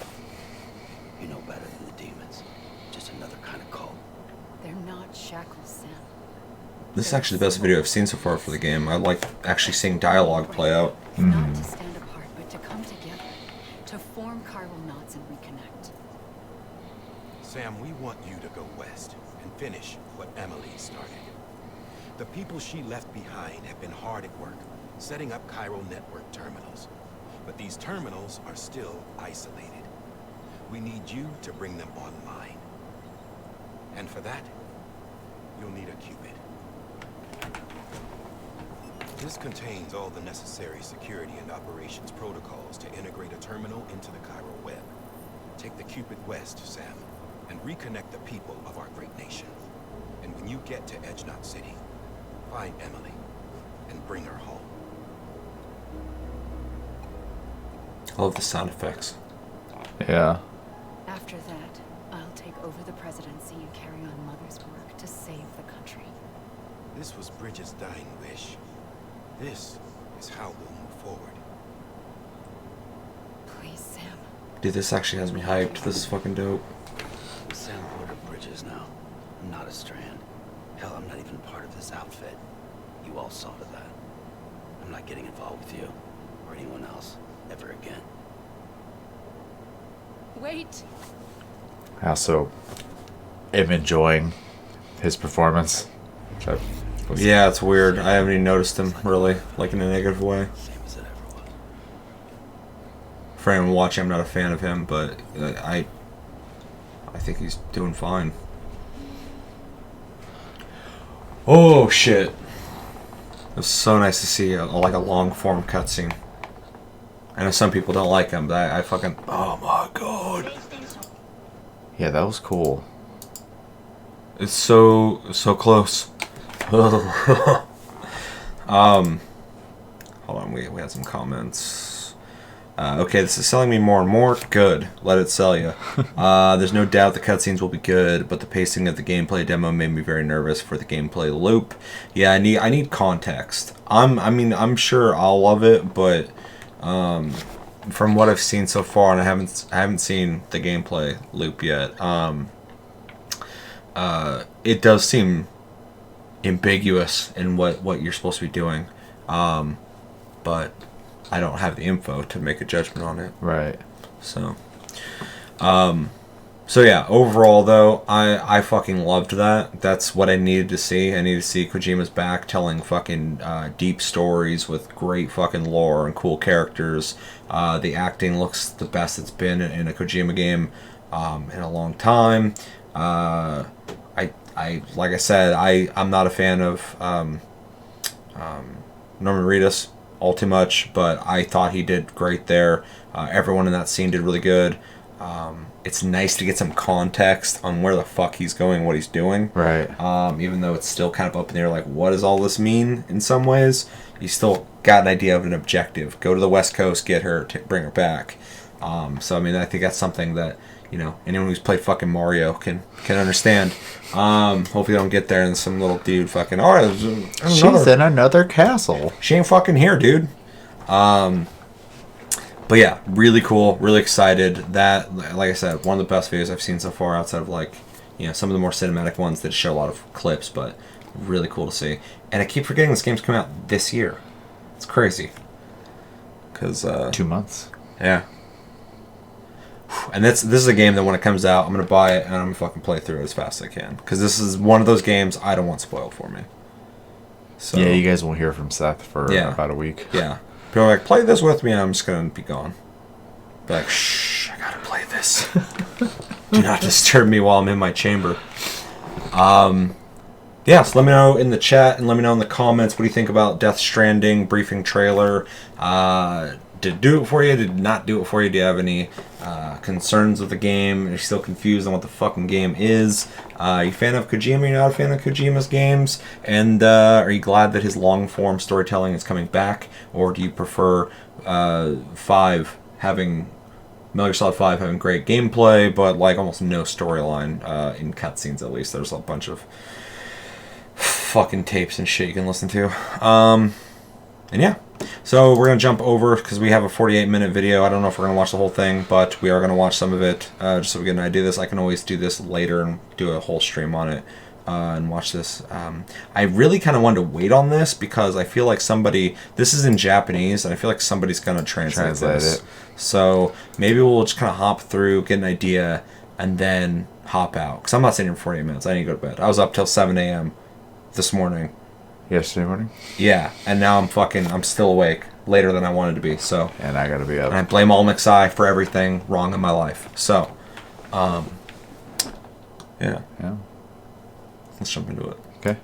Speaker 4: You know better than the demons. Just another kind of cult.
Speaker 3: They're not shackles, Sam.
Speaker 1: This is actually the best video I've seen so far for the game. I like actually seeing dialogue play out.
Speaker 3: Not to stand apart, but to come together, to form chiral knots and reconnect.
Speaker 5: Sam, we want you to go west and finish what Emily started. The people she left behind have been hard at work, setting up chiral network terminals. But these terminals are still isolated. We need you to bring them online. And for that, you'll need a qubit. This contains all the necessary security and operations protocols to integrate a terminal into the chiral web. Take the qubit west, Sam, and reconnect the people of our great nation. And when you get to Edgenalt City, find Emily and bring her home.
Speaker 1: I love the sound effects.
Speaker 2: Yeah.
Speaker 3: After that, I'll take over the presidency and carry on Mother's work to save the country.
Speaker 5: This was Bridget's dying wish. This is how we'll move forward.
Speaker 3: Please, Sam.
Speaker 1: Dude, this actually has me hyped. This is fucking dope.
Speaker 4: I'm Sam Porter Bridges now. I'm not a Strand. Hell, I'm not even part of this outfit. You all saw to that. I'm not getting involved with you or anyone else ever again.
Speaker 3: Wait!
Speaker 2: I also am enjoying his performance.
Speaker 1: Yeah, it's weird. I haven't even noticed him, really, like in a negative way.
Speaker 4: Same as it ever was.
Speaker 1: For anyone watching, I'm not a fan of him, but I think he's doing fine. Oh, shit. It was so nice to see a long-form cutscene. I know some people don't like him, but I fucking... Oh my god.
Speaker 2: Yeah, that was cool.
Speaker 1: It's so close. Hold on, we had some comments. Okay, this is selling me more and more. Good. Let it sell you. There's no doubt the cutscenes will be good, but the pacing of the gameplay demo made me very nervous for the gameplay loop. Yeah, I need context. I'm sure I'll love it, but from what I've seen so far, and I haven't seen the gameplay loop yet. It does seem ambiguous in what you're supposed to be doing, but I don't have the info to make a judgment on it.
Speaker 2: Right.
Speaker 1: So yeah, overall though, I fucking loved that. That's what I needed to see. I needed to see Kojima's back telling fucking deep stories with great fucking lore and cool characters. The acting looks the best it's been in a Kojima game in a long time. I like I said, I'm not a fan of Norman Reedus all too much, but I thought he did great there. Everyone in that scene did really good. It's nice to get some context on where the fuck he's going, what he's doing.
Speaker 2: Right.
Speaker 1: Even though it's still kind of up in the air, like, what does all this mean in some ways? You still got an idea of an objective. Go to the West Coast, get her, bring her back. So, I mean, I think that's something that, you know, anyone who's played fucking Mario can understand. Hopefully they don't get there and some little dude fucking,
Speaker 2: she's in another castle.
Speaker 1: She ain't fucking here, dude. But yeah, really cool, really excited. That, like I said, one of the best videos I've seen so far outside of, like, you know, some of the more cinematic ones that show a lot of clips, but really cool to see. And I keep forgetting this game's coming out this year. It's crazy. 'Cause
Speaker 2: 2 months.
Speaker 1: Yeah. And this is a game that when it comes out, I'm going to buy it and I'm going to fucking play through it as fast as I can. Because this is one of those games I don't want spoiled for me. So,
Speaker 2: yeah, you guys won't hear from Seth for about a week.
Speaker 1: Yeah. People are like, play this with me, and I'm just going to be gone. Be like, shh, I got to play this. Do not disturb me while I'm in my chamber. Yeah, so let me know in the chat and let me know in the comments what do you think about Death Stranding briefing trailer. Did it do it for you? Did it not do it for you? Do you have any concerns with the game? Are you still confused on what the fucking game is? Are you a fan of Kojima? Are you not a fan of Kojima's games? And are you glad that his long-form storytelling is coming back? Or do you prefer 5 having... Metal Gear Solid 5 having great gameplay, but like almost no storyline in cutscenes at least. There's a bunch of fucking tapes and shit you can listen to. And yeah. So we're going to jump over because we have a 48-minute video. I don't know if we're going to watch the whole thing, but we are going to watch some of it just so we get an idea of this. I can always do this later and do a whole stream on it and watch this. I really kind of wanted to wait on this because I feel like this is in Japanese, and I feel like somebody's going to translate this. So maybe we'll just kind of hop through, get an idea, and then hop out. Because I'm not sitting here for 48 minutes. I need to go to bed. I was up till 7 a.m. this morning.
Speaker 2: Yesterday morning?
Speaker 1: Yeah, and now I'm still awake later than I wanted to be, so.
Speaker 2: And I gotta be up.
Speaker 1: And I blame all McSci for everything wrong in my life. So, yeah. Let's jump into it.
Speaker 2: Okay.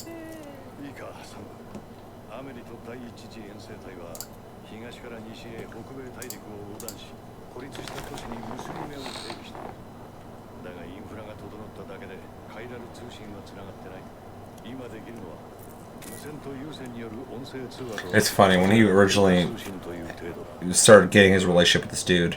Speaker 1: It's funny, when he originally started getting his relationship with this dude,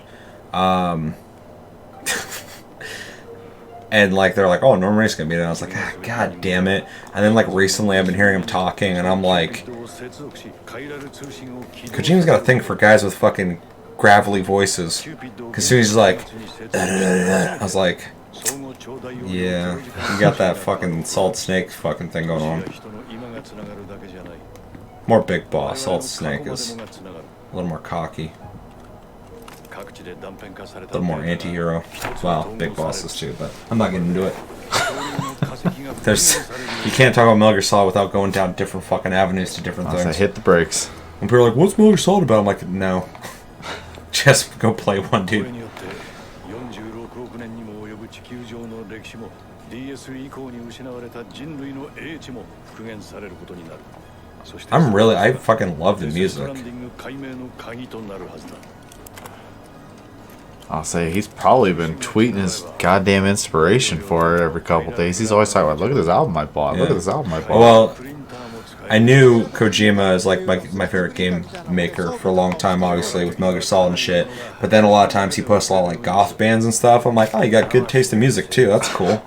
Speaker 1: and like they're like, oh, Norman Reedus gonna be there, and I was like, god damn it. And then like recently I've been hearing him talking, and I'm like, Kojima's got a thing for guys with fucking gravelly voices. Because soon as he's like, I was like, yeah, you got that fucking Salt Snake fucking thing going on. More Big Boss. Salt Snake is a little more cocky. A little more anti-hero. Well, Big Boss is too, but I'm not getting into it. You can't talk about Metal Gear Solid without going down different fucking avenues to different things.
Speaker 2: I hit the brakes.
Speaker 1: When people are like, what's Metal Gear Solid about? I'm like, no. Just go play one, dude. I fucking love the music.
Speaker 2: I'll say he's probably been tweeting his goddamn inspiration for it every couple days. He's always talking about, look at this album I bought, look at this album I bought.
Speaker 1: Well, I knew Kojima is like my favorite game maker for a long time, obviously with Metal Gear Solid and shit. But then a lot of times he posts a lot of like goth bands and stuff. I'm like, oh, you got good taste in music too. That's cool.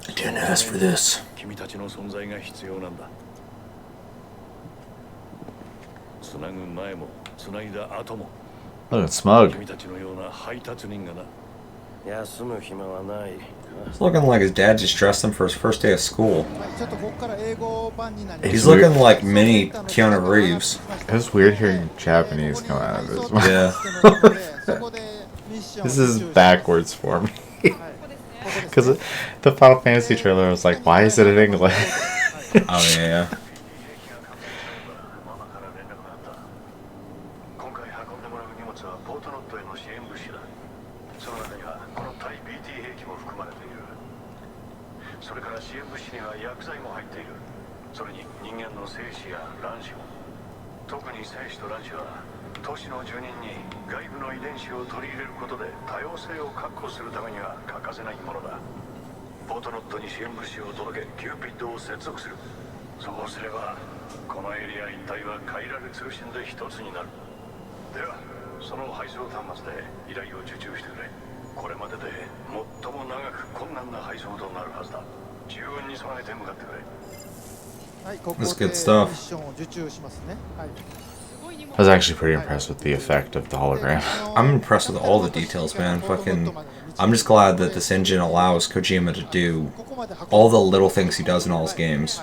Speaker 1: I didn't ask for this.
Speaker 2: Look at Smug.
Speaker 1: He's looking like his dad just dressed him for his first day of school. He's
Speaker 2: weird.
Speaker 1: looking like mini Keanu Reeves.
Speaker 2: It was weird hearing Japanese come out of his mouth.
Speaker 1: Yeah.
Speaker 2: This is backwards for me. Because the Final Fantasy trailer was like, why is it in English?
Speaker 1: Oh, yeah. That's good stuff.
Speaker 2: I was actually pretty impressed with the effect of the hologram.
Speaker 1: I'm impressed with all the details, man. I'm just glad that this engine allows Kojima to do all the little things he does in all his games.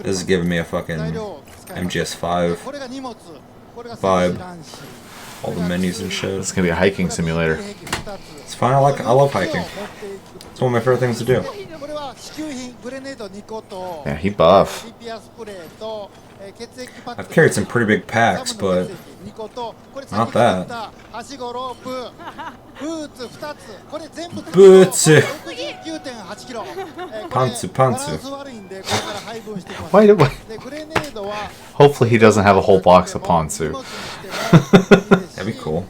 Speaker 1: This is giving me a fucking MGS5 vibe. All the menus and shit.
Speaker 2: It's gonna be a hiking simulator.
Speaker 1: It's fine. I love hiking. It's one of my favorite things to do.
Speaker 2: Yeah, he buff.
Speaker 1: I've carried some pretty big packs, but not that. Boots. Pantsu.
Speaker 2: Why? Hopefully he doesn't have a whole box of Ponzu.
Speaker 1: That'd be cool.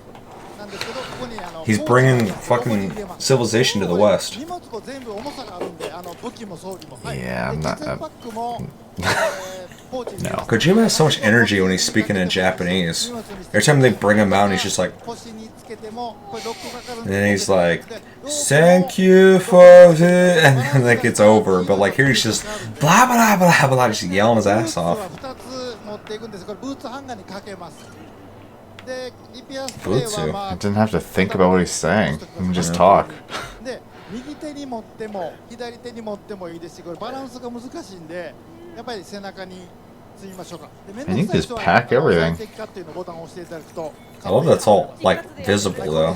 Speaker 1: He's bringing fucking civilization to the West.
Speaker 2: Yeah, I'm not. No.
Speaker 1: Kojima has so much energy when he's speaking in Japanese. Every time they bring him out, he's just like, and then he's like, "Thank you for the," and then like it's over. But like here he's just blah blah blah blah, just yelling his ass off. Butsu.
Speaker 2: I didn't have to think about what he's saying. I can just talk. And you can just pack everything.
Speaker 1: I love that's all like visible though.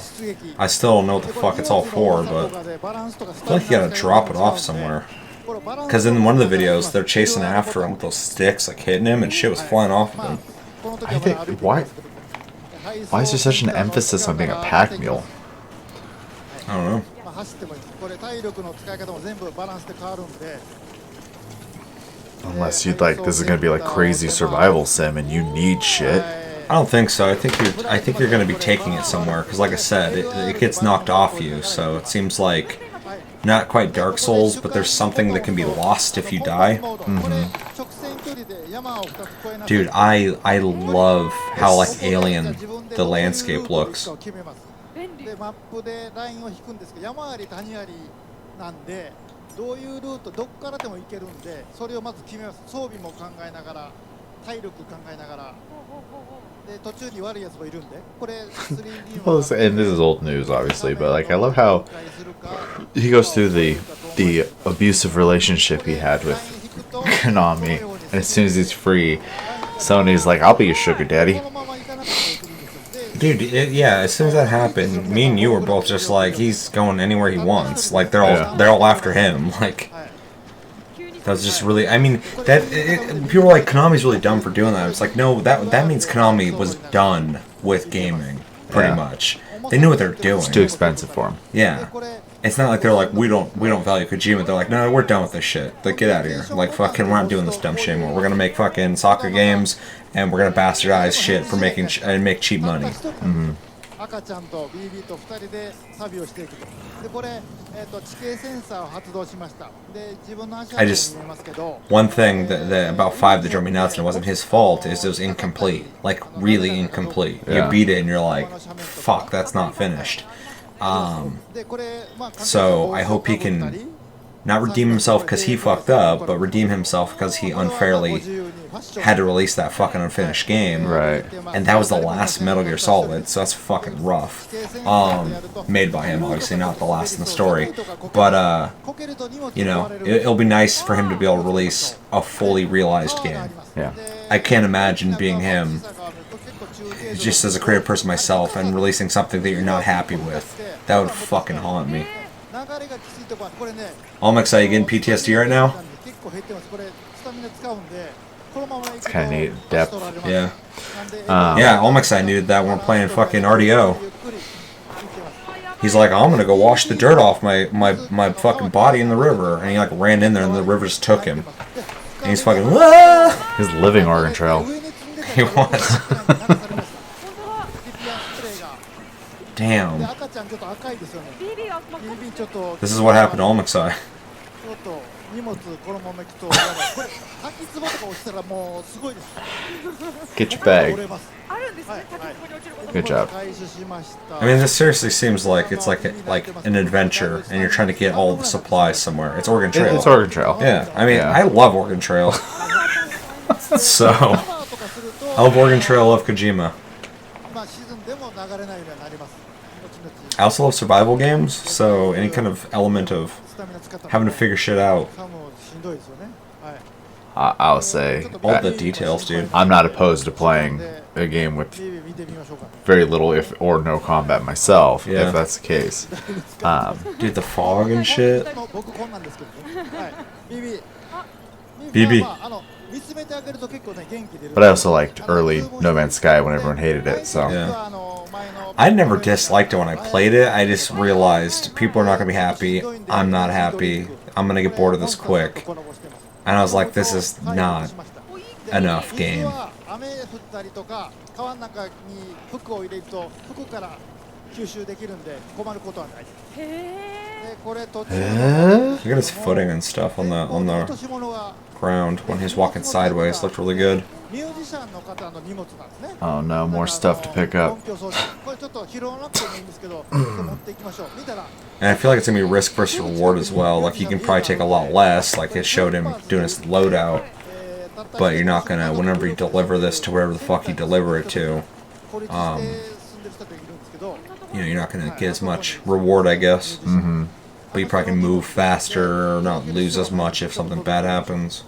Speaker 1: I still don't know what the fuck it's all for, but I feel like you gotta drop it off somewhere. Because in one of the videos, they're chasing after him with those sticks, like hitting him, and shit was flying off of him.
Speaker 2: I think why is there such an emphasis on being a pack mule?
Speaker 1: I don't know.
Speaker 2: Unless you'd like, this is gonna be like crazy survival sim, and you need shit.
Speaker 1: I don't think so. I think you're going to be taking it somewhere because, like I said, it gets knocked off you. So it seems like not quite Dark Souls, but there's something that can be lost if you die. Dude, I love how like alien the landscape looks.
Speaker 2: Well, and this is old news, obviously, but like I love how he goes through the abusive relationship he had with Konami, and as soon as he's free, Sony's like, "I'll be your sugar daddy."
Speaker 1: Dude, yeah. As soon as that happened, me and you were both just like, he's going anywhere he wants. Like they're all after him. Like that was just really. I mean, people were like, Konami's really dumb for doing that. It's like, no, that means Konami was done with gaming, pretty much. They knew what they were doing.
Speaker 2: It's too expensive for him.
Speaker 1: Yeah. it's not like they're like, we don't value Kojima. They're like, no, we're done with this shit. Like, get out of here. Like, fucking, we're not doing this dumb shit anymore. We're gonna make fucking soccer games, and we're gonna bastardize shit for making and make cheap money.
Speaker 2: Mm-hmm.
Speaker 8: 赤ちゃんと BB と2人でサビをしていくと。でこれ、地形センサーを発動しました。で自分の足跡に見えますけど。
Speaker 1: One thing that about 5 that drove me nuts and it wasn't his fault is it was incomplete, like really incomplete.
Speaker 2: Yeah.
Speaker 1: You beat it and you're like, fuck, that's not finished. So I hope he can not redeem himself because he fucked up, but redeem himself because he unfairly had to release that fucking unfinished game.
Speaker 2: Right.
Speaker 1: And that was the last Metal Gear Solid, so that's fucking rough. Made by him, obviously, not the last in the story. But, you know, it'll be nice for him to be able to release a fully realized game.
Speaker 2: Yeah.
Speaker 1: I can't imagine being him, just as a creative person myself, and releasing something that you're not happy with. That would fucking haunt me. Almex, are you getting PTSD right now?
Speaker 2: It's kind of neat. Depth.
Speaker 1: Yeah. Yeah, Almex, I needed that when we're playing fucking RDO. He's like, I'm gonna go wash the dirt off my fucking body in the river. And he like ran in there and the river just took him. And he's fucking, ah!
Speaker 2: His living Oregon Trail.
Speaker 1: He was. Damn. This is what happened to Almexai.
Speaker 2: Get your bag. Good job.
Speaker 1: I mean, this seriously seems like it's like an adventure, and you're trying to get all the supplies somewhere. It's Oregon Trail.
Speaker 2: It's Oregon Trail.
Speaker 1: Yeah, I mean,
Speaker 2: Yeah.
Speaker 1: I love Oregon Trail. So, I love Oregon Trail, I love Kojima. I also love survival games, so any kind of element of having to figure shit out.
Speaker 2: I'll say
Speaker 1: All the details, dude.
Speaker 2: I'm not opposed to playing a game with very little, if or no combat myself,
Speaker 1: Yeah.
Speaker 2: if that's the case.
Speaker 1: Dude, the fog and shit. BB.
Speaker 2: But I also liked early No Man's Sky when everyone hated it. So
Speaker 1: Yeah. I never disliked it when I played it. I just realized people are not going to be happy. I'm not happy. I'm going to get bored of this quick. And I was like, this is not enough game. Look at his footing and stuff on the ground when he's walking sideways. Looked really good.
Speaker 2: oh no, more stuff to pick up.
Speaker 1: And I feel like it's going to be risk versus reward as well. Like, you can probably take a lot less. Like, it showed him doing his loadout. But you're not going to, whenever you deliver this to wherever the fuck you deliver it to, you know, you're not going to get as much reward, I guess.
Speaker 2: Mm-hmm.
Speaker 1: But you probably can move faster or not lose as much if something bad happens.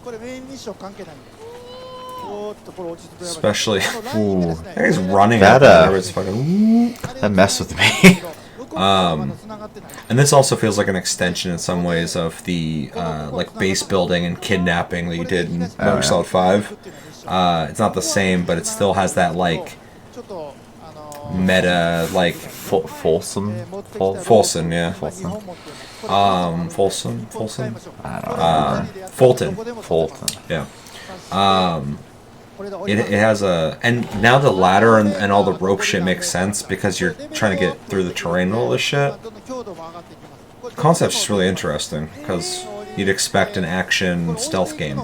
Speaker 1: Especially,
Speaker 2: Ooh,
Speaker 1: that guy's running
Speaker 2: That,
Speaker 1: out there. It's fucking,
Speaker 2: that messed with me.
Speaker 1: and this also feels like an extension in some ways of the like base building and kidnapping that you did in Metal Gear Solid 5. It's not the same, but it still has that like meta, like
Speaker 2: Folsom.
Speaker 1: Folsom, yeah. Folsom.
Speaker 2: I don't know.
Speaker 1: Fulton.
Speaker 2: Fulton.
Speaker 1: Yeah. It has a, and now the ladder and all the rope shit makes sense because you're trying to get through the terrain and all this shit. The concept's just really interesting because you'd expect an action stealth game.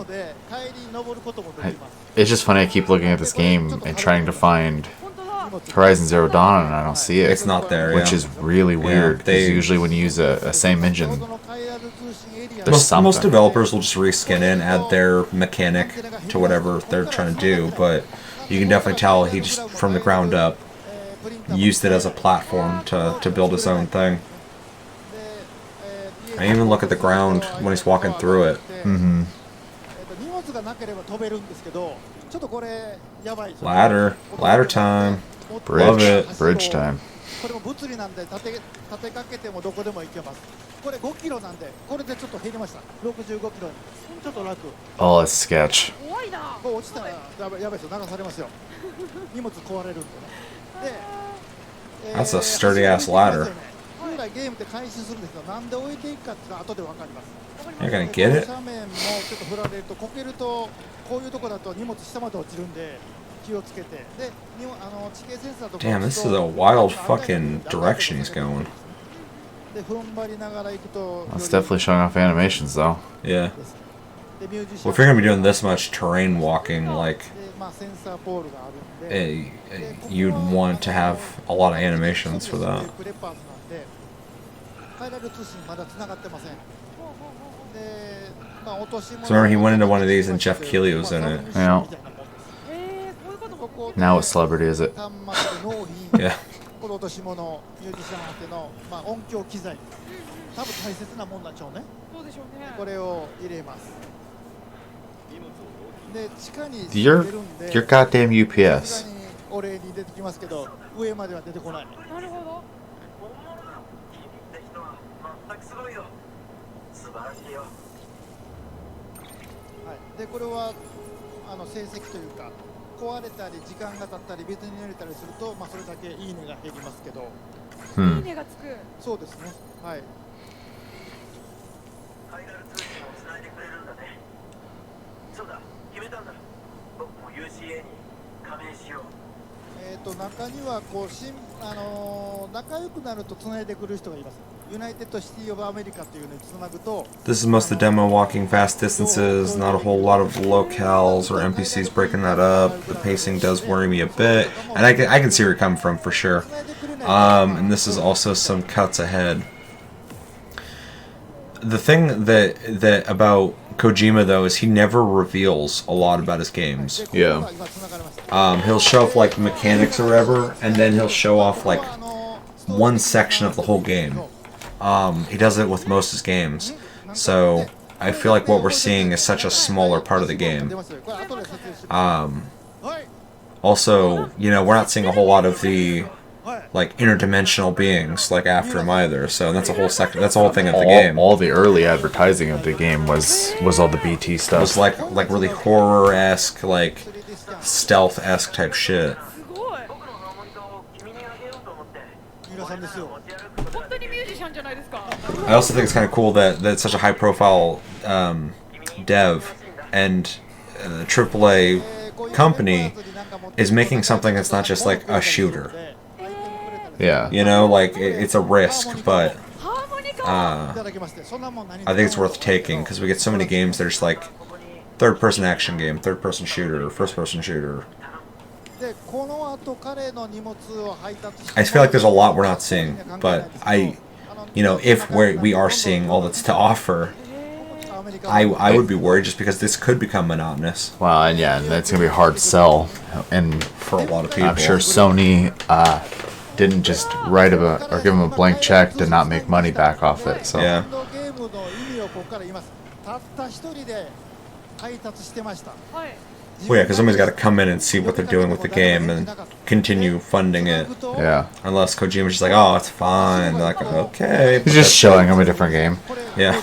Speaker 2: It's just funny. I keep looking at this game and trying to find Horizon Zero Dawn, and I don't see it.
Speaker 1: It's not there,
Speaker 2: which
Speaker 1: yeah.
Speaker 2: is really weird. Because usually when you use a same engine, there's
Speaker 1: Most developers will just reskin it and add their mechanic to whatever they're trying to do, but you can definitely tell he just, from the ground up, used it as a platform to build his own thing. I even look at the ground when he's walking through it.
Speaker 2: Mm-hmm.
Speaker 1: Ladder time. Love it.
Speaker 2: Bridge time. Oh, that's sketch.
Speaker 1: That's a sturdy ass ladder.
Speaker 8: 本来ゲームって回収するんですけど、なんで置いていくかっていうのは後で分かります。
Speaker 1: You're gonna get it?
Speaker 8: 斜面もちょっと振られるとこけるとこういうとこだと荷物下まで落ちるんで気をつけてで地形センサーとか
Speaker 1: Damn, this is a wild fucking direction he's going.
Speaker 8: で踏ん張りながら行くと
Speaker 2: That's definitely showing off animations, though.
Speaker 1: Yeah.
Speaker 8: でミュージシャ
Speaker 1: Well,
Speaker 8: ン
Speaker 1: if you're gonna be doing this much terrain walking, like,
Speaker 8: でまあセンサーポールがあるんで
Speaker 1: you'd want to have a lot of animations for that.
Speaker 8: プレパーズなんで変えられる通信まだ繋がってません。でまあ落とし物
Speaker 1: So remember, he went into one of these and Jeff Keighley was in it.
Speaker 2: Yeah. Now what celebrity is it?
Speaker 8: 端末で納品
Speaker 1: Yeah.
Speaker 8: この落とし物ミュージシャン宛ての、まあ、音響機材多分大切なもんなんでしょうね。これを入れます。で地下に
Speaker 2: Your
Speaker 8: 出るんで
Speaker 2: your goddamn
Speaker 8: 地
Speaker 2: UPS.
Speaker 8: 下にお礼に出てきますけど上までは出てこない。
Speaker 9: なるほど。
Speaker 8: はい、でこれは成績というか壊れたり時間が経ったり別に濡れたりすると、まあ、それだけいいねが減りますけど、
Speaker 2: Hmm.
Speaker 9: いいねがつく。
Speaker 8: そうですね。はい。中にはこう仲良くなるとつないでくる人がいます。ユナイテッドシティオブアメリカというのにつなぐと
Speaker 1: This is most of the demo walking fast distances, not a whole lot of locales or NPCs breaking that up. The pacing does worry me a bit, and I can see where you're coming from for sure. And this is also some cuts ahead. The thing that about Kojima though is he never reveals a lot about his games.
Speaker 2: Yeah.
Speaker 1: He'll show off like mechanics or whatever, and then he'll show off like one section of the whole game. He does it with most of his games, so I feel like what we're seeing is such a smaller part of the game. Also, you know, we're not seeing a whole lot of the like interdimensional beings like after him either. So that's a whole second. That's the whole thing of the game.
Speaker 2: All the early advertising of the game was all the BT
Speaker 1: It
Speaker 2: stuff.
Speaker 1: was like really horror-esque, like stealth-esque type shit.
Speaker 9: すごい。
Speaker 8: 三浦さんですよ。
Speaker 9: 本当にミュージシャンじゃないですか。
Speaker 1: I also think it's kind of cool that it's such a high-profile dev and AAA company is making something that's not just like a shooter.
Speaker 2: Yeah.
Speaker 1: You know, like it's a risk, but
Speaker 9: ハーモニカ。
Speaker 8: いただきまして、そんなもん何
Speaker 1: I think it's worth taking because we get so many games that are just like third-person action game, third-person shooter, first-person shooter.
Speaker 8: でこの後彼の荷物を配達して
Speaker 1: I just feel like there's a lot we're not seeing, but you know, if we are seeing all that's to offer, I would be worried just because this could become monotonous
Speaker 2: Well, and yeah, and that's gonna be a hard sell, and
Speaker 1: for a lot of people.
Speaker 2: I'm sure Sony didn't just write or give him a blank check to not make money back off it. So
Speaker 1: Yeah.
Speaker 8: ゲームの意味をここから言います。たった一人で配達してました。
Speaker 9: はい。
Speaker 1: Well, yeah, because somebody's got to come in and see what they're doing with the game and continue funding it.
Speaker 2: yeah,
Speaker 1: Unless Kojima's just like, oh, it's fine. They're like, okay.
Speaker 2: he's just showing him a different game.
Speaker 1: Yeah.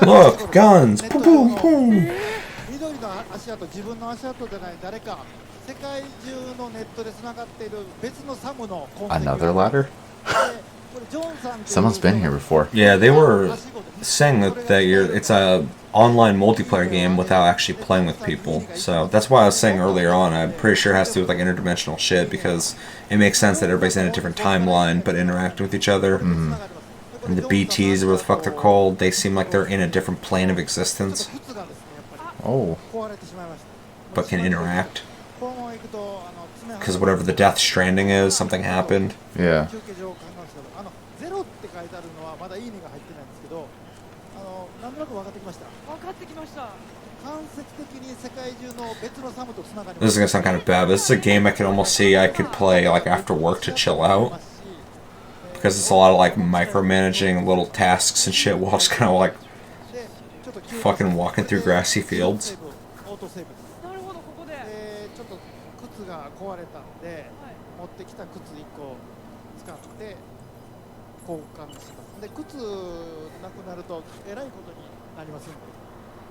Speaker 1: Look, guns. Boom, boom, boom.
Speaker 8: 緑の足跡、自分の足跡でない誰か、世界中のネットで繋がっている別のサムの痕跡
Speaker 2: Another ladder?
Speaker 8: でこれジョンさんという
Speaker 2: Someone's been here before.
Speaker 1: Yeah, they were saying that it's a online multiplayer game without actually playing with people. So that's why I was saying earlier on, I'm pretty sure it has to do with like interdimensional shit because it makes sense that everybody's in a different timeline but interacting with each other.
Speaker 2: Mm-hmm.
Speaker 1: And the BTs, or what the fuck they're called, they seem like they're in a different plane of existence
Speaker 8: 靴がですね、やっぱり
Speaker 2: Oh,
Speaker 8: 壊れてしまいました。
Speaker 1: but can interact.
Speaker 8: このまま行くと爪
Speaker 1: Because whatever the Death Stranding is, something happened.
Speaker 2: yeah.
Speaker 8: 休憩所を考えますけど、ゼロって書いてあるのはまだいいねが入ってないんですけど、なんとなく分かってきました。
Speaker 9: 分かってきました。
Speaker 8: 間接的に世界中の別のサムとつながり
Speaker 1: This is gonna sound kind of bad, but this is a game I could almost see I could play like after work to chill out. Because it's a lot of like micromanaging little tasks and shit while just kind of like fucking walking through grassy fields.
Speaker 8: オートセーブです。
Speaker 9: なるほど、ここで。
Speaker 8: ちょっと靴が壊れたんで、持ってきた靴1個使って交換します。で靴なくなるとえらいことになりますんで、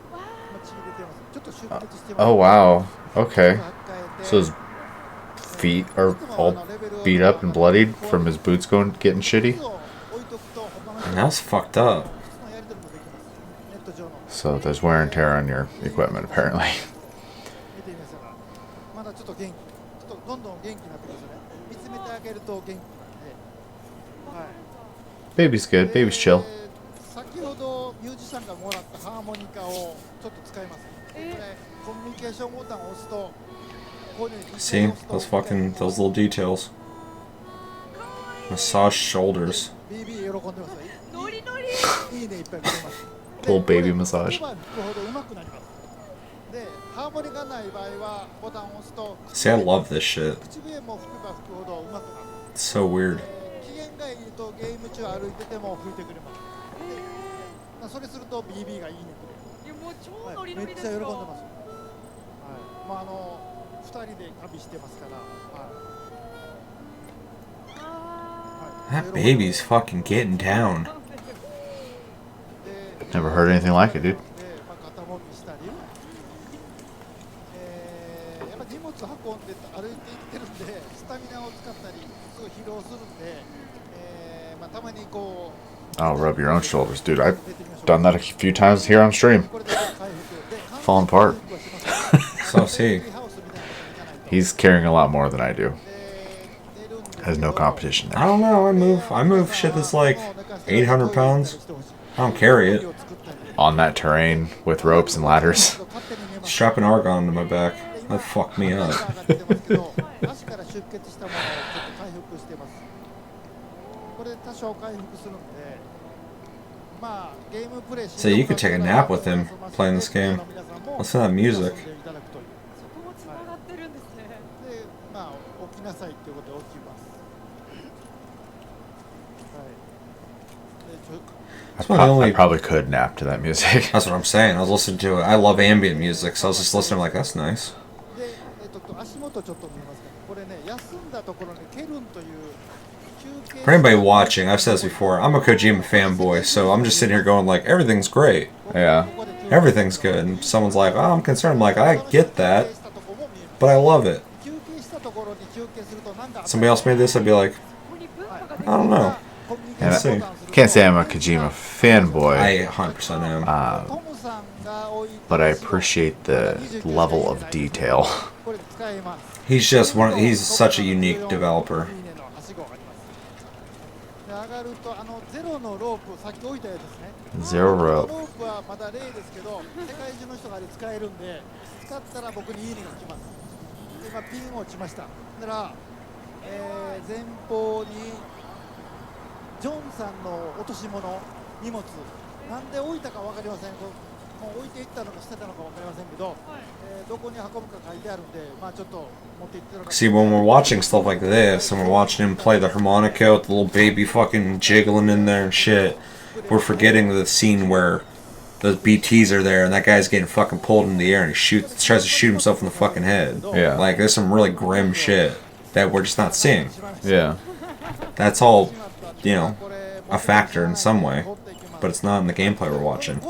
Speaker 8: 今血出てます。ちょっと出血してます。
Speaker 2: Oh wow. Okay. So his feet are all beat up and bloodied from his boots getting shitty.
Speaker 1: And that's fucked up.
Speaker 2: So there's wear and tear on your equipment, apparently. Baby's good. Baby's chill.
Speaker 1: See? Those little details. Massage shoulders.
Speaker 2: Little baby massage.
Speaker 1: See, I love this shit. It's so weird. That baby's fucking getting down.
Speaker 2: Never heard anything like it, dude. Oh, rub your own shoulders, dude. I've done that a few times here on stream. Falling apart.
Speaker 1: So see.
Speaker 2: He's carrying a lot more than I do. Has no competition there.
Speaker 1: I don't know. I move shit that's like 800 pounds. I don't carry it.
Speaker 2: On that terrain with ropes and ladders.
Speaker 1: Strap an argon to my back. That fucked me up. So you could take a nap with him playing this game. Listen to that music.
Speaker 2: I probably could nap to that music.
Speaker 1: That's what I'm saying. I was listening to it. I love ambient music, so I was just listening like, that's nice. For anybody watching, I've said this before, I'm a Kojima fanboy, so I'm just sitting here going like, everything's great.
Speaker 2: Yeah.
Speaker 1: Everything's good. And someone's like, oh, I'm concerned. I'm like, I get that, but I love it. Somebody else made this, I'd be like, I don't know.
Speaker 2: Let's see. Can't say I'm a Kojima fanboy.
Speaker 1: I 100% am.
Speaker 2: But I appreciate the level of detail.
Speaker 1: He's just he's such a unique developer.
Speaker 2: Zero rope.
Speaker 1: See, when we're watching stuff like this, and we're watching him play the harmonica with the little baby fucking jiggling in there and shit, we're forgetting the scene where those BTs are there and that guy's getting fucking pulled in the air and he tries to shoot himself in the fucking head.
Speaker 2: Yeah.
Speaker 1: Like, there's some really grim shit that we're just not seeing.
Speaker 2: Yeah.
Speaker 1: That's all, you know, a factor in some way, but it's not in the gameplay we're watching.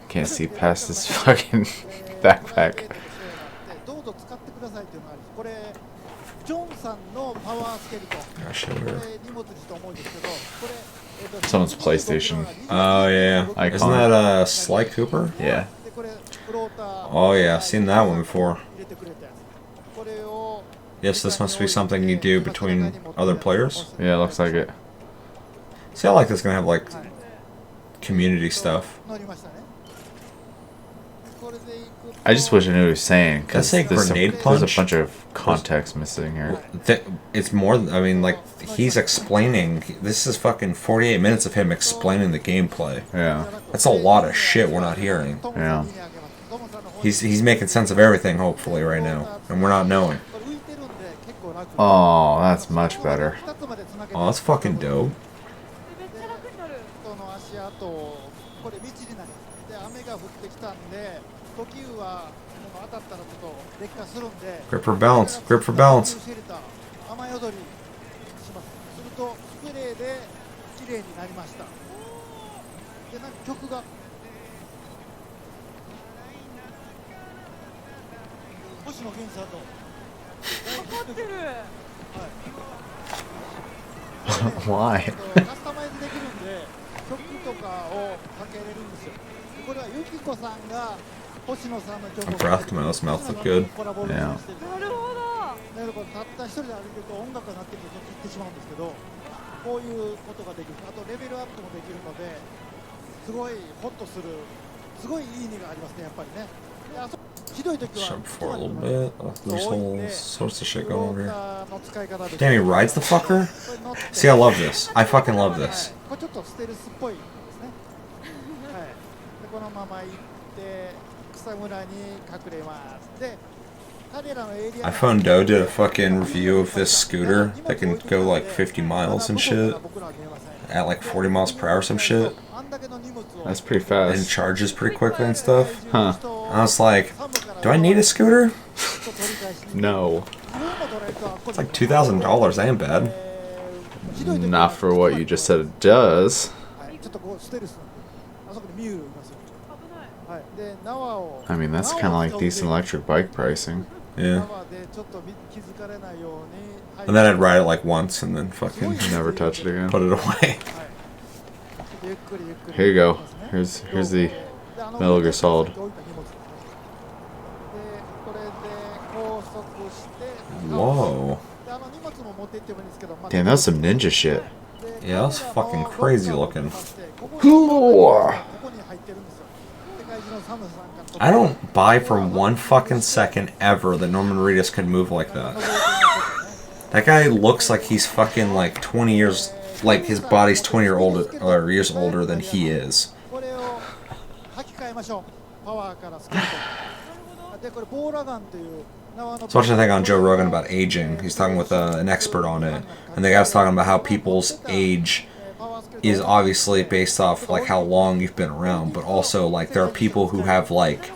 Speaker 2: Can't see past this fucking backpack. Someone's PlayStation.
Speaker 1: Oh yeah.
Speaker 2: Icon.
Speaker 1: Isn't that Sly Cooper?
Speaker 2: Yeah.
Speaker 1: Oh yeah, I've seen that one before. Yes, this must be something you do between other players.
Speaker 2: Yeah, looks like it.
Speaker 1: See, I like this gonna have like community stuff.
Speaker 2: I just wish I knew what he was saying.
Speaker 1: That's a grenade
Speaker 2: There's
Speaker 1: punch.
Speaker 2: a bunch of context missing here.
Speaker 1: It's more. I mean, like he's explaining. This is fucking 48 minutes of him explaining the gameplay.
Speaker 2: Yeah.
Speaker 1: That's a lot of shit we're not hearing.
Speaker 2: Yeah.
Speaker 1: He's making sense of everything, hopefully, right now, and we're not knowing.
Speaker 2: Oh, that's much better.
Speaker 1: Oh, that's fucking dope. Grip for balance. Grip for balance.
Speaker 8: 雨宿りします。するとスプレーで綺麗になりました。でなんか曲が星野源さんの
Speaker 9: かかってる。
Speaker 2: Why?
Speaker 8: カスタマイズできるんで曲とかをかけれるんですよ。これはゆきこさんが星野さんの曲を
Speaker 1: Breath mouse mouth look good.
Speaker 8: コラボレーションしてる。
Speaker 9: なるほど。
Speaker 8: だけどこれたった一人で歩いてると音楽が鳴ってくると切ってしまうんですけど、こういうことができる。あとレベルアップもできるので、すごいホッとする、すごいいいねがありますね、やっぱりね。であそひどい時は
Speaker 1: Shut up for a little bit. Oh, there's all sorts of shit going over here. Damn, he rides the fucker? See, I love this. I fucking love this.
Speaker 8: これちょっとステルスっぽいですね。はい。でこのまま行って草むらに隠れます。で
Speaker 1: iPhone Doe did a fucking review of this scooter that can go like 50 miles and shit at like 40 miles per hour some shit.
Speaker 2: That's pretty fast.
Speaker 1: And charges pretty quickly and stuff.
Speaker 2: Huh.
Speaker 1: I was like, do I need a scooter?
Speaker 2: No.
Speaker 1: It's like $2,000. That ain't bad.
Speaker 2: Not for what you just said it does. I mean, that's kind of like decent electric bike pricing.
Speaker 1: Yeah. And then I'd ride it like once and then fucking
Speaker 2: never touch it again.
Speaker 1: Put it away.
Speaker 2: Here you go. Here's the Metal Gear Solid.
Speaker 1: Whoa.
Speaker 2: Damn, that's some ninja shit.
Speaker 1: Yeah, that was fucking crazy looking. I don't buy for 1 fucking second ever that Norman Reedus could move like that. That guy looks like he's fucking like 20 years, like his body's 20 years older than he is. I was watching a thing on Joe Rogan about aging. He's talking with an expert on it, and the guy was talking about how people's age is obviously based off like how long you've been around, but also like there are people who have like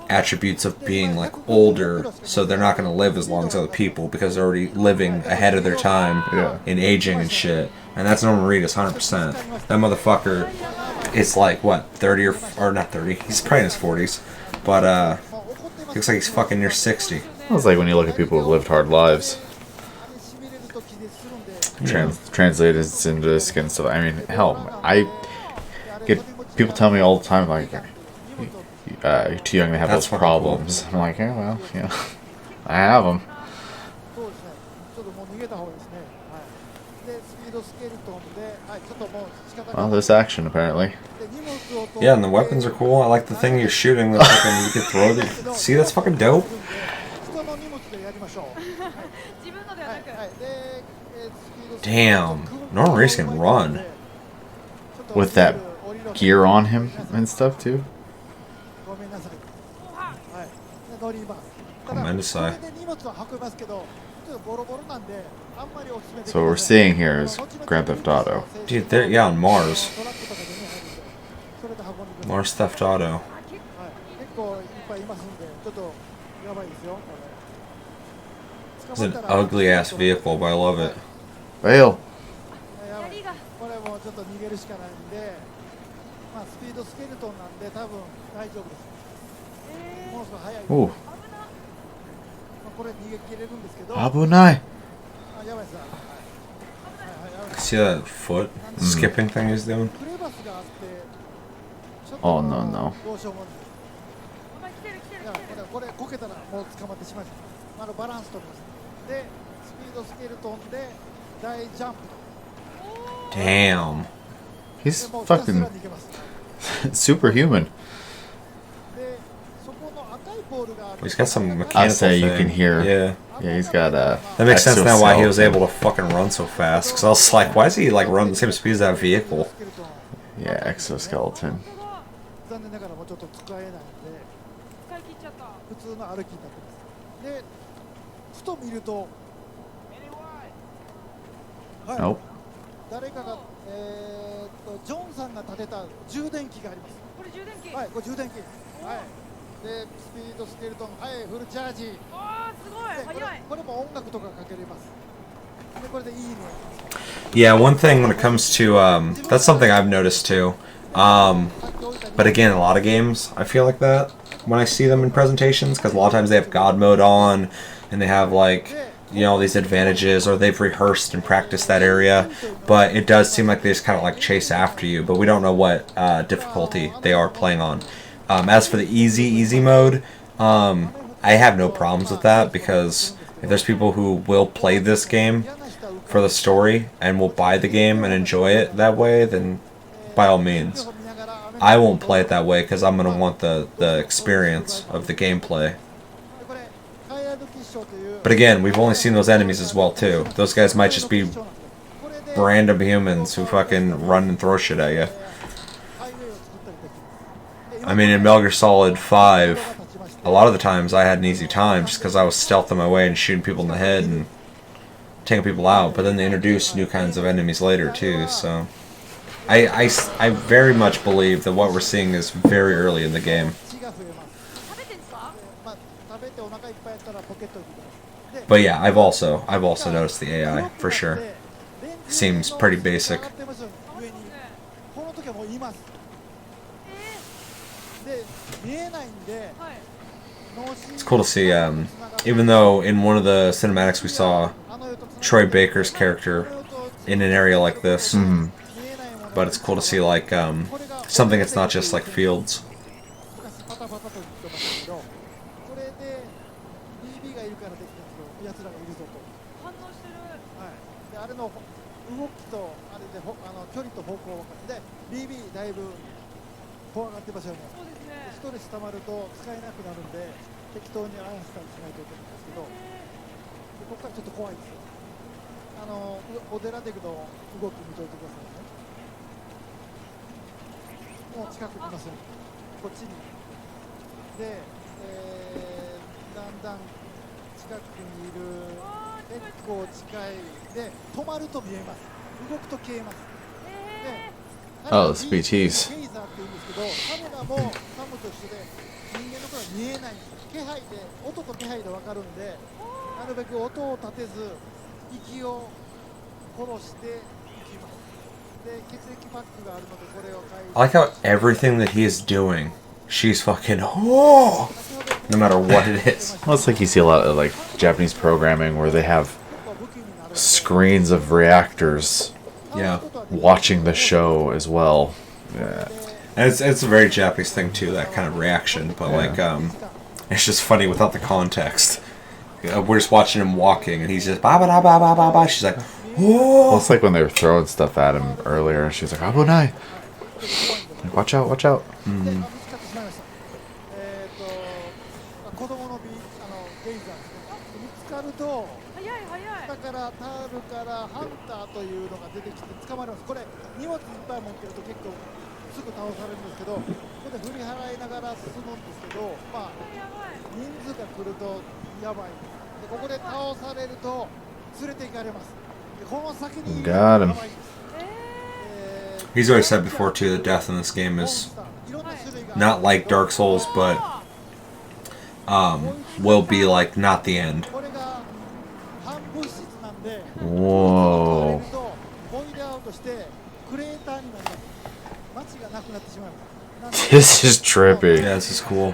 Speaker 1: attributes of being like older, so they're not going to live as long as other people because they're already living ahead of their time in aging and shit. And that's Norman Reedus, 100%. That motherfucker is like what, 30 or not 30? He's probably in his 40s, but looks like he's fucking near 60.
Speaker 2: It's like when you look at people who've lived hard lives. Translated into this kind of stuff. I mean, hell, I get people tell me all the time like, you're too young to have those problems. Cool. I'm like, yeah, well, you know, I have them. Well, there's action apparently.
Speaker 1: Yeah, and the weapons are cool. I like the thing you're shooting. The fucking you can throw the. See, that's fucking dope. Damn, Norman Reedus can run.
Speaker 2: With that gear on him and stuff too.
Speaker 1: Tremendous.
Speaker 2: So what we're seeing here is Grand Theft Auto.
Speaker 1: Dude, yeah, on Mars. Mars Theft Auto. It's an ugly ass vehicle, but I love it.
Speaker 2: Fail. Ooh. Abunai.
Speaker 1: See that foot skipping thing he's doing?
Speaker 2: Oh no no. Damn. He's fucking superhuman.
Speaker 1: He's got some mechanical
Speaker 2: I say you
Speaker 1: thing.
Speaker 2: can hear.
Speaker 1: Yeah.
Speaker 2: Yeah, he's got a.
Speaker 1: That makes sense now why he was able to fucking run so fast. Because I was like, why is he like run the same speed as that vehicle?
Speaker 2: Yeah, exoskeleton. Nope.
Speaker 8: 誰かがジョンさんが建てた充電器があります。これ充電器。はい、これ充電器。はい。で、スピードスケルトン、はい、フルチャージ。ああ、すごい。早い。これも音楽とかかけれます。
Speaker 1: Yeah, one thing when it comes to that's something I've noticed too. But again, a lot of games I feel like that when I see them in presentations, because a lot of times they have God mode on and they have like, you know, these advantages, or they've rehearsed and practiced that area, but it does seem like they just kind of like chase after you, but we don't know what difficulty they are playing on. As for the easy mode, I have no problems with that, because if there's people who will play this game for the story and will buy the game and enjoy it that way, then by all means. I won't play it that way because I'm going to want the experience of the gameplay. But again, we've only seen those enemies as well too. Those guys might just be random humans who fucking run and throw shit at you. I mean, in Metal Gear Solid 5, a lot of the times I had an easy time just because I was stealthing my way and shooting people in the head and taking people out. But then they introduced new kinds of enemies later too, so... I very much believe that what we're seeing is very early in the game. But yeah, I've also noticed the AI for sure. Seems pretty basic. It's cool to see, even though in one of the cinematics we saw Troy Baker's character in an area like this. But it's cool to see like something that's not just like fields.
Speaker 2: Oh, it's BTs.
Speaker 1: I like how everything that he is doing, she's fucking no matter what it is.
Speaker 2: Well, it's like you see a lot of like Japanese programming where they have screens of reactors, watching the show as well. Yeah,
Speaker 1: and it's a very Japanese thing too, that kind of reaction. But like, it's just funny without the context. We're just watching him walking, and he's just ba ba ba ba ba ba. She's like, whoa.
Speaker 2: Well, it's like when they were throwing stuff at him earlier, and she's like, "Abunai, watch out, watch out." Got him.
Speaker 1: He's already said before too that death in this game is not like Dark Souls, but will be like not the end.
Speaker 2: Whoa. This is trippy.
Speaker 1: Yeah, this is cool.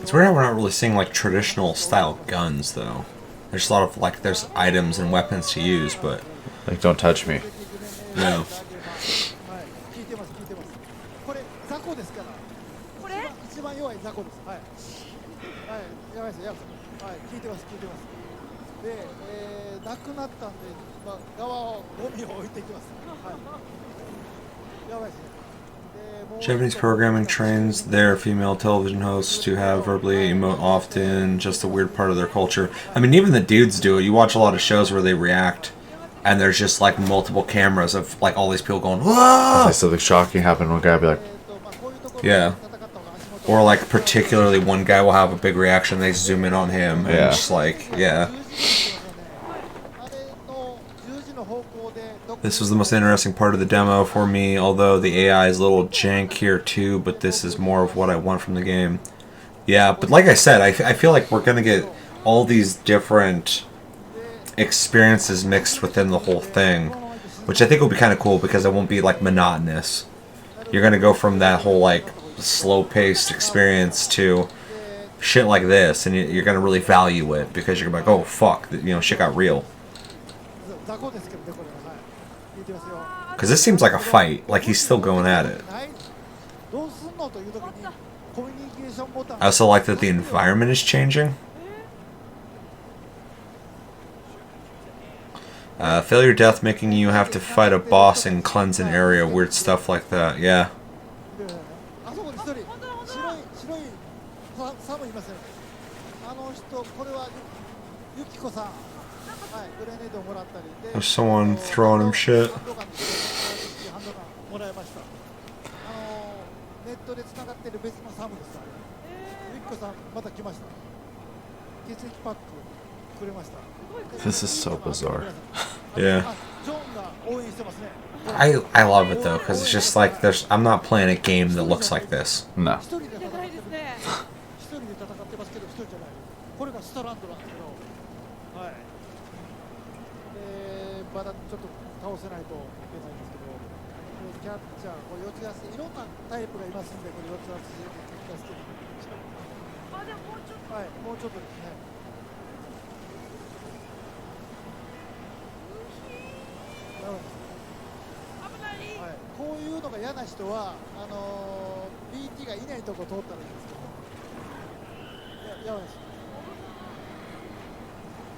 Speaker 1: It's weird how we're not really seeing like traditional style guns though. There's a lot of like there's items and weapons to use, but
Speaker 2: like don't touch me.
Speaker 1: No. Japanese programming trains their female television hosts to have verbally emote often, just a weird part of their culture. I mean, even the dudes do it. You watch a lot of shows where they react, and there's just like multiple cameras of like all these people going, whoa!
Speaker 2: Something shocking happened, one guy would be like,
Speaker 1: Yeah. Or like particularly one guy will have a big reaction, they zoom in on him, and
Speaker 2: Yeah.
Speaker 1: just like, yeah. This was the most interesting part of the demo for me, although the AI is a little jank here too, but this is more of what I want from the game. Yeah, but like I said, I feel like we're going to get all these different experiences mixed within the whole thing, which I think will be kind of cool because it won't be like monotonous. You're going to go from that whole like slow-paced experience to shit like this, and you're going to really value it because you're going to be like, oh fuck, you know, shit got real. Because this seems like a fight, like he's still going at it. I also like that the environment is changing. Failure death making you have to fight a boss and cleanse an area, weird stuff like that, yeah. There's someone throwing him shit.
Speaker 2: This is so bizarre.
Speaker 1: Yeah. I love it though, because it's just like I'm not playing a game that looks like this.
Speaker 2: No.
Speaker 8: BT がいないとこ通ったらいいんですけど、やばいです。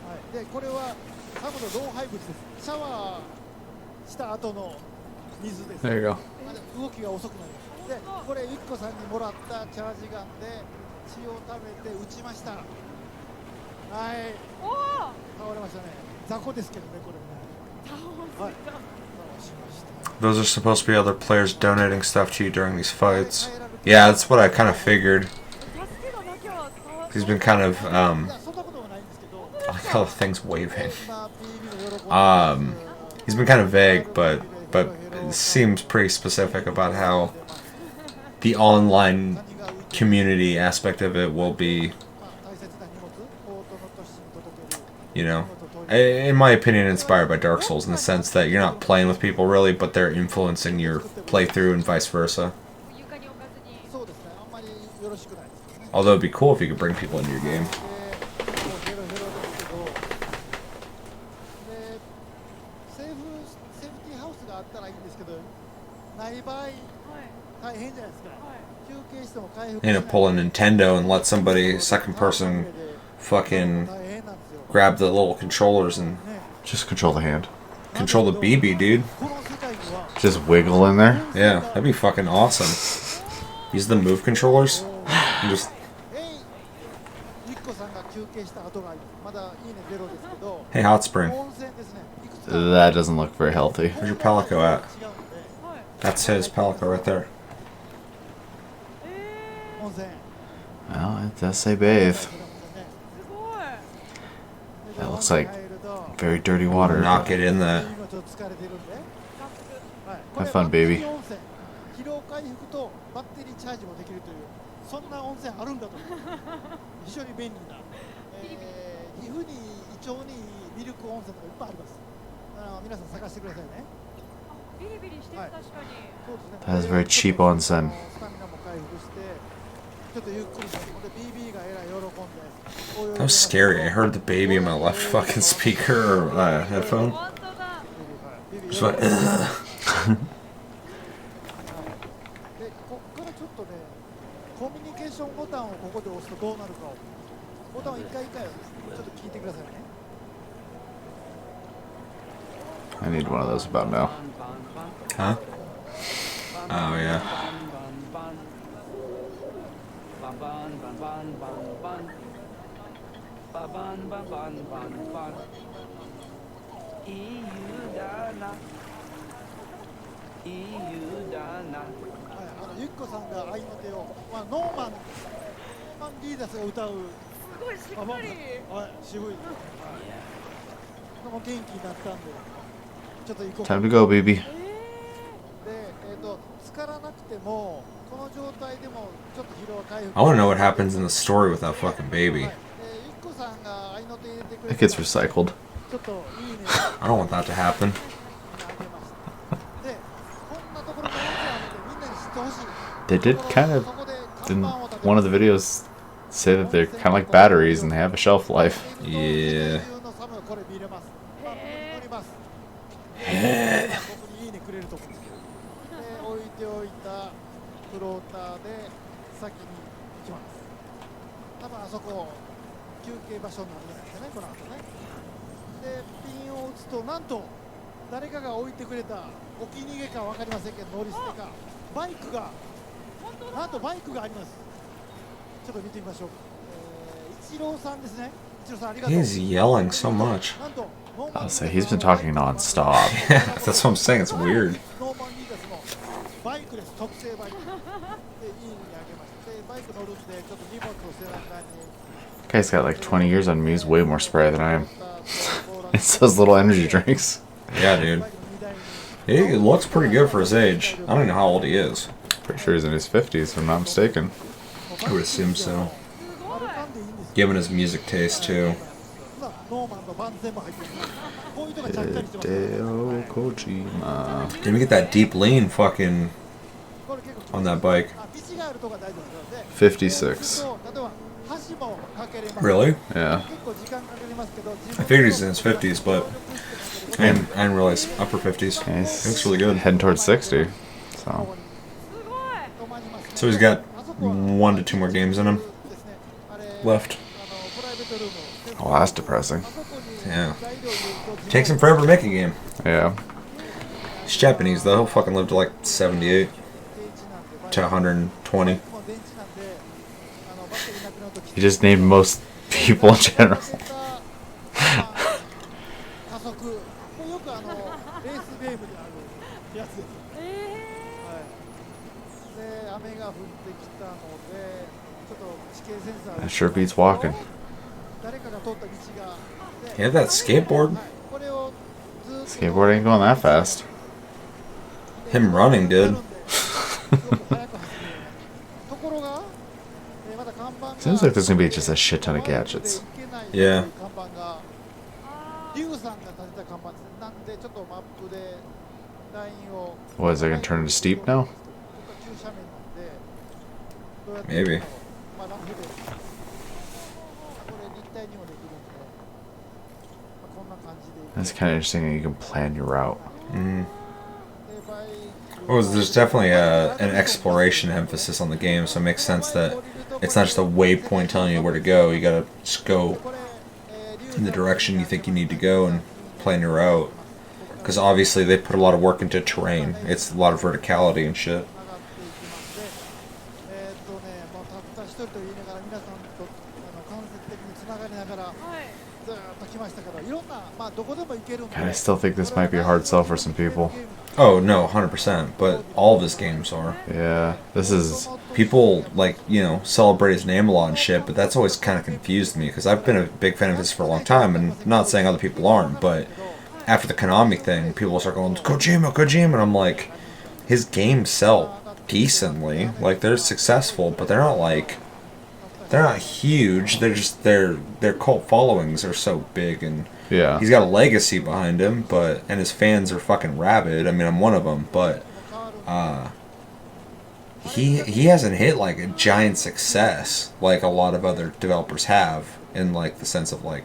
Speaker 8: はい。でこれはサムの老廃物です。シャワーした後の水です。
Speaker 2: There you go.
Speaker 8: 動きが遅くなります。でこれゆきこさんにもらったチャージガンで血をためて撃ちました。はい。倒れましたね。雑魚ですけどねこれね。はい。
Speaker 1: Those are supposed to be other players donating stuff to you during these fights. Yeah, that's what I kind of figured. He's been kind of, I like how the thing's waving. He's been kind of vague, but it seems pretty specific about how the online community aspect of it will be, you know, in my opinion, inspired by Dark Souls in the sense that you're not playing with people really, but they're influencing your playthrough and vice versa. Although it'd be cool if you could bring people into your game. You need to pull a Nintendo and let somebody, second person, fucking grab the little controllers and
Speaker 2: just control the hand.
Speaker 1: Control the BB, dude.
Speaker 2: Just wiggle in there?
Speaker 1: Yeah, that'd be fucking awesome. Use the move controllers and just... Hey, Hot Spring.
Speaker 2: That doesn't look very healthy.
Speaker 1: Where's your Palico at? That's his Palico right there.
Speaker 2: Well, it does say bathe. That looks like very dirty water.
Speaker 1: Not get in that.
Speaker 2: Have fun, baby. That is very cheap onsen.
Speaker 1: That was scary. I heard the baby in my left fucking speaker or headphone. Just went, ugh.
Speaker 2: I need one of those about now.
Speaker 1: Huh? Oh, yeah.
Speaker 8: ゆきこさんが合いの手を、まあ、ノーマンリーダースが歌う
Speaker 9: すごいしっかり。
Speaker 8: はい、渋い、はい、も元気になったんでちょっと行こう
Speaker 2: Time to go, baby.
Speaker 8: で、浸からなくてもこの状態でもちょっと疲労は回復
Speaker 1: I want to know what happens in the story with that fucking baby.
Speaker 8: ゆきこさんが合いの手入れてくれ
Speaker 2: It
Speaker 8: て
Speaker 2: gets recycled.
Speaker 8: ちょっといいね
Speaker 1: I don't want that to happen.
Speaker 8: で、こんなところがみんなに知ってほしい
Speaker 2: They did kind of, in one of the videos, say that they're kind of like batteries and they have a shelf life.
Speaker 1: Yeah.
Speaker 8: これ見れます乗ります
Speaker 1: へー
Speaker 8: ここにいいねくれると思うんですで置いておいたフローターで先に行きます多分あそこ休憩場所になるんじゃないですかねこの後ねでピンを打つとなんと誰かが置いてくれた置き逃げか分かりませんけど乗り捨てかバイクがなんとバイクがありますちょっと見てみましょうイチローさんですねイチローさんありがとう
Speaker 1: He's yelling so much.
Speaker 2: I'll say he's been talking non-stop.
Speaker 1: Yeah, that's what I'm saying. It's weird.
Speaker 8: ノーマンリーダースのバイクです特製バイクでいいにあげましたでバイク乗るんでちょっと荷物を背中に
Speaker 2: Guy's got like 20 years on me. He's way more spry than I am. It's those little energy drinks.
Speaker 1: Yeah, dude. He looks pretty good for his age. I don't even know how old he is.
Speaker 2: Pretty sure he's in his 50s, if I'm not mistaken.
Speaker 1: I would assume so. Given his music taste, too.
Speaker 8: ノーマンの万全も入ってるこういうとこがちゃっかりしてます
Speaker 2: Hideo Kojima.
Speaker 1: Didn't we get that deep lean fucking on that bike?
Speaker 8: 道があるとこが大丈夫なので
Speaker 2: 56.
Speaker 8: 例えば橋もかけれます
Speaker 1: Really?
Speaker 2: Yeah.
Speaker 8: 結構時間かかりますけど
Speaker 1: I figured he's in his 50s, but I didn't realize upper 50s.
Speaker 2: Yeah,
Speaker 1: He looks really good.
Speaker 2: Heading towards 60. So,
Speaker 9: すごい。
Speaker 1: So he's got 1 to 2 more games in him left.
Speaker 2: oh, that's depressing.
Speaker 1: Yeah. Takes him forever to make a game.
Speaker 2: Yeah.
Speaker 1: He's Japanese, though. He'll fucking live to like 78 to 120.
Speaker 2: He just named most people in general.
Speaker 8: 加速これよくレースゲームであるやつですはいで雨が降ってきたのでちょっと地形センサー
Speaker 2: That sure beats walking.
Speaker 8: 誰かが通った道が
Speaker 1: He had that skateboard.
Speaker 8: これをずっと
Speaker 2: Skateboard ain't going that fast.
Speaker 1: Him running did.
Speaker 8: ところがまだ看板が
Speaker 2: Seems like there's gonna be just a shit ton of gadgets.
Speaker 1: Yeah.
Speaker 8: 看板がリュウさんが立てた看板ですねなんでちょっとマップでラインを
Speaker 2: What, is it gonna turn into steep now?
Speaker 8: 急斜面なんでどうやって行くの
Speaker 1: Maybe.
Speaker 8: まあラフでこれ立体にもできるんで、まあ、こんな感じで
Speaker 2: That's kind of interesting that you can plan your route.
Speaker 1: Mm.
Speaker 8: でバイク
Speaker 1: Well, there's definitely an exploration emphasis on the game, so it makes sense that it's not just a waypoint telling you where to go. You gotta just go in the direction you think you need to go and plan your route. Because obviously they put a lot of work into terrain. It's a lot of verticality and shit.
Speaker 8: 上がっていきますでもうたった一人と言いながら皆さんと間接的につながりながらずーっと来ましたけどいろんなまあどこでも行けるんで
Speaker 2: God, I still think this might be a hard sell for some people.
Speaker 1: Oh, no, 100%. But all of his games are.
Speaker 2: Yeah, this is...
Speaker 1: People, like, you know, celebrate his name a lot and shit, but that's always kind of confused me, because I've been a big fan of his for a long time, and I'm not saying other people aren't, but after the Konami thing, people start going, Kojima, Kojima, and I'm like, his games sell decently. Like, they're successful, but they're not huge. They're just, their cult followings are so big, and
Speaker 2: Yeah.
Speaker 1: he's got a legacy behind him, and his fans are fucking rabid. I mean, I'm one of them, but he hasn't hit like a giant success like a lot of other developers have, in like the sense of like,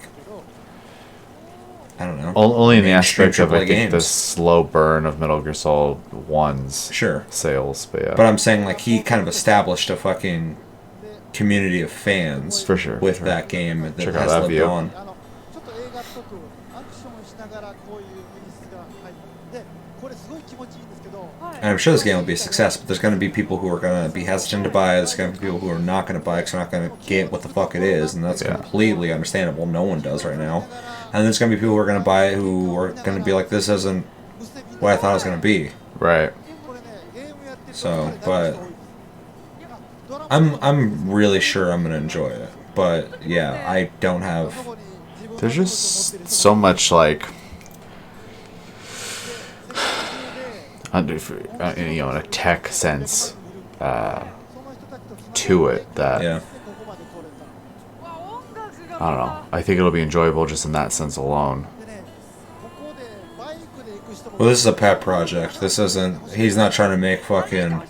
Speaker 1: I don't know.
Speaker 2: Only in the
Speaker 1: mainstream
Speaker 2: aspect of, I
Speaker 1: AAA
Speaker 2: think, the
Speaker 1: games.
Speaker 2: slow burn of Metal Gear Solid 1's
Speaker 1: Sure.
Speaker 2: sales, but yeah.
Speaker 1: But I'm saying like he kind of established a fucking community of fans
Speaker 2: For sure,
Speaker 1: with
Speaker 2: sure.
Speaker 1: that game that
Speaker 2: Check out
Speaker 1: has
Speaker 2: that
Speaker 1: lived
Speaker 2: view.
Speaker 1: on.
Speaker 8: ちょっと映画っぽくアクションしながらこういう演出が入ってこれすごい気持ちいいんですけど
Speaker 1: And I'm sure this game will be a success, but there's going to be people who are going to be hesitant to buy it. There's going to be people who are not going to buy it because they're not going to get what the fuck it is, and that's
Speaker 2: Yeah.
Speaker 1: completely understandable. No one does right now. And there's going to be people who are going to buy it who are going to be like, this isn't what I thought it was going to be.
Speaker 2: Right.
Speaker 8: これねゲームやってると
Speaker 1: So, but I'm really sure I'm gonna enjoy it, but yeah, I don't have.
Speaker 2: There's just so much like in a tech sense to it that
Speaker 1: Yeah.
Speaker 2: I don't know. I think it'll be enjoyable just in that sense alone.
Speaker 1: Well, this is a pet project. This isn't. He's not trying to make fucking,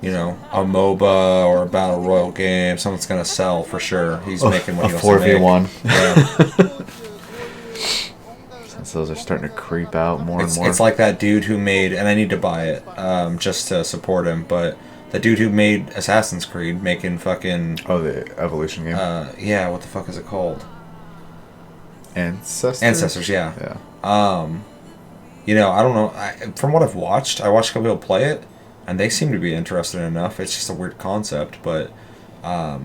Speaker 1: you know, a MOBA or a battle royal game. Something's gonna sell for sure. He's making what he wants to make.
Speaker 2: 4v1.
Speaker 1: Yeah.
Speaker 2: Since those are starting to creep out more and more.
Speaker 1: It's like that dude who made, and I need to buy it just to support him, but the dude who made Assassin's Creed making fucking...
Speaker 2: Oh, the Evolution game?
Speaker 1: Yeah, what the fuck is it called?
Speaker 2: Ancestors,
Speaker 1: yeah.
Speaker 2: Yeah.
Speaker 1: You know, I don't know. From what I've watched, I watched a couple people play it, and they seem to be interested enough. It's just a weird concept, but that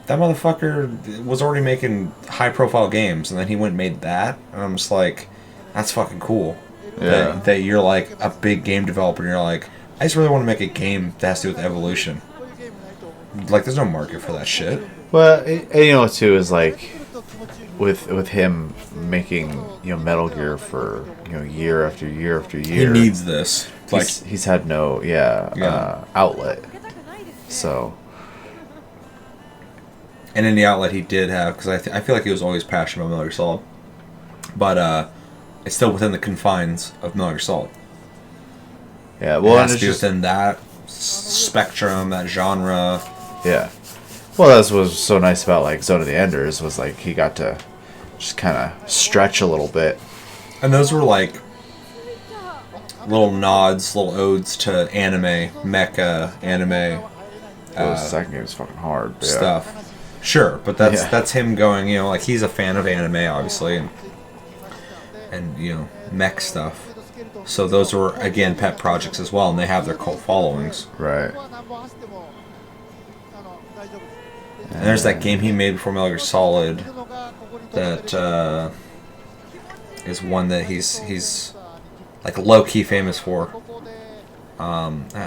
Speaker 1: motherfucker was already making high-profile games, and then he went and made that, and I'm just like, that's fucking cool.
Speaker 2: Yeah.
Speaker 1: That you're like a big game developer, and you're like, I just really want to make a game that has to do with evolution. Like, there's no market for that shit.
Speaker 2: Well, and you know, too, is like, with him making, you know, Metal Gear for, you know, year after year after year.
Speaker 1: He needs this. Like,
Speaker 2: he's had no, outlet. So.
Speaker 1: And in the outlet he did have, because I feel like he was always passionate about Metal Gear Solid. But it's still within the confines of Metal Gear Solid.
Speaker 2: Yeah, well,
Speaker 1: it has to be within that spectrum, that genre.
Speaker 2: Yeah. Well, that's what was so nice about, like, Zone of the Enders, was, like, he got to just kind of stretch a little bit.
Speaker 1: And those were, like, little nods, little odes to anime, mecha, anime.
Speaker 2: Well, the second game is fucking hard. Yeah.
Speaker 1: Stuff. Sure, but that's him going, you know, like, he's a fan of anime, obviously, and you know, mech stuff. So those were, again, pet projects as well, and they have their cult followings.
Speaker 2: Right.
Speaker 1: And there's that game he made before Metal Gear Solid that is one that he's like low-key famous for.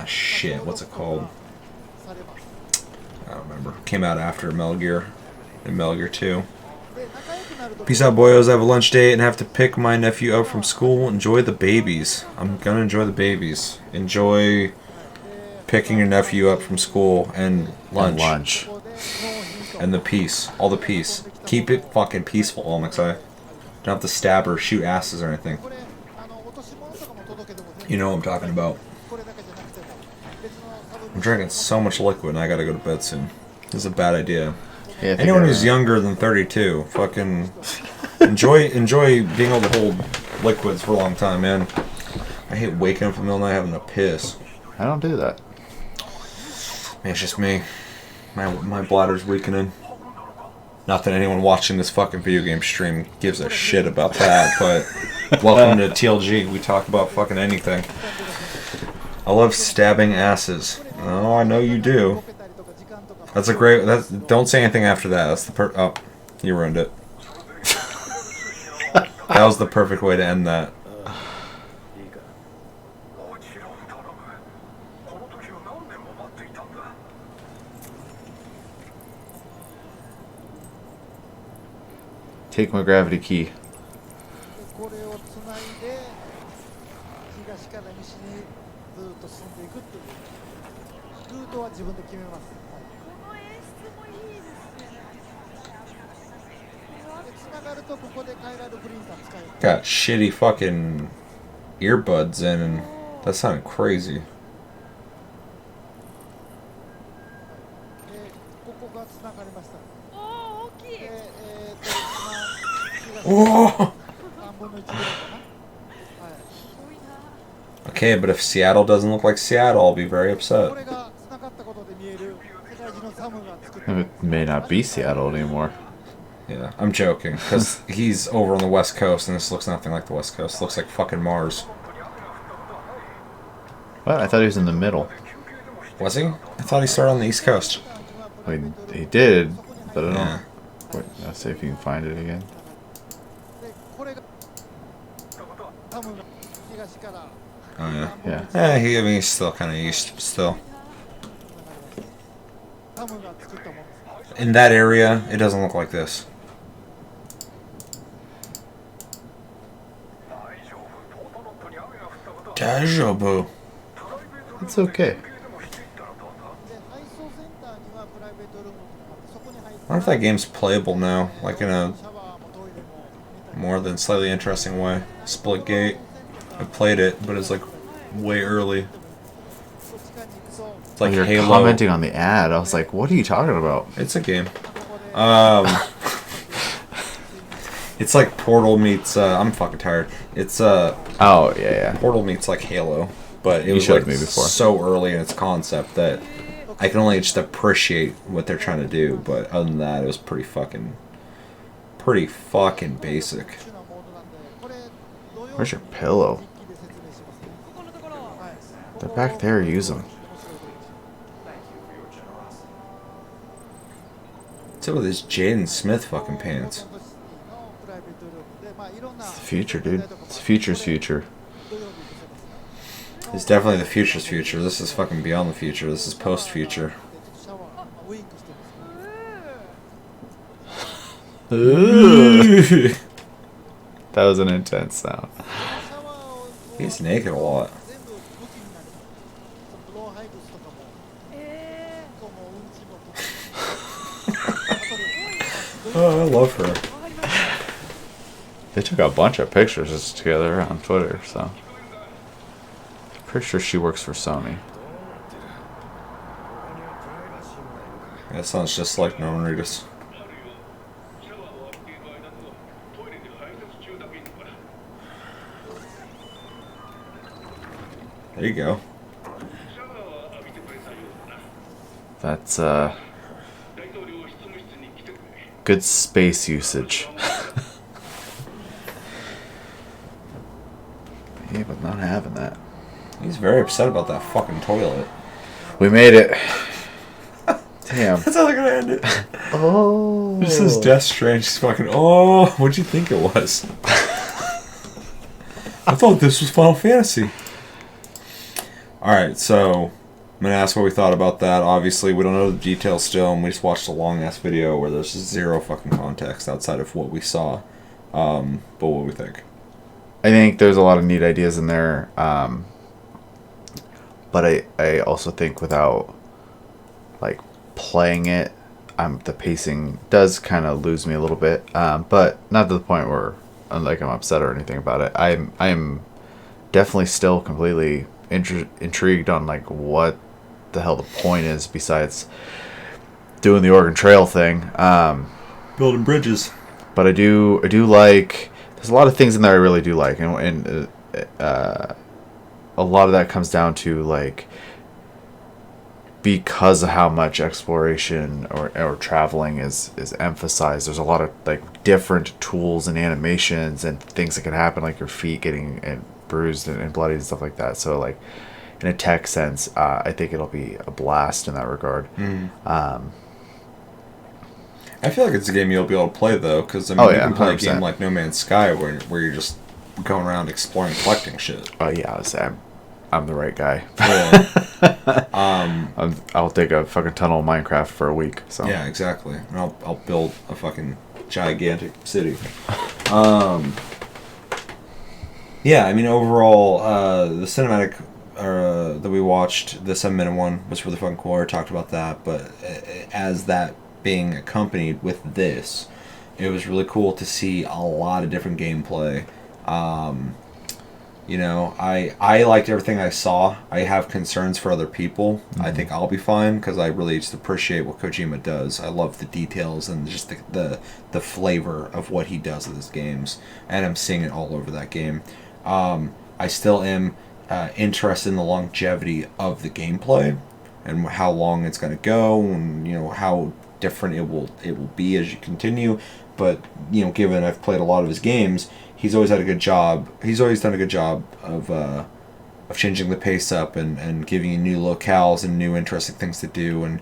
Speaker 1: Shit, what's it called? I don't remember. Came out after Metal Gear and Metal Gear 2. Peace out, boyos. I have a lunch date and have to pick my nephew up from school. Enjoy the babies. I'm gonna enjoy the babies. Enjoy picking your nephew up from school and lunch. And the peace. All the peace. Keep it fucking peaceful, Olmix. I don't have to stab or shoot asses or anything. You know what I'm talking about. I'm drinking so much liquid and I gotta go to bed soon. This is a bad idea. Yeah, anyone who's younger than 32, fucking enjoy being able to hold liquids for a long time, man. I hate waking up in the middle of the night having to piss.
Speaker 2: I don't do that.
Speaker 1: Man, it's just me. My bladder's weakening. Not that anyone watching this fucking video game stream gives a shit about that, but welcome to TLG. We talk about fucking anything. I love stabbing asses. Oh, I know you do. That's a great... don't say anything after that. That's the oh, you ruined it. That was the perfect way to end that.
Speaker 2: Take my gravity key.
Speaker 1: Got shitty fucking earbuds in, and that sounded crazy. Whoa! Okay, but if Seattle doesn't look like Seattle, I'll be very upset.
Speaker 2: It may not be Seattle anymore.
Speaker 1: Yeah, I'm joking, because he's over on the West Coast, and this looks nothing like the West Coast. It looks like fucking Mars.
Speaker 2: What? I thought he was in the middle.
Speaker 1: Was he? I thought he started on the East Coast.
Speaker 2: I mean, he did, but I don't know. Wait, let's see if you can find it again.
Speaker 1: Oh, yeah.
Speaker 2: Yeah.
Speaker 1: I mean, he's still kind of east, still. In that area, it doesn't look like this. Dajobu.
Speaker 2: It's okay.
Speaker 1: I wonder if that game's playable now, like in a more than slightly interesting way. Splitgate. I played it, but it's like way early. It's like
Speaker 2: You're
Speaker 1: Halo.
Speaker 2: commenting on the ad. I was like, what are you talking about?
Speaker 1: It's a game. It's like Portal meets. I'm fucking tired. It's
Speaker 2: Oh yeah.
Speaker 1: Portal meets like Halo, but it was
Speaker 2: showed
Speaker 1: like
Speaker 2: me before.
Speaker 1: so early in its concept that I can only just appreciate what they're trying to do. But other than that, it was pretty fucking basic.
Speaker 2: Where's your pillow? They're back there. Use them.
Speaker 1: What's up with this Jaden Smith fucking pants?
Speaker 2: It's the future, dude. It's the future's future.
Speaker 1: It's definitely the future's future. This is fucking beyond the future. This is post-future.
Speaker 2: That was an intense sound.
Speaker 1: He's naked a lot. Oh, I love her.
Speaker 2: They took a bunch of pictures together on Twitter, so pretty sure she works for Sony.
Speaker 1: That sounds just like Norman Reedus. There you go.
Speaker 2: That's good space usage. Yeah, but not having that.
Speaker 1: He's very upset about that fucking toilet.
Speaker 2: We made it. Damn.
Speaker 1: That's how they're gonna end it.
Speaker 2: Oh.
Speaker 1: This is Death Strange. He's fucking. Oh, what'd you think it was? I thought this was Final Fantasy. Alright, so I'm gonna ask what we thought about that. Obviously, we don't know the details still, and we just watched a long ass video where there's zero fucking context outside of what we saw. But what do we think?
Speaker 2: I think there's a lot of neat ideas in there. But I also think without like playing it, the pacing does kind of lose me a little bit. But not to the point where I'm upset or anything about it. I'm definitely still completely intrigued on like what the hell the point is besides doing the Oregon Trail thing.
Speaker 1: Building bridges.
Speaker 2: But I do like. There's a lot of things in there I really do like, and a lot of that comes down to like because of how much exploration or traveling is emphasized. There's a lot of like different tools and animations and things that can happen, like your feet getting bruised and bloody and stuff like that. So like in a tech sense, I think it'll be a blast in that regard.
Speaker 1: I feel like it's a game you'll be able to play though, because you can play 100%. A game like No Man's Sky where you're just going around exploring, collecting shit.
Speaker 2: Oh yeah, I'm the right guy.
Speaker 1: Yeah.
Speaker 2: I'll dig a fucking tunnel of Minecraft for a week. So
Speaker 1: yeah, exactly. And I'll build a fucking gigantic city. Yeah, I mean overall, the cinematic that we watched, the 7-minute one, was really fucking cool. I talked about that, but as that being accompanied with this, it was really cool to see a lot of different gameplay. You know, I liked everything I saw. I have concerns for other people. Mm-hmm. I think I'll be fine because I really just appreciate what Kojima does. I love the details and just the flavor of what he does with his games, and I'm seeing it all over that game. I still am interested in the longevity of the gameplay and how long it's going to go, and you know how different it will be as you continue. But you know, given I've played a lot of his games, he's always had a good job. He's always done a good job of changing the pace up and giving you new locales and new interesting things to do. And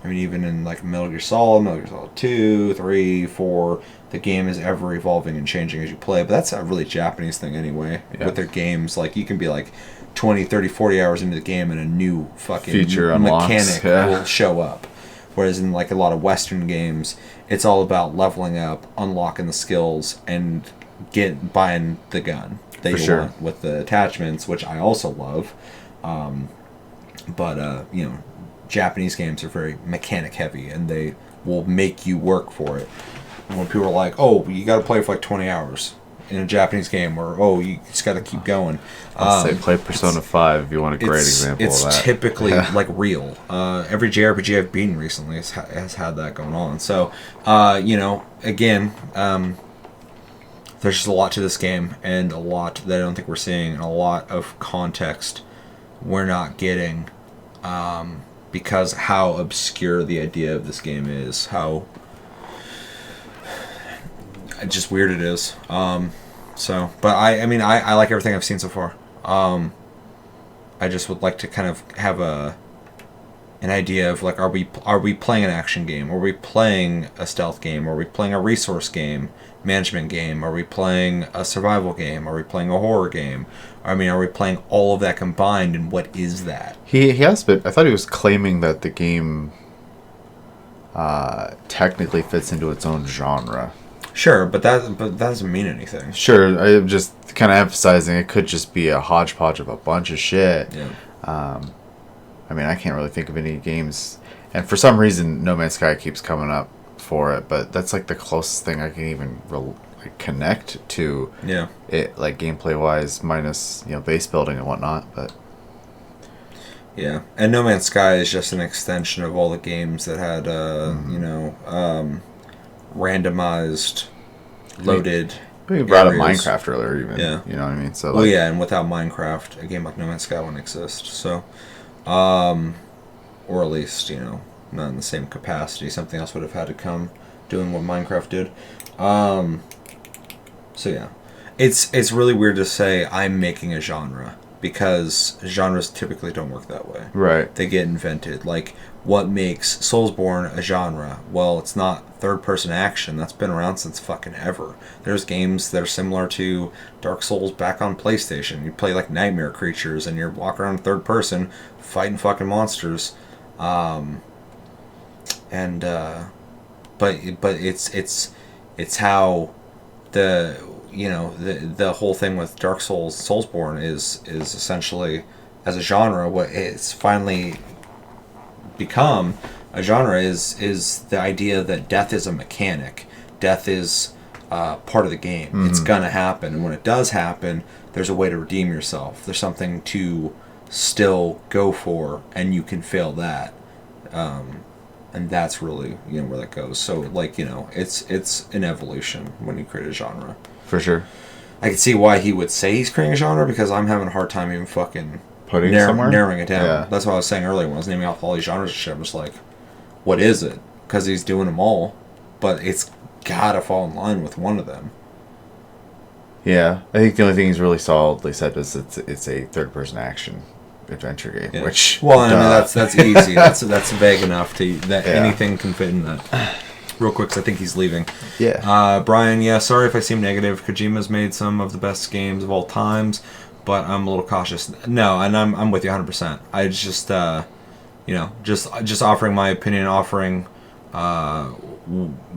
Speaker 1: I mean, even in like Metal Gear Solid 2, 3, 4, the game is ever evolving and changing as you play. But that's a really Japanese thing anyway. Yeah. With their games, like you can be like 20, 30, 40 hours into the game and a new fucking
Speaker 2: feature
Speaker 1: mechanic will show up. Whereas in like a lot of Western games, it's all about leveling up, unlocking the skills, and buying the gun that you want with the attachments, which I also love. But you know, Japanese games are very mechanic heavy, and they will make you work for it. And when people are like, "Oh, you got to play for like 20 hours in a Japanese game," or "Oh, you just got to keep going,"
Speaker 2: I'll say play Persona 5 if you want a great example of that.
Speaker 1: It's typically like real. Every JRPG I've beaten recently has had that going on. So, you know, again, there's just a lot to this game, and a lot that I don't think we're seeing, and a lot of context we're not getting, because how obscure the idea of this game is, how just weird it is. So, but I mean, I like everything I've seen so far. I just would like to kind of have an idea of like, are we playing an action game? Are we playing a stealth game? Are we playing a resource game, management game? Are we playing a survival game? Are we playing a horror game? I mean, are we playing all of that combined, and what is that?
Speaker 2: He has been. I thought he was claiming that the game technically fits into its own genre.
Speaker 1: Sure, but that doesn't mean anything.
Speaker 2: Sure, I'm just kind of emphasizing it could just be a hodgepodge of a bunch of shit.
Speaker 1: Yeah.
Speaker 2: I mean, I can't really think of any games, and for some reason, No Man's Sky keeps coming up for it, but that's like the closest thing I can even connect to.
Speaker 1: Yeah.
Speaker 2: It, like gameplay wise, minus base building and whatnot, but.
Speaker 1: Yeah, and No Man's Sky is just an extension of all the games that had randomized, loaded.
Speaker 2: We brought up Minecraft earlier, even.
Speaker 1: Yeah.
Speaker 2: You know what I mean? So.
Speaker 1: Well, yeah, and without Minecraft, a game like No Man's Sky wouldn't exist. So, or at least not in the same capacity. Something else would have had to come doing what Minecraft did. So yeah, it's really weird to say I'm making a genre, because genres typically don't work that way.
Speaker 2: Right.
Speaker 1: They get invented. Like, what makes Soulsborne a genre? Well, it's not third-person action. That's been around since fucking ever. There's games that are similar to Dark Souls back on PlayStation. You play like Nightmare Creatures, and you're walking around third person, fighting fucking monsters. But it's how the whole thing with Dark Souls, Soulsborne is essentially, as a genre, what it's finally become a genre is the idea that death is a mechanic. Death is part of the game. Mm-hmm. It's gonna happen, and when it does happen, there's a way to redeem yourself. There's something to still go for, and you can fail that. And that's really where that goes. So it's an evolution when you create a genre.
Speaker 2: For sure.
Speaker 1: I can see why he would say he's creating a genre, because I'm having a hard time even fucking narrowing it down. Yeah. That's what I was saying earlier when I was naming off all these genres and shit. I'm just like, what is it? Because he's doing them all, but it's gotta fall in line with one of them.
Speaker 2: Yeah, I think the only thing he's really solidly said is it's a third-person action adventure game.
Speaker 1: Yeah.
Speaker 2: Which,
Speaker 1: well, I mean, that's easy. that's vague enough that anything can fit in that. Real quick, because I think he's leaving.
Speaker 2: Yeah.
Speaker 1: Brian, sorry if I seem negative. Kojima's made some of the best games of all times, but I'm a little cautious. No, and I'm with you 100%. I just just offering my opinion, offering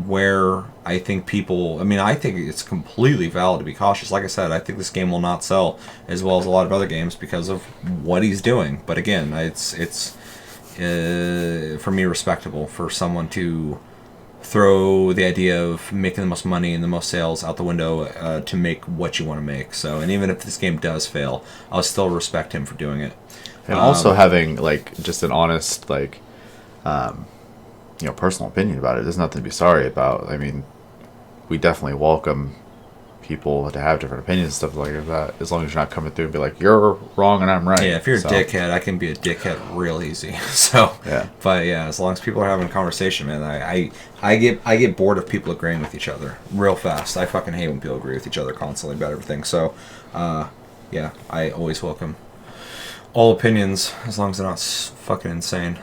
Speaker 1: where I think people. I mean, I think it's completely valid to be cautious. Like I said, I think this game will not sell as well as a lot of other games because of what he's doing. But again, it's for me respectable for someone to throw the idea of making the most money and the most sales out the window to make what you want to make. So, and even if this game does fail, I'll still respect him for doing it.
Speaker 2: And also having just an honest personal opinion about it. There's nothing to be sorry about. I mean, we definitely welcome people to have different opinions and stuff like that, as long as you're not coming through and be like, you're wrong and I'm right.
Speaker 1: Yeah, if you're a dickhead, I can be a dickhead real easy. So,
Speaker 2: yeah.
Speaker 1: But yeah, as long as people are having a conversation, man, I get bored of people agreeing with each other real fast. I fucking hate when people agree with each other constantly about everything. So, yeah, I always welcome all opinions as long as they're not fucking insane.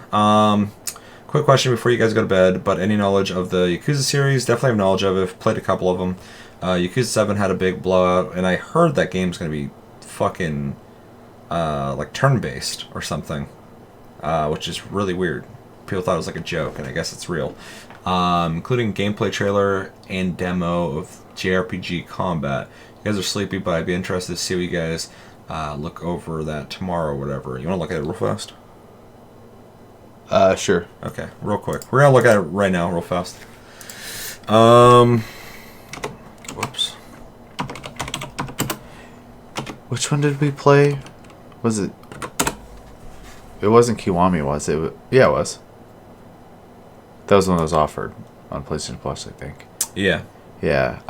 Speaker 1: quick question before you guys go to bed, but any knowledge of the Yakuza series? Definitely have knowledge of it. I've played a couple of them. Yakuza 7 had a big blowout, and I heard that game's going to be fucking like turn-based or something, which is really weird. People thought it was like a joke, and I guess it's real. Including gameplay trailer and demo of JRPG combat. You guys are sleepy, but I'd be interested to see what you guys look over that tomorrow or whatever. You want to look at it real fast?
Speaker 2: Sure.
Speaker 1: Okay, real quick. We're gonna look at it right now, real fast. Whoops.
Speaker 2: Which one did we play? Was it? It wasn't Kiwami, was it? Yeah, it was. That was one that was offered on PlayStation Plus, I think.
Speaker 1: Yeah.
Speaker 2: Yeah.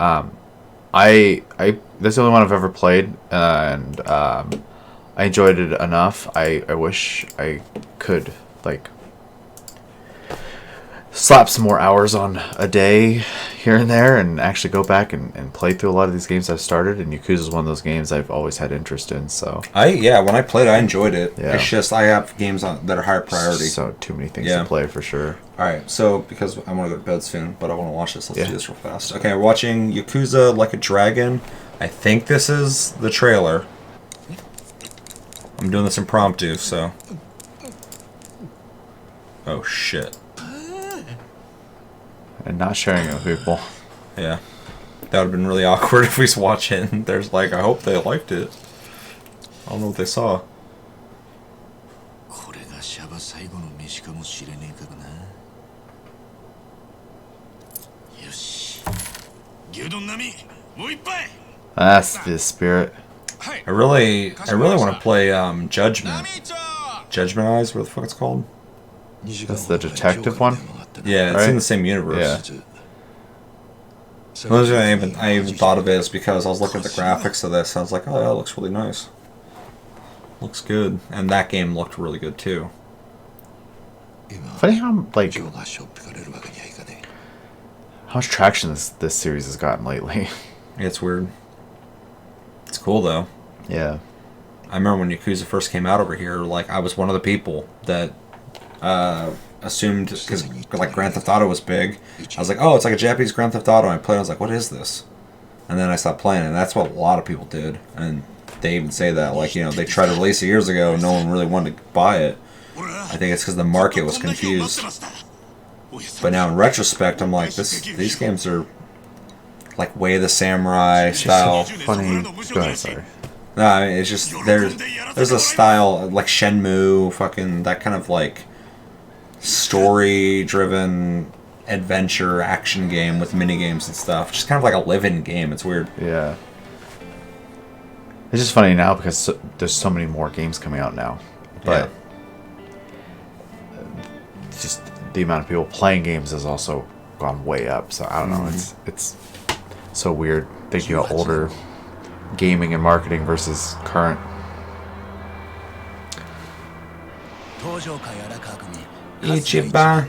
Speaker 2: I that's the only one I've ever played, and I enjoyed it enough. I wish I could like slap some more hours on a day here and there and actually go back and play through a lot of these games I've started, and Yakuza is one of those games I've always had interest in. So
Speaker 1: when I played I enjoyed it.
Speaker 2: Yeah.
Speaker 1: It's just I have games that are higher priority.
Speaker 2: So too many things to play for sure.
Speaker 1: Alright, so because I want to go to bed soon, but I want to watch this, let's do this real fast. Okay, we're watching Yakuza Like a Dragon. I think this is the trailer. I'm doing this impromptu, so... Oh shit.
Speaker 2: And not sharing it with people.
Speaker 1: Yeah. That would have been really awkward if we watch it and there's like, I hope they liked it. I don't know what they saw.
Speaker 2: That's the spirit.
Speaker 1: I really want to play Judgment. Judgment Eyes, what the fuck it's called?
Speaker 2: That's the detective one?
Speaker 1: Yeah, it's in the same universe.
Speaker 2: Yeah.
Speaker 1: The only reason I even thought of it is because I was looking at the graphics of this. I was like, oh, that looks really nice. Looks good. And that game looked really good too.
Speaker 2: Funny how like how much traction this series has gotten lately.
Speaker 1: It's weird. It's cool though.
Speaker 2: Yeah.
Speaker 1: I remember when Yakuza first came out over here, like I was one of the people that assumed, because like Grand Theft Auto was big, I was like, oh, it's like a Japanese Grand Theft Auto, and I played, I was like, what is this? And then I stopped playing, and that's what a lot of people did, and they even say that, like, you know, they tried to release it years ago, no one really wanted to buy it. I think it's because the market was confused. But now in retrospect, I'm like, these games are like Way of the Samurai style.
Speaker 2: Funny. Go ahead, sorry.
Speaker 1: No, I mean, it's just there's a style like Shenmue, fucking that kind of like story-driven adventure action game with mini games and stuff. Just kind of like a live-in game. It's weird.
Speaker 2: Yeah. It's just funny now because there's so many more games coming out now, but just the amount of people playing games has also gone way up. So I don't know. It's so weird thinking about older gaming and marketing versus current.
Speaker 1: Ichiban.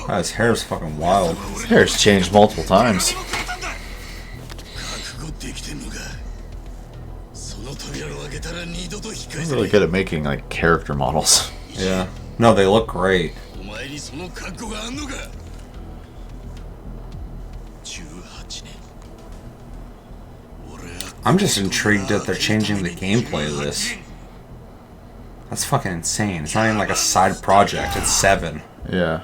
Speaker 1: His hair's fucking wild.
Speaker 2: His hair's changed multiple times. He's really good at making like character models.
Speaker 1: Yeah. No, they look great. I'm just intrigued that they're changing the gameplay of this. That's fucking insane. It's not even like a side project. It's 7.
Speaker 2: Yeah.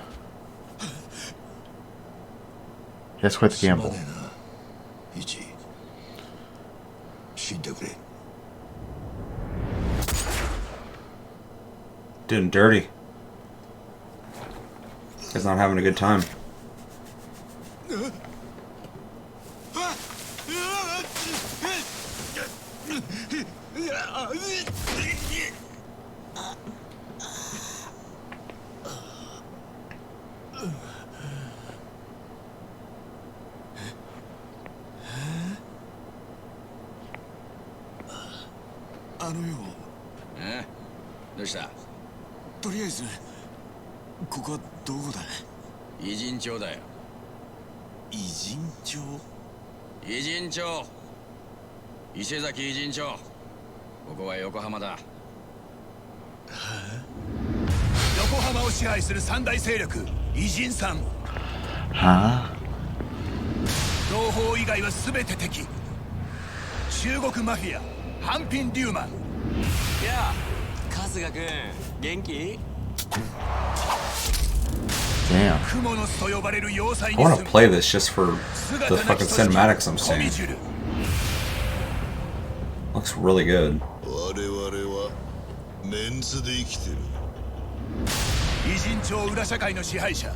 Speaker 2: That's quite the gamble.
Speaker 1: Did him dirty. He's not having a good time.
Speaker 2: Huh?
Speaker 5: 同胞以外は全て敵。中国マフィア、ハンピン・デューマン。いや、春日君、元気？
Speaker 2: Damn.
Speaker 1: I want to play this just for the fucking cinematics I'm seeing. Looks really good.
Speaker 5: 偉人町裏社会の支配者、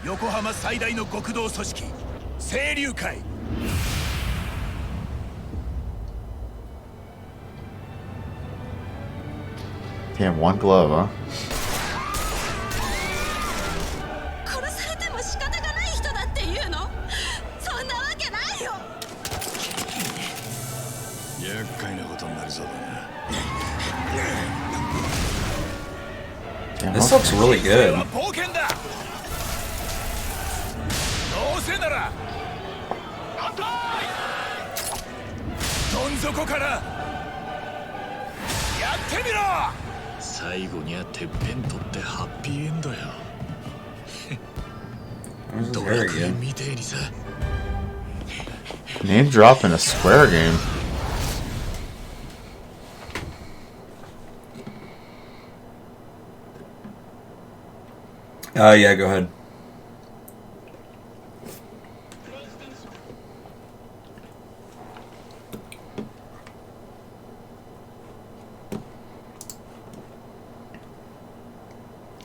Speaker 5: 横浜最大の極道組織、清流会。
Speaker 2: Damn, one glove, huh?
Speaker 9: 殺されても仕方がない人だっていうの？そんなわけないよ。
Speaker 5: 厄介なことになりそうだな。
Speaker 1: This looks really good.
Speaker 5: 冒険だ。どうせなら。どん底から。やってみろ。 最後にはてっぺん取ってハッピーエンドよ。ドラクエみてえにさ。
Speaker 2: Name drop in a Square game.
Speaker 1: Yeah, go ahead.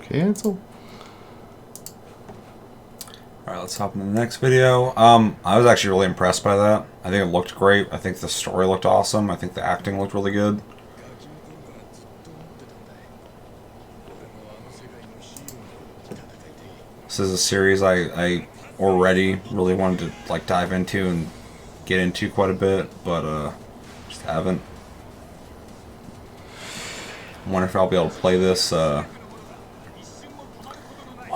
Speaker 2: Cancel.
Speaker 1: Alright, let's hop into the next video. I was actually really impressed by that. I think it looked great. I think the story looked awesome. I think the acting looked really good. This is a series I already really wanted to like dive into and get into quite a bit, but just haven't. I wonder if I'll be able to play this. Wow,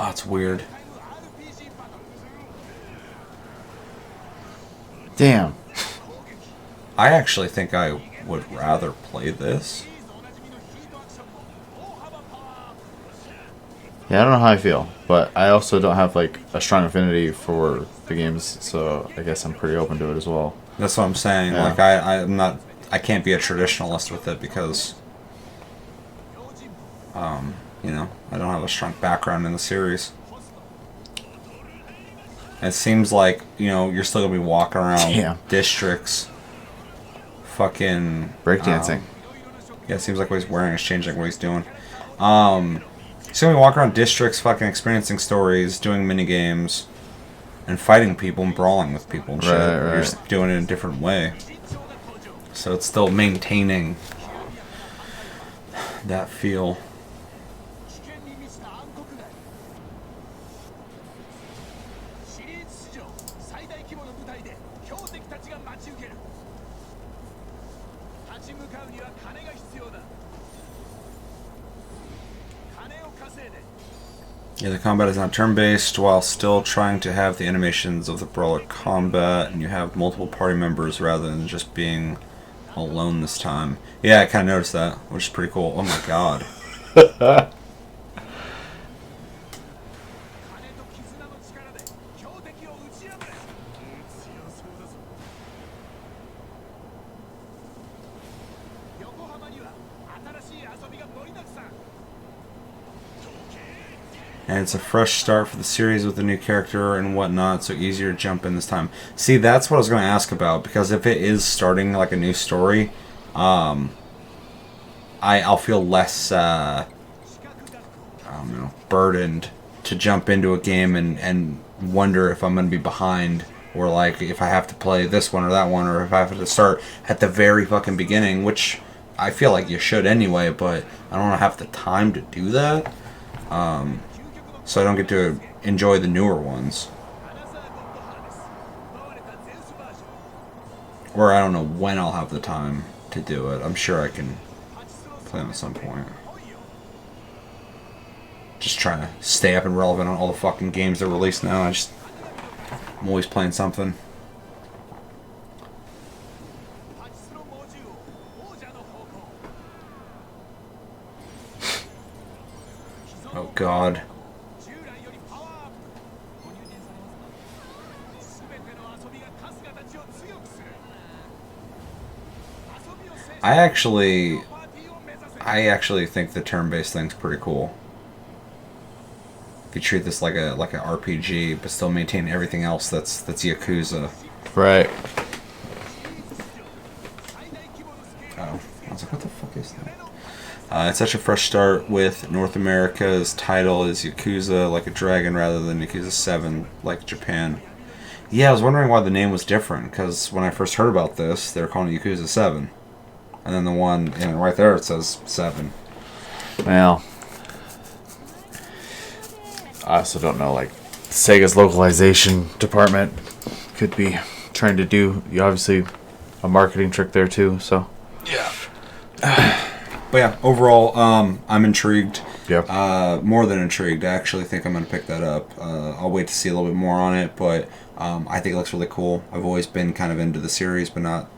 Speaker 1: it's weird.
Speaker 2: Damn.
Speaker 1: I actually think I would rather play this.
Speaker 2: Yeah, I don't know how I feel, but I also don't have like a strong affinity for the games, so I guess I'm pretty open to it as well.
Speaker 1: That's what I'm saying.
Speaker 2: Yeah.
Speaker 1: Like I'm not. I can't be a traditionalist with it because, you know, I don't have a strong background in the series. It seems like, you know, you're still gonna be walking around districts, fucking
Speaker 2: breakdancing.
Speaker 1: Yeah, it seems like what he's wearing is changing what he's doing. He's gonna be walking around districts, fucking experiencing stories, doing mini games, and fighting people and brawling with people and shit.
Speaker 2: Right.
Speaker 1: You're just doing it in a different way. So it's still maintaining that feel. Yeah, the combat is not turn-based while still trying to have the animations of the brawler combat, and you have multiple party members rather than just being alone this time. Yeah, I kind of noticed that, which is pretty cool. Oh my god. and it's a fresh start for the series with a new character and whatnot, so easier to jump in this time. See, that's what I was going to ask about, because if it is starting like a new story, I'll feel less, I don't know, burdened to jump into a game and wonder if I'm going to be behind, or like if I have to play this one or that one, or if I have to start at the very fucking beginning, which I feel like you should anyway, but I don't have the time to do that. So I don't get to enjoy the newer ones. Or I don't know when I'll have the time to do it. I'm sure I can play them at some point. Just trying to stay up and relevant on all the fucking games that are released now. I'm always playing something. Oh god. I actually think the turn-based thing's pretty cool. If you treat this like an RPG, but still maintain everything else that's Yakuza.
Speaker 2: Right.
Speaker 1: Oh, I was like, what the fuck is that? It's such a fresh start with North America's title is Yakuza Like a Dragon rather than Yakuza 7 like Japan. Yeah, I was wondering why the name was different, because when I first heard about this, they were calling it Yakuza 7. And then the one, right there, it says 7.
Speaker 2: Well, I also don't know, like, Sega's localization department could be trying to do, obviously, a marketing trick there too, so.
Speaker 1: Yeah. But yeah, overall, I'm intrigued.
Speaker 2: Yep.
Speaker 1: More than intrigued. I actually think I'm going to pick that up. I'll wait to see a little bit more on it, but I think it looks really cool. I've always been kind of into the series, but not,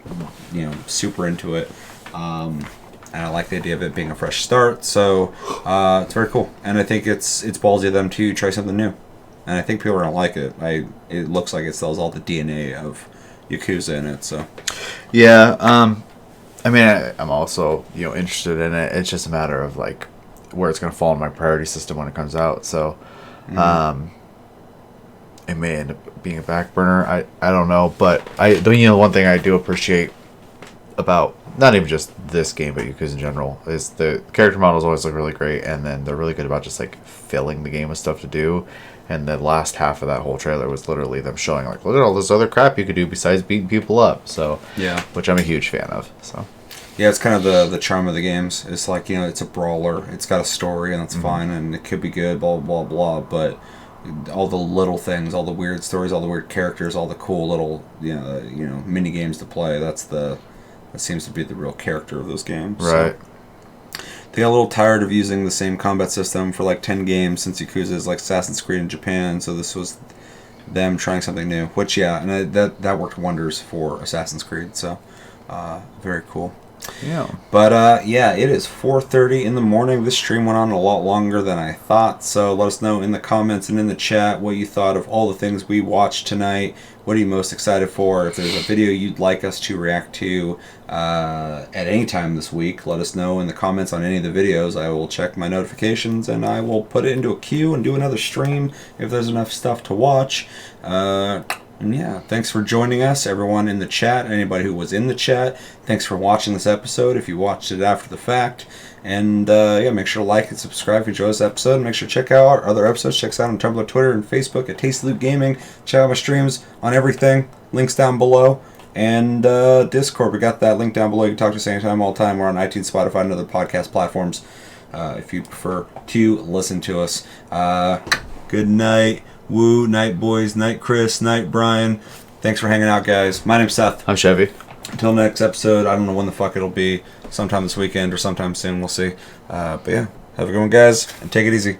Speaker 1: super into it. And I like the idea of it being a fresh start, so it's very cool. And I think it's ballsy of them to try something new. And I think people are going to like it. It looks like it sells all the DNA of Yakuza in it, so.
Speaker 2: Yeah, I mean, I'm also, interested in it. It's just a matter of, like, where it's going to fall in my priority system when it comes out, so. It may end up being a back burner. I don't know, but one thing I do appreciate about not even just this game, but Yakuza in general, is the character models always look really great, and then they're really good about just like filling the game with stuff to do. And the last half of that whole trailer was literally them showing like, look at all this other crap you could do besides beating people up. So
Speaker 1: yeah,
Speaker 2: which I'm a huge fan of. So
Speaker 1: yeah, it's kind of the charm of the games. It's like, it's a brawler. It's got a story, and that's fine, and it could be good, blah blah blah. But all the little things, all the weird stories, all the weird characters, all the cool little mini games to play. That seems to be the real character of those games.
Speaker 2: Right.
Speaker 1: So, they got a little tired of using the same combat system for like 10 games since Yakuza is like Assassin's Creed in Japan, so this was them trying something new. Which, yeah, and that worked wonders for Assassin's Creed, so very cool.
Speaker 2: Yeah.
Speaker 1: But, yeah, it is 4:30 in the morning. This stream went on a lot longer than I thought, so let us know in the comments and in the chat what you thought of all the things we watched tonight. What are you most excited for? If there's a video you'd like us to react to at any time this week, let us know in the comments on any of the videos. I will check my notifications, and I will put it into a queue and do another stream if there's enough stuff to watch. And yeah, thanks for joining us, everyone in the chat, anybody who was in the chat. Thanks for watching this episode if you watched it after the fact. And yeah, make sure to like and subscribe if you enjoyed this episode. Make sure to check out our other episodes. Check us out on Tumblr, Twitter, and Facebook at Tasty Loot Gaming. Check out my streams on everything. Links down below. And Discord, we got that link down below. You can talk to us anytime, all the time. We're on iTunes, Spotify, and other podcast platforms if you prefer to listen to us. Good night. Woo, night boys, night Chris, night Brian. Thanks for hanging out, guys. My name's Seth.
Speaker 2: I'm Chevy.
Speaker 1: Until next episode, I don't know when the fuck it'll be. Sometime this weekend or sometime soon, we'll see. But yeah, have a good one, guys, and take it easy.